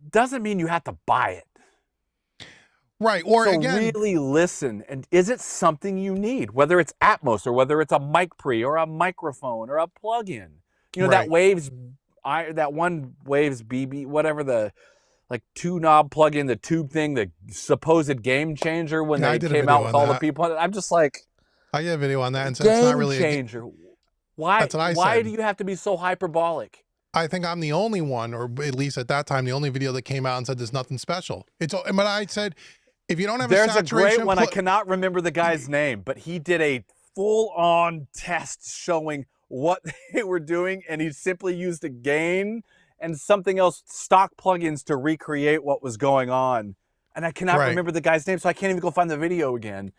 Doesn't mean you have to buy it. Right. Or So again, really listen, and is it something you need? Whether it's Atmos or whether it's a mic pre or a microphone or a plug-in. You know, Right. that one Waves BB, whatever the like 2-knob plug-in, the tube thing, the supposed game changer when I they did a came video out with on all the that. people. I'm just like, I did a video on that and said it's not really game changer. Why? That's what I Why said. do you have to be so hyperbolic? I think I'm the only one, or at least at that time, the only video that came out and said there's nothing special. But I said, if you don't have There's a a great saturation, one. I cannot remember the guy's name, but he did a full-on test showing what they were doing, and he simply used a gain and something else, stock plugins, to recreate what was going on. And I cannot remember the guy's name, so I can't even go find the video again.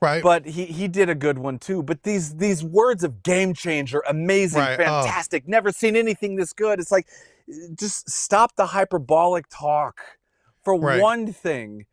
Right. But he did a good one too. But these words of game changer, amazing, fantastic, never seen anything this good. It's like, just stop the hyperbolic talk. For one thing,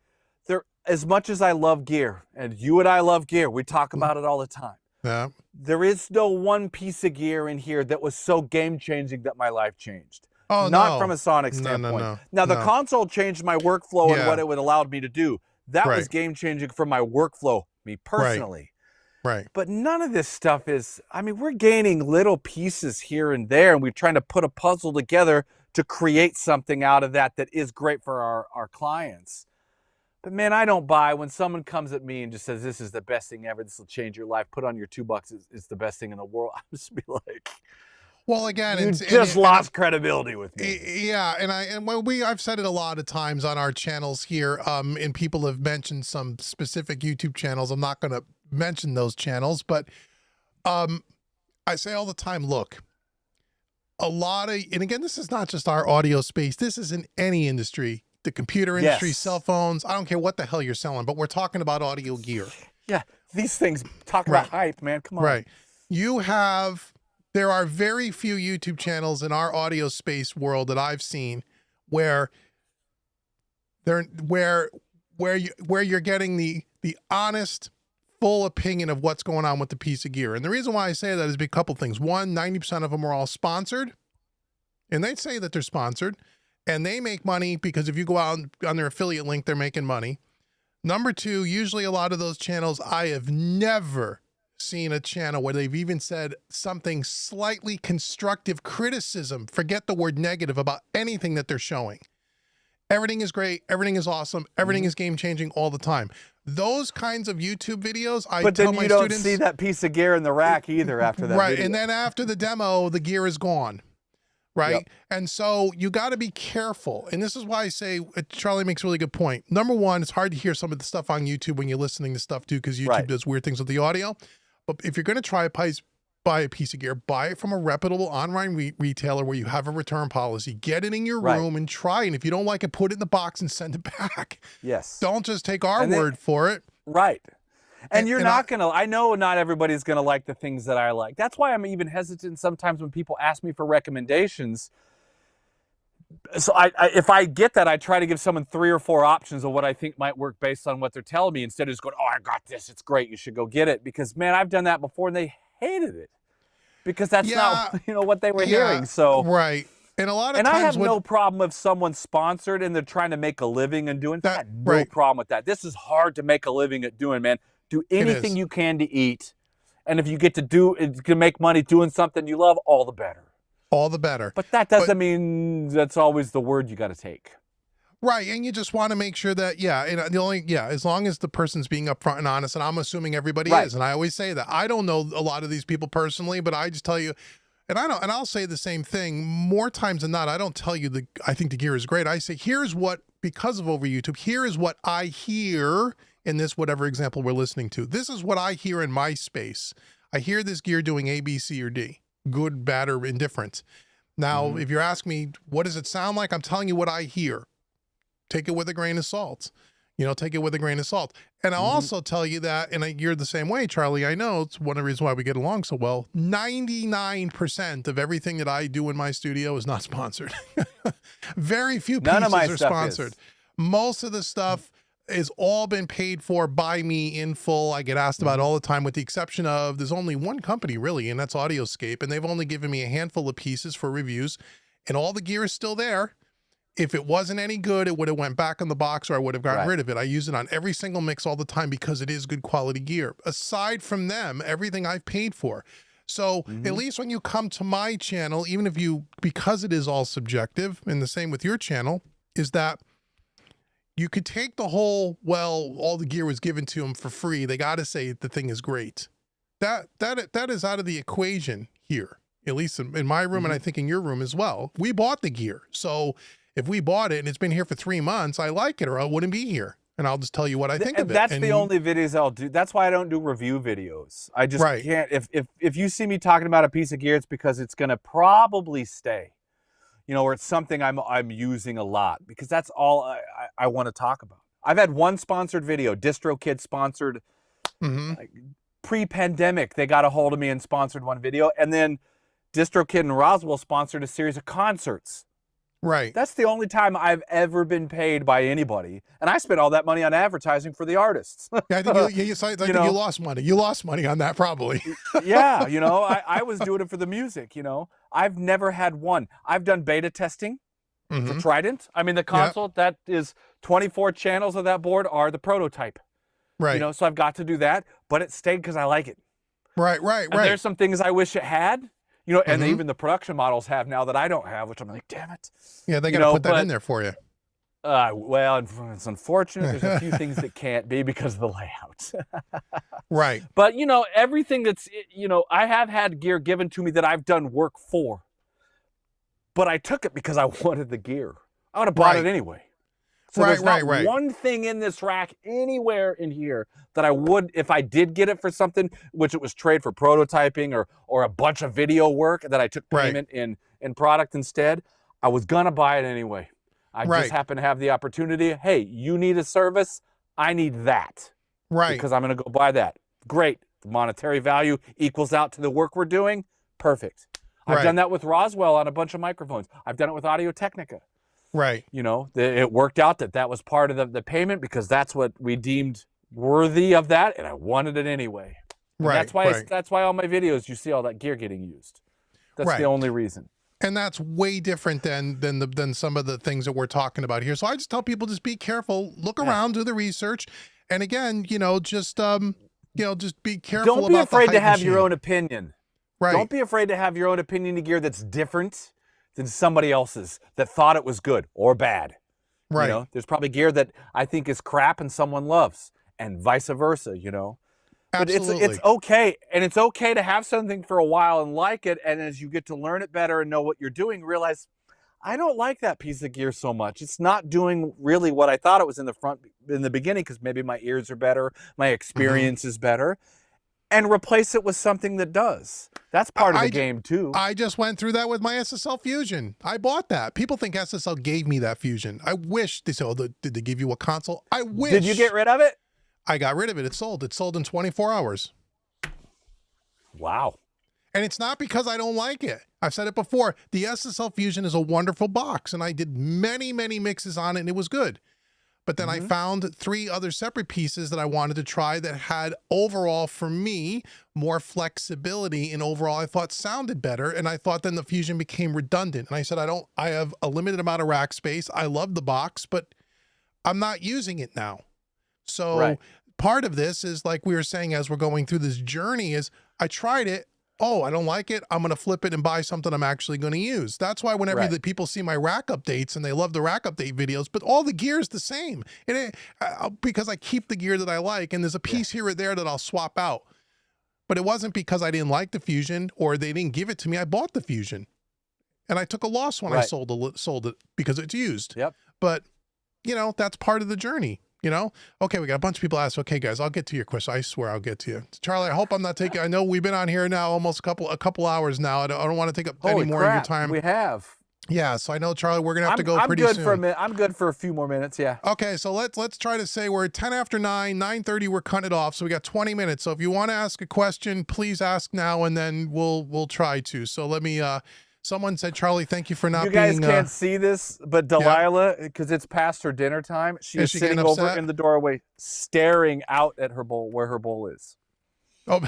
as much as I love gear, and you and I love gear, we talk about it all the time. Yeah. There is no one piece of gear in here that was so game changing that my life changed. Oh, Not from a sonic standpoint. Now, the console changed my workflow and what it would allow me to do. That was game changing for my workflow, me personally. Right. But none of this stuff is, I mean, we're gaining little pieces here and there, and we're trying to put a puzzle together to create something out of that is great for our clients. But man, I don't buy when someone comes at me and just says, this is the best thing ever, this will change your life, put on your $2, it's the best thing in the world. I'm just be like, well, again, you just lost credibility with me. Yeah, I've said it a lot of times on our channels here, and people have mentioned some specific YouTube channels. I'm not going to mention those channels, but I say all the time, look, and again, this is not just our audio space. This is in any industry, the computer industry, cell phones. I don't care what the hell you're selling, but we're talking about audio gear. Yeah, these things talk about hype, man. Come on. Right. There are very few YouTube channels in our audio space world that I've seen where you're getting the honest, full opinion of what's going on with the piece of gear. And the reason why I say that is a couple things. One, 90% of them are all sponsored, and they say that they're sponsored, and they make money because if you go out on their affiliate link, they're making money. Number two, usually a lot of those channels, I have never seen a channel where they've even said something slightly constructive criticism, forget the word negative, about anything that they're showing. Everything is great, everything is awesome, everything is game changing all the time. Those kinds of YouTube videos, I tell my students, don't see that piece of gear in the rack either after that video. And then after the demo, the gear is gone. Right. Yep. And so you got to be careful. And this is why I say, Charlie makes a really good point. Number one, it's hard to hear some of the stuff on YouTube when you're listening to stuff too, because YouTube does weird things with the audio. But if you're going to try buy a piece of gear, buy it from a reputable online retailer where you have a return policy. Get it in your room and try it. And if you don't like it, put it in the box and send it back. Yes. Don't just take our word for it. Right. And you're not going to, I know not everybody's going to like the things that I like. That's why I'm even hesitant sometimes when people ask me for recommendations. So if I get that, I try to give someone 3 or 4 options of what I think might work based on what they're telling me, instead of just going, oh, I got this, it's great, you should go get it. Because man, I've done that before and they hated it because that's not, what they were hearing. So right. And a lot of times, I have no problem if someone's sponsored and they're trying to make a living and doing that. No problem with that. This is hard to make a living at doing, man. Do anything you can to eat. And if you get to make money doing something you love, all the better. All the better. But that doesn't mean that's always the word you got to take. Right. And you just want to make sure that, as long as the person's being upfront and honest, and I'm assuming everybody is. And I always say that. I don't know a lot of these people personally, but I just tell you, and I'll say the same thing more times than not. I don't tell you I think the gear is great. I say, here's what, because of over YouTube, here is what I hear in this, whatever example we're listening to. This is what I hear in my space. I hear this gear doing A, B, C, or D. Good, bad, or indifferent. Now, if you're asking me, what does it sound like? I'm telling you what I hear. Take it with a grain of salt. Take it with a grain of salt. And I'll also tell you that, and you're the same way, Charlie. I know it's one of the reasons why we get along so well. 99% of everything that I do in my studio is not sponsored. Very few pieces are sponsored. Most of the stuff, has all been paid for by me in full. I get asked about it all the time, with the exception of there's only one company really, and that's Audioscape, and they've only given me a handful of pieces for reviews, and all the gear is still there. If it wasn't any good, it would have went back in the box, or I would have gotten rid of it. I use it on every single mix all the time because it is good quality gear. Aside from them, everything I've paid for. So at least when you come to my channel, even if you, because it is all subjective, and the same with your channel, is that you could take the whole, well, all the gear was given to them for free, they got to say the thing is great. That is out of the equation here, at least in my room, and I think in your room as well. We bought the gear. So if we bought it and it's been here for 3 months, I like it, or I wouldn't be here. And I'll just tell you what I think of it. That's the only videos I'll do. That's why I don't do review videos. I just can't. If you see me talking about a piece of gear, it's because it's going to probably stay. You know, or it's something I'm using a lot, because that's all I want to talk about. I've had one sponsored video, DistroKid sponsored. Like, pre-pandemic, they got a hold of me and sponsored one video, and then DistroKid and Roswell sponsored a series of concerts. Right. That's the only time I've ever been paid by anybody, and I spent all that money on advertising for the artists. Yeah, I think you lost money. You lost money on that, probably. Yeah, you know, I was doing it for the music. You know, I've never had one. I've done beta testing for Trident. I mean, the console that is 24 channels of that board are the prototype. Right. You know, so I've got to do that, but it stayed because I like it. Right. And there's some things I wish it had. You know, and even the production models have now that I don't have, which I'm like, damn it. Yeah, they got to put that in there for you. Well, it's unfortunate. There's a few things that can't be because of the layout. Right. But, you know, everything that's, you know, I have had gear given to me that I've done work for. But I took it because I wanted the gear. I would have bought it anyway. So there's not one thing in this rack anywhere in here that I would, if I did get it for something, which it was trade for prototyping or a bunch of video work that I took payment in product instead, I was going to buy it anyway. I just happened to have the opportunity. Hey, you need a service. I need that. Right. Because I'm going to go buy that. Great. The monetary value equals out to the work we're doing. Perfect. I've done that with Roswell on a bunch of microphones. I've done it with Audio-Technica. Right. You know, it worked out that was part of the payment because that's what we deemed worthy of that, and I wanted it anyway. Right. That's why all my videos you see all that gear getting used. That's the only reason. And that's way different than some of the things that we're talking about here. So I just tell people, just be careful, look around, do the research, and again, just be careful. Don't be afraid to have your own opinion. Right. Don't be afraid to have your own opinion of gear that's different than somebody else's that thought it was good or bad. Right. You know, there's probably gear that I think is crap and someone loves, and vice versa, you know. Absolutely. But it's okay, and it's okay to have something for a while and like it, and as you get to learn it better and know what you're doing, realize, I don't like that piece of gear so much. It's not doing really what I thought it was in the beginning, because maybe my ears are better, my experience is better. And replace it with something that does. That's part of the game too. I just went through that with my SSL Fusion. I bought that. People think SSL gave me that Fusion. I wish they said, oh, did they give you a console? I wish. Did you get rid of it? I got rid of it. It sold. It sold in 24 hours. Wow. And it's not because I don't like it. I've said it before. The SSL Fusion is a wonderful box, and I did many, many mixes on it, and it was good. But then I found 3 other separate pieces that I wanted to try that had overall, for me, more flexibility, and overall I thought sounded better. And I thought then the Fusion became redundant. And I said, I have a limited amount of rack space. I love the box, but I'm not using it now. So part of this is, like we were saying, as we're going through this journey, is I tried it. Oh, I don't like it. I'm going to flip it and buy something I'm actually going to use. That's why whenever the people see my rack updates, and they love the rack update videos, but all the gear is the same. Because I keep the gear that I like, and there's a piece here or there that I'll swap out. But it wasn't because I didn't like the Fusion or they didn't give it to me. I bought the Fusion. And I took a loss when I sold it because it's used. Yep. But, that's part of the journey. Okay, we got a bunch of people ask, okay, guys, I'll get to your question. I swear I'll get to you. Charlie, I hope I'm not taking, I know we've been on here now almost a couple hours now. I don't want to take up any more of your time. We have. Yeah, so I know, Charlie, we're going to have to go pretty soon. I'm good for a few more minutes, yeah. Okay, so let's try to say we're at 10 after 9, 9:30, we're cutting it off, so we got 20 minutes. So if you want to ask a question, please ask now, and then we'll try to. So let me Someone said, Charlie, thank you for not You guys being. can't see this, but Delilah, because it's past her dinner time, she is sitting over in the doorway, staring out at her bowl, where her bowl is. Oh,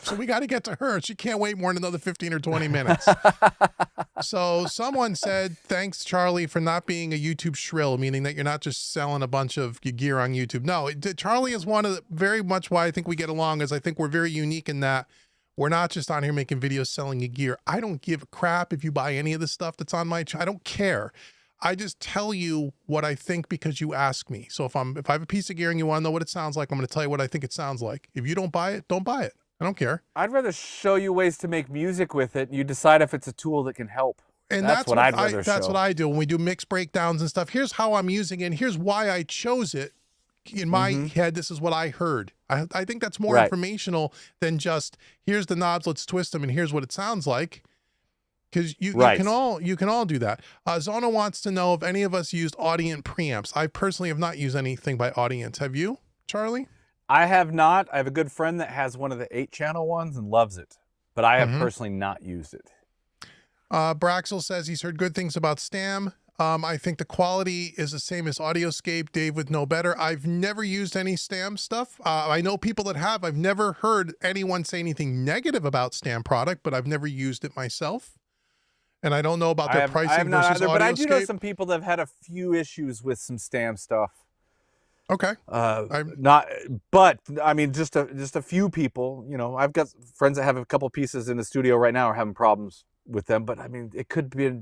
so we got to get to her. She can't wait more than another 15 or 20 minutes. So someone said, thanks, Charlie, for not being a YouTube shrill, meaning that you're not just selling a bunch of gear on YouTube. No, Charlie is one of the, very much why I think we get along, is I think we're very unique in that we're not just on here making videos selling your gear. I don't give a crap if you buy any of the stuff that's on my channel. I don't care. I just tell you what I think because you ask me. So if I have a piece of gear and you want to know what it sounds like, I'm going to tell you what I think it sounds like. If you don't buy it, don't buy it. I don't care. I'd rather show you ways to make music with it. You decide if it's a tool that can help. And that's what I'd rather show. That's what I do when we do mix breakdowns and stuff. Here's how I'm using it. And here's why I chose it. In my head, this is what I heard. I think that's more informational than just, here's the knobs, let's twist them, and here's what it sounds like. Because you can all do that. Zona wants to know if any of us used Audient preamps. I personally have not used anything by Audient. Have you, Charlie? I have not. I have a good friend that has one of the 8-channel ones and loves it, but I have personally not used it. Braxel says he's heard good things about Stam. I think the quality is the same as Audioscape. Dave would know better. I've never used any Stam stuff. I know people that have. I've never heard anyone say anything negative about Stam product, but I've never used it myself. And I don't know about their pricing versus Audioscape. But I do know some people that have had a few issues with some Stam stuff. Okay. But I mean, just a few people. You know, I've got friends that have a couple pieces in the studio right now are having problems with them. But I mean, it could be a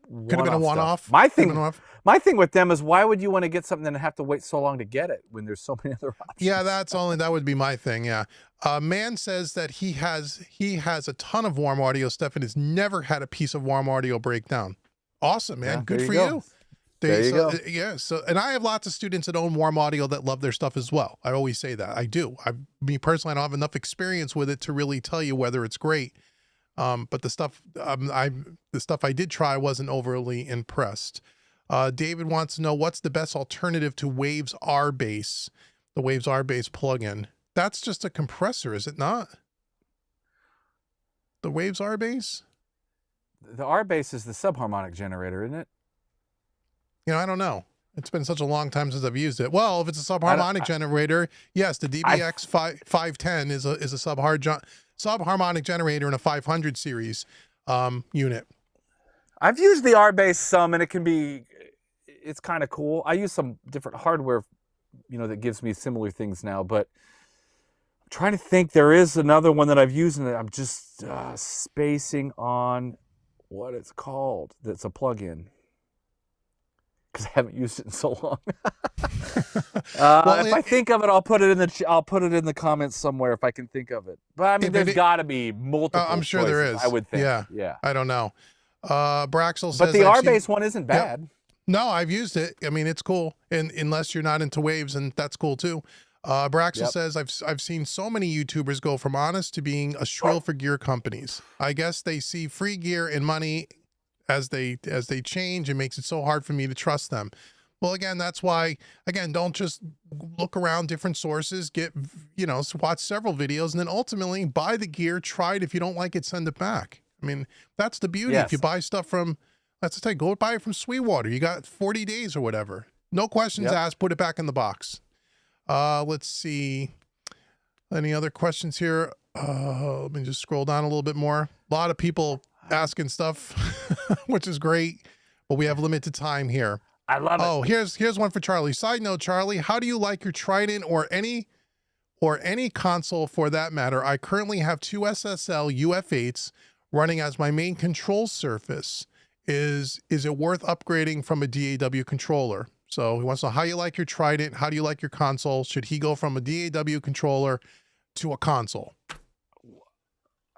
one-off. My thing with them is, why would you want to get something and have to wait so long to get it when there's so many other options? Yeah, that would be my thing. Yeah. Man says that he has a ton of warm audio stuff and has never had a piece of warm audio breakdown. Awesome, man. Yeah, good for you. There you go. Yeah. So, and I have lots of students that own warm audio that love their stuff as well. I always say that. I do. Me personally, I don't have enough experience with it to really tell you whether it's great. But the stuff I did try, I wasn't overly impressed. David wants to know, what's the best alternative to Waves R-Bass, the Waves R-Bass plugin? That's just a compressor, is it not? The Waves R-Bass? The R-Bass is the subharmonic generator, isn't it? You know, I don't know. It's been such a long time since I've used it. Well, if it's a subharmonic generator, yes, the DBX 510 is a subharmonic generator in a 500 series unit. I've used the R-Bass some, and it's kind of cool. I use some different hardware, you know, that gives me similar things now, but I'm trying to think. There is another one that I've used, and I'm just spacing on what it's called. That's a plug-in, because I haven't used it in so long. If I think of it, I'll put it in the comments somewhere if I can think of it. But I mean, there's got to be multiple. I'm sure choices, there is. I would think. Yeah. I don't know. Braxel says, but the R-Bass one isn't bad. Yeah. No, I've used it. I mean, it's cool, and unless you're not into waves, and that's cool too. Braxel says, I've seen so many YouTubers go from honest to being a shrill for gear companies. I guess they see free gear and money as they change. It makes it so hard for me to trust them. Well, again, that's why, don't just look around different sources, watch several videos, and then ultimately buy the gear, try it. If you don't like it, send it back. I mean, that's the beauty. Yes. If you buy stuff from, let's say, go buy it from Sweetwater. You got 40 days or whatever. No questions asked, put it back in the box. Let's see. Any other questions here? Let me just scroll down a little bit more. A lot of people asking stuff, which is great, but we have limited time here. I love it. Oh, here's one for Charlie. Side note, Charlie, how do you like your Trident or any console for that matter? I currently have two SSL UF8s running as my main control surface. Is it worth upgrading from a DAW controller? So he wants to know how you like your Trident. How do you like your console? Should he go from a DAW controller to a console?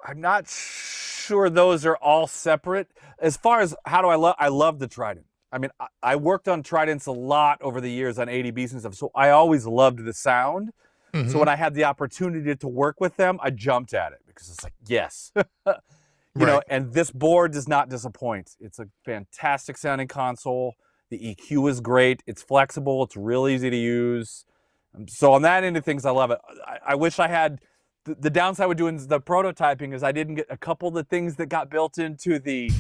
I'm not sure those are all separate. As far as how do I love the Trident. I mean, I worked on Tridents a lot over the years on ADBs and stuff, so I always loved the sound. Mm-hmm. So when I had the opportunity to work with them, I jumped at it because it's like, yes. You know, and this board does not disappoint. It's a fantastic sounding console. The EQ is great. It's flexible. It's real easy to use. So on that end of things, I love it. I wish I had the downside with doing the prototyping is I didn't get a couple of the things that got built into the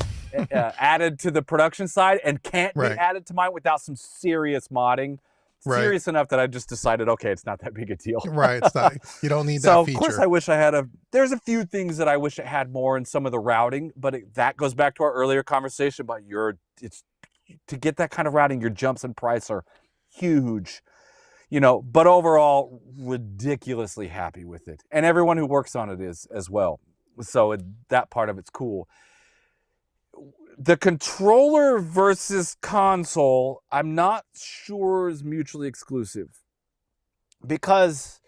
added to the production side and can't be added to mine without some serious modding. Serious enough that I just decided, okay, it's not that big a deal. Right. It's not, you don't need that feature. So, of course, I wish I had there's a few things that I wish it had more in some of the routing, but that goes back to our earlier conversation about to get that kind of routing, your jumps in price are huge, but overall, ridiculously happy with it. And everyone who works on it is as well. So that part of it's cool. The controller versus console, I'm not sure is mutually exclusive because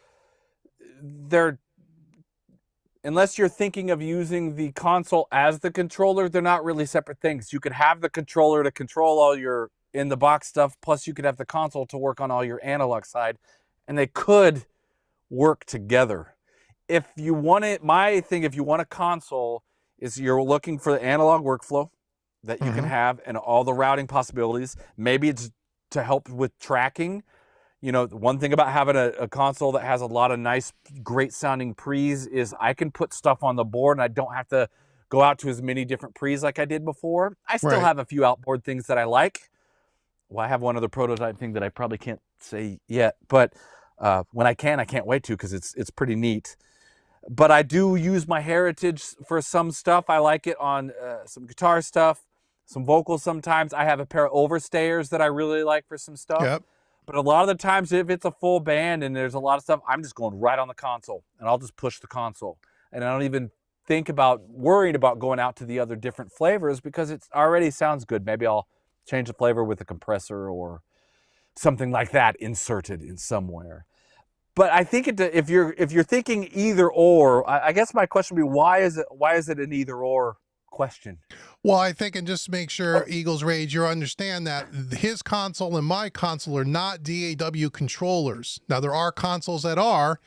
unless you're thinking of using the console as the controller, they're not really separate things. You could have the controller to control all your in-the-box stuff, plus you could have the console to work on all your analog side, and they could work together. If you want a console, is you're looking for the analog workflow that you can have and all the routing possibilities. Maybe it's to help with tracking. One thing about having a console that has a lot of nice, great sounding pre's is I can put stuff on the board and I don't have to go out to as many different pre's like I did before. I still have a few outboard things that I like. Well, I have one other prototype thing that I probably can't say yet, but when I can't wait to because it's pretty neat. But I do use my heritage for some stuff. I like it on some guitar stuff, some vocals sometimes. I have a pair of overstayers that I really like for some stuff. Yep. But a lot of the times, if it's a full band and there's a lot of stuff, I'm just going right on the console, and I'll just push the console. And I don't even think about worrying about going out to the other different flavors because it already sounds good. Maybe I'll change the flavor with a compressor or something like that inserted in somewhere. But I think if you're thinking either or, I guess my question would be why is it an either or question? Well, I think, and just to make sure, Eagles Rage, you understand that his console and my console are not DAW controllers. Now, there are consoles that are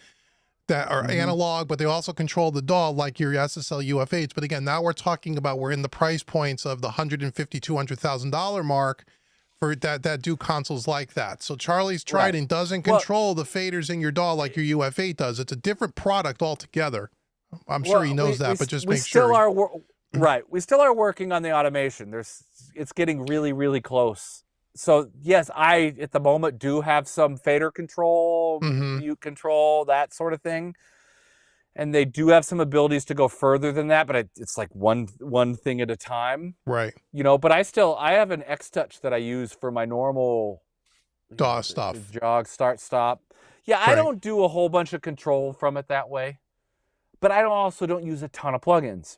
analog, but they also control the DAW like your SSL UFH. But again, now we're in the price points of the $150,000, $200,000 mark for that do consoles like that. So Charlie's Trident doesn't control the faders in your DAW like your UF8 does. It's a different product altogether. I'm sure he knows that, but just make sure. We still are working on the automation. It's getting really, really close. So yes, I at the moment do have some fader control, mute control, that sort of thing, and they do have some abilities to go further than that. But it's like one thing at a time, right? But I have an X Touch that I use for my normal DAW stuff, jog, start, stop. Yeah, I don't do a whole bunch of control from it that way, but I also don't use a ton of plugins.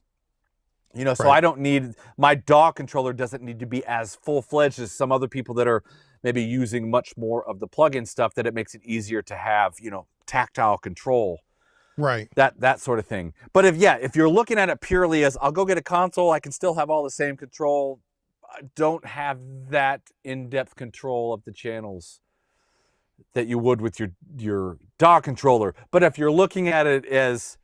So I don't need, my DAW controller doesn't need to be as full-fledged as some other people that are maybe using much more of the plugin stuff, that it makes it easier to have, tactile control. Right. That sort of thing. But if you're looking at it purely as I'll go get a console, I can still have all the same control. I don't have that in-depth control of the channels that you would with your DAW controller. But if you're looking at it as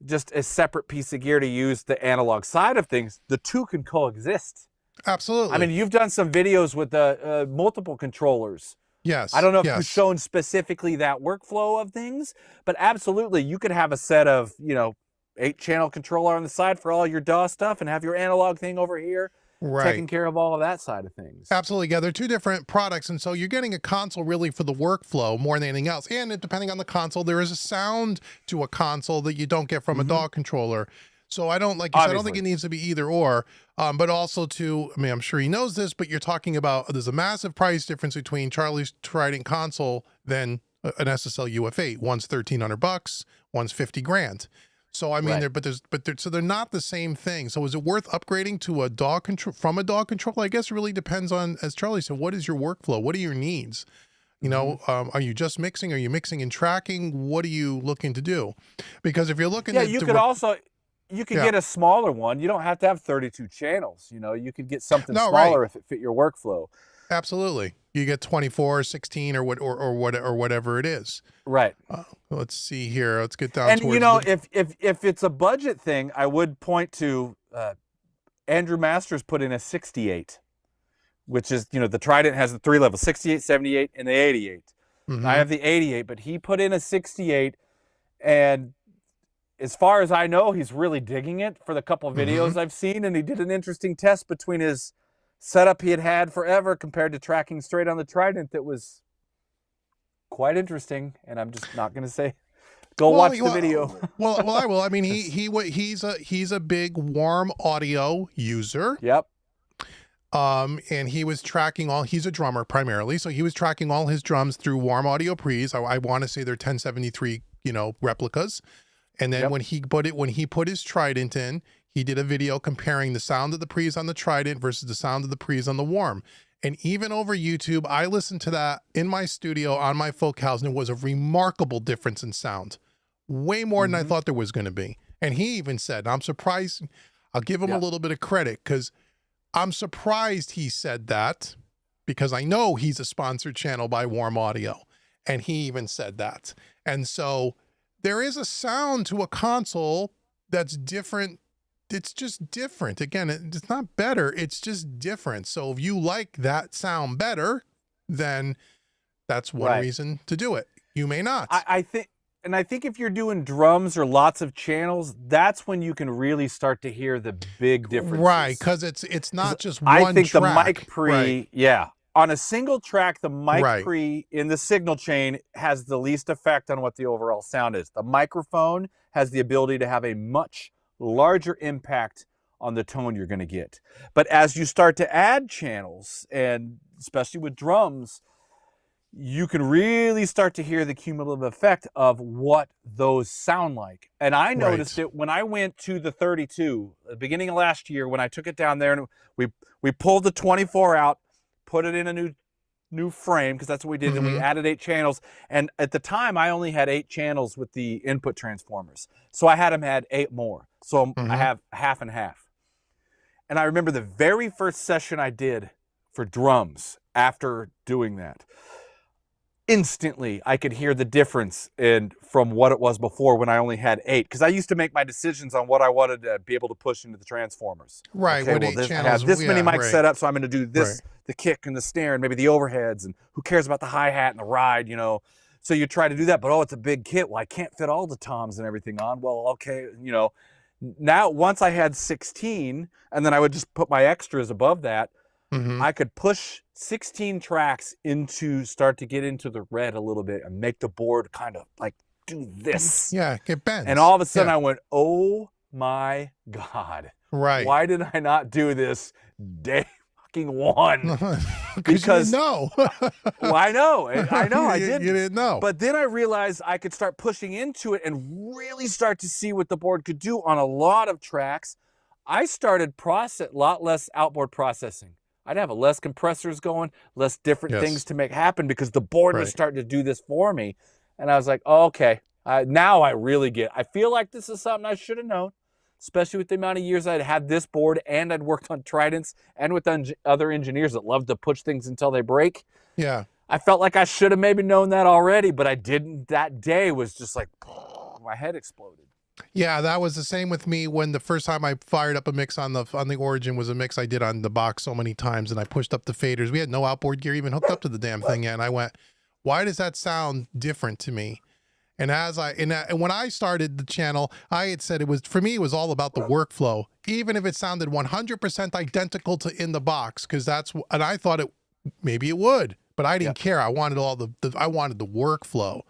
just a separate piece of gear to use the analog side of things, the two can coexist. Absolutely. I mean, you've done some videos with multiple controllers. Yes. I don't know if you've shown specifically that workflow of things, but absolutely, you could have a set of, 8-channel controller on the side for all your DAW stuff and have your analog thing over here. Taking care of all of that side of things. Absolutely. Yeah, they're two different products. And so you're getting a console really for the workflow more than anything else. And depending on the console, there is a sound to a console that you don't get from a DAW controller. So I don't, like you said, I don't think it needs to be either or, but also I'm sure he knows this, but you're talking about, there's a massive price difference between Charlie's Trident console than an SSL UF8. One's $1,300, one's $50,000. So I mean, they're not the same thing. So is it worth upgrading to a DAW control from a DAW controller? I guess it really depends on, as Charlie said, what is your workflow? What are your needs? Are you just mixing? Are you mixing and tracking? What are you looking to do? Because if you're looking, you could get a smaller one. You don't have to have 32 channels. You could get something smaller if it fit your workflow. Absolutely. You get 24, 16, or whatever it is. Right. Let's see here. Let's get down. And if it's a budget thing, I would point to Andrew Masters put in a 68, which is the Trident has the 3 levels: 68, 78, and the 88. I have the 88, but he put in a 68, and as far as I know, he's really digging it for the couple of videos I've seen, and he did an interesting test between his setup he had forever compared to tracking straight on the Trident that was quite interesting, and I'm just not going to say. Go watch the video. well, I will. I mean, he's a big warm audio user. Yep. And he was tracking he's a drummer primarily, so he was tracking all his drums through warm audio pre's. I want to say they're 1073, replicas. And then when he put his Trident in, he did a video comparing the sound of the pre's on the Trident versus the sound of the pre's on the warm. And even over YouTube, I listened to that in my studio on my folk house, and it was a remarkable difference in sound. Way more than I thought there was going to be. And he even said, I'm surprised, I'll give him a little bit of credit, because I'm surprised he said that, because I know he's a sponsored channel by Warm Audio. And he even said that. And so there is a sound to a console that's different. It's just different. Again, it's not better. It's just different. So if you like that sound better, then that's one reason to do it. You may not. I think if you're doing drums or lots of channels, that's when you can really start to hear the big differences. Right, because it's not just one track. I think the mic pre, on a single track, the mic pre in the signal chain has the least effect on what the overall sound is. The microphone has the ability to have a much larger impact on the tone you're going to get. But as you start to add channels, and especially with drums, you can really start to hear the cumulative effect of what those sound like. And I noticed it when I went to the 32, at the beginning of last year, when I took it down there and we pulled the 24 out, put it in a new frame, because that's what we did, and we added 8 channels. And at the time, I only had 8 channels with the input transformers. So I had them add 8 more. So I have half and half. And I remember the very first session I did for drums after doing that, instantly I could hear the difference from what it was before when I only had 8, because I used to make my decisions on what I wanted to be able to push into the transformers. Right. Okay, I have this many mics set up, so I'm going to do this, the kick and the snare and maybe the overheads, and who cares about the hi-hat and the ride, So you try to do that, but it's a big kit. Well, I can't fit all the toms and everything on. Well, okay, Now, once I had 16, and then I would just put my extras above that, I could push 16 tracks start to get into the red a little bit and make the board kind of like do this. Yeah, it bends. And all of a sudden I went, oh my God. Right. Why did I not do this day fucking one? Because you didn't know. Well, I know, I didn't. You didn't know. But then I realized I could start pushing into it and really start to see what the board could do on a lot of tracks. I started a lot less outboard processing. I'd have less compressors going, less different things to make happen, because the board was starting to do this for me. And I was like, okay, now I really get it. I feel like this is something I should have known, especially with the amount of years I'd had this board, and I'd worked on Tridents and with other engineers that love to push things until they break. Yeah. I felt like I should have maybe known that already, but I didn't. That day was just like, my head exploded. Yeah, that was the same with me when the first time I fired up a mix on the Origin was a mix I did on the box so many times, and I pushed up the faders. We had no outboard gear even hooked up to the damn thing yet, and I went, why does that sound different to me? And when I started the channel, I had said it was all about the workflow, even if it sounded 100% identical to in the box, because and I thought maybe it would, but I didn't care. I wanted I wanted the workflow.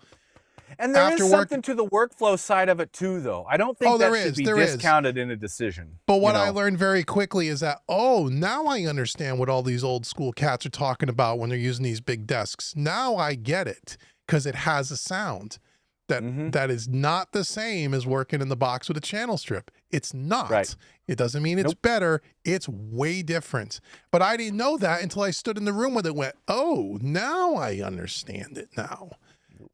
And there is something to the workflow side of it too, though. I don't think that should be discounted in a decision. But what I learned very quickly is that, now I understand what all these old school cats are talking about when they're using these big desks. Now I get it, because it has a sound that is not the same as working in the box with a channel strip. It's not. Right. It doesn't mean it's better. It's way different. But I didn't know that until I stood in the room with it and went, now I understand it now.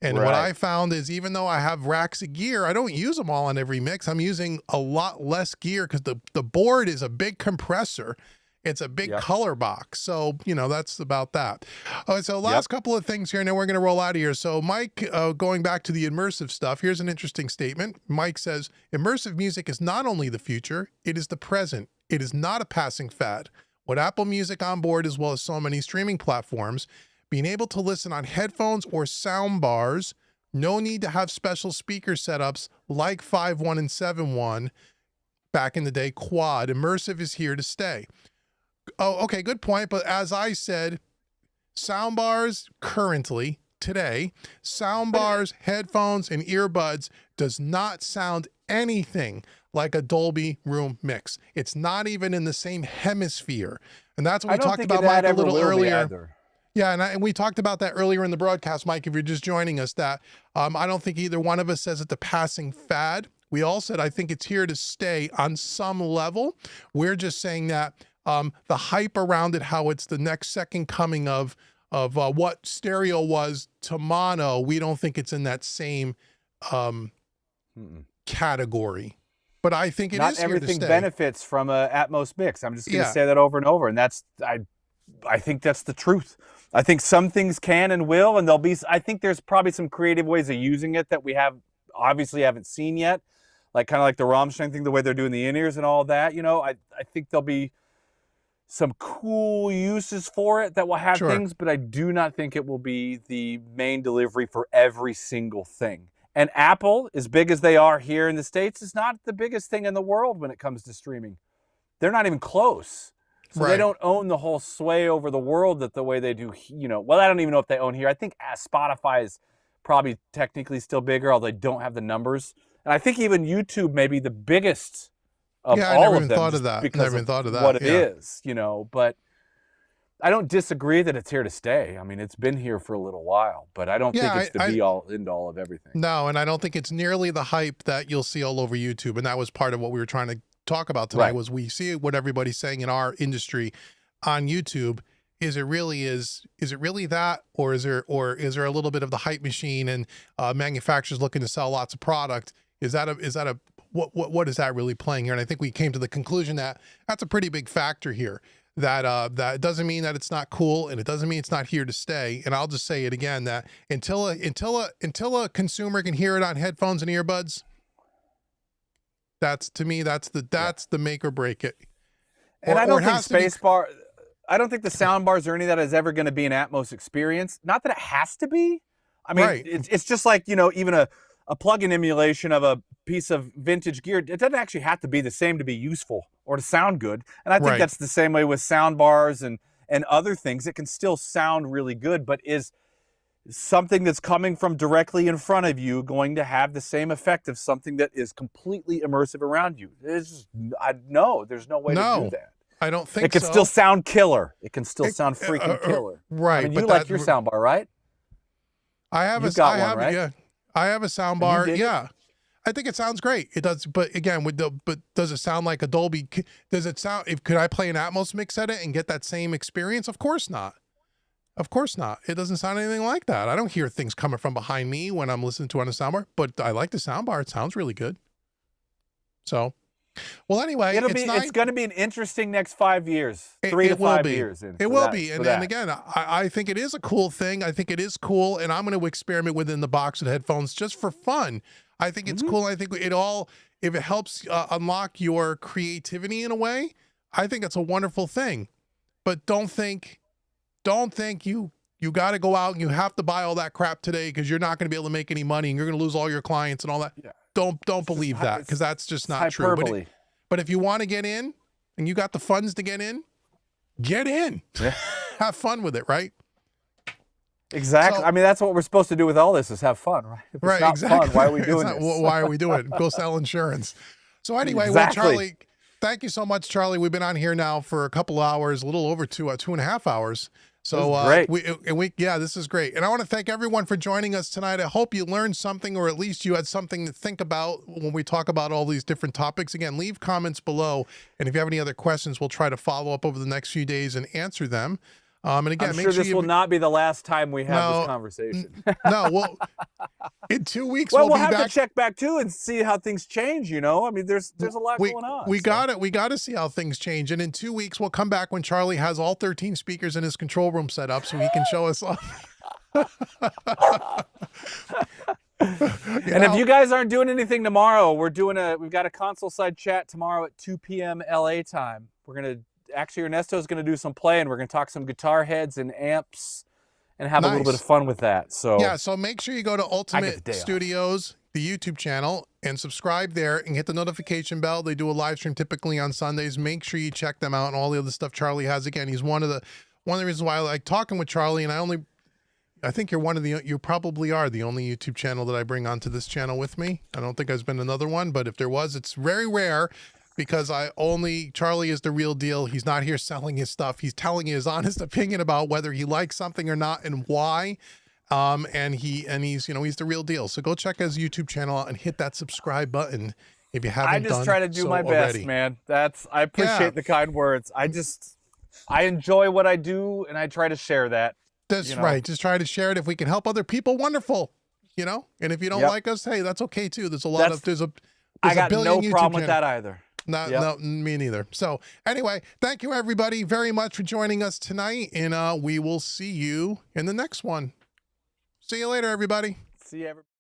And what I found is, even though I have racks of gear, I don't use them all on every mix. I'm using a lot less gear, because the board is a big compressor. It's a big color box. So, that's about that. All right, so last couple of things here, and then we're going to roll out of here. So Mike, going back to the immersive stuff, here's an interesting statement. Mike says, immersive music is not only the future, it is the present. It is not a passing fad. With Apple Music on board, as well as so many streaming platforms, being able to listen on headphones or sound bars No need to have special speaker setups like 5.1 and 7.1 back in the day. Quad. Immersive is here to stay. Oh, okay, good point. But as I said, soundbars currently, today, soundbars, headphones, and earbuds does not sound anything like a Dolby room mix. It's not even in the same hemisphere. And that's what we talked about, Mike, a little earlier. Yeah, and we talked about that earlier in the broadcast, Mike, if you're just joining us, that I don't think either one of us says it's a passing fad. We all said, I think it's here to stay on some level. We're just saying that the hype around it, how it's the next second coming of what stereo was to mono, we don't think it's in that same category. But I think it is here to stay. Not everything benefits from a Atmos mix. I'm just going to say that over and over, and I think that's the truth. I think some things can and will, and I think there's probably some creative ways of using it that we obviously haven't seen yet, like kind of like the Rammstein thing, the way they're doing the in-ears and all that. You know, I think there'll be some cool uses for it that will have things, but I do not think it will be the main delivery for every single thing. And Apple, as big as they are here in the States, is not the biggest thing in the world when it comes to streaming. They're not even close. So they don't own the whole sway over the world that the way they do, you know. Well, I don't even know if they own here. I think Spotify is probably technically still bigger, although they don't have the numbers. And I think even YouTube may be the biggest of all of them. Thought of that. Because of what it is, you know. But I don't disagree that it's here to stay. I mean, it's been here for a little while, but I don't think it's the be-all, end-all of everything. No, and I don't think it's nearly the hype that you'll see all over YouTube. And that was part of what we were trying to talk about tonight, was we see what everybody's saying in our industry on YouTube. Is it really that, or is there a little bit of the hype machine and manufacturers looking to sell lots of product? What is that really playing here? And I think we came to the conclusion that that's a pretty big factor here. That doesn't mean that it's not cool, and it doesn't mean it's not here to stay. And I'll just say it again, that until a consumer can hear it on headphones and earbuds, that's the make or break it. And I don't think the sound bars or any of that is ever going to be an Atmos experience. Not that it has to be. I mean, it's just like, you know, even a plug-in emulation of a piece of vintage gear, it doesn't actually have to be the same to be useful or to sound good. And I think that's the same way with sound bars and other things. It can still sound really good, but is something that's coming from directly in front of you going to have the same effect of something that is completely immersive around you? There's no way to do that. I don't think so. It can still sound killer. It can still sound freaking killer. Right. I mean, you like your sound bar, right? I have You've got one, right? Yeah. I have a sound bar. Yeah. I think it sounds great. It does, but again, but does it sound like a Dolby? Does it sound? Could I play an Atmos mix at it and get that same experience? Of course not. Of course not. It doesn't sound anything like that. I don't hear things coming from behind me when I'm listening to it on a soundbar, but I like the soundbar. It sounds really good. So, well, anyway, it's going to be an interesting next 5 years, 3 to 5 years. It will be. And again, I think it is a cool thing. I think it is cool. And I'm going to experiment within the box with headphones just for fun. I think it's cool. I think if it helps unlock your creativity in a way, I think it's a wonderful thing. But don't think you got to go out and you have to buy all that crap today because you're not going to be able to make any money and you're going to lose all your clients and all that. Yeah. Don't believe that, because that's just not true. But if you want to get in and you got the funds to get in. Yeah. Have fun with it, right? Exactly. So, I mean, that's what we're supposed to do with all this, is have fun, right? If it's not exactly. fun, why are we doing this? Why are we doing it? Go sell insurance. So anyway, well, Charlie, thank you so much, Charlie. We've been on here now for a couple hours, a little over 2.5 hours. So great. This is great. And I want to thank everyone for joining us tonight. I hope you learned something, or at least you had something to think about when we talk about all these different topics. Again, leave comments below. And if you have any other questions, we'll try to follow up over the next few days and answer them. And again, I'm sure this will not be the last time we have this conversation. No, well, in 2 weeks we'll have to check back too and see how things change. You know, I mean, there's a lot going on. We got to see how things change, and in 2 weeks we'll come back when Charlie has all 13 speakers in his control room set up, so he can show us all. If you guys aren't doing anything tomorrow, we've got a console side chat tomorrow at 2 p.m. LA time. Ernesto's going to do some playing. We're going to talk some guitar heads and amps and have a little bit Nice. of fun with that. So Yeah, so make sure you go to I get the Ultimate day off. Studios, the YouTube channel, and subscribe there and hit the notification bell. They do a live stream typically on Sundays. Make sure you check them out and all the other stuff Charlie has. Again, he's one of the reasons why I like talking with Charlie, and I think you probably are the only YouTube channel that I bring onto this channel with me. I don't think there's been another one, but if there was, it's very rare because Charlie is the real deal. He's not here selling his stuff. He's telling you his honest opinion about whether he likes something or not and why. And he's the real deal. So go check his YouTube channel out and hit that subscribe button if you haven't done so. I just try to do my best, already. man. I appreciate the kind words. I enjoy what I do, and I try to share that. That's right. Just try to share it. If we can help other people, wonderful. And if you don't like us, hey, that's okay too. There's I got billion no YouTube problem with channels. that either. No, me neither. So anyway, thank you everybody very much for joining us tonight, and we will see you in the next one. See you later, everybody. See you, everybody.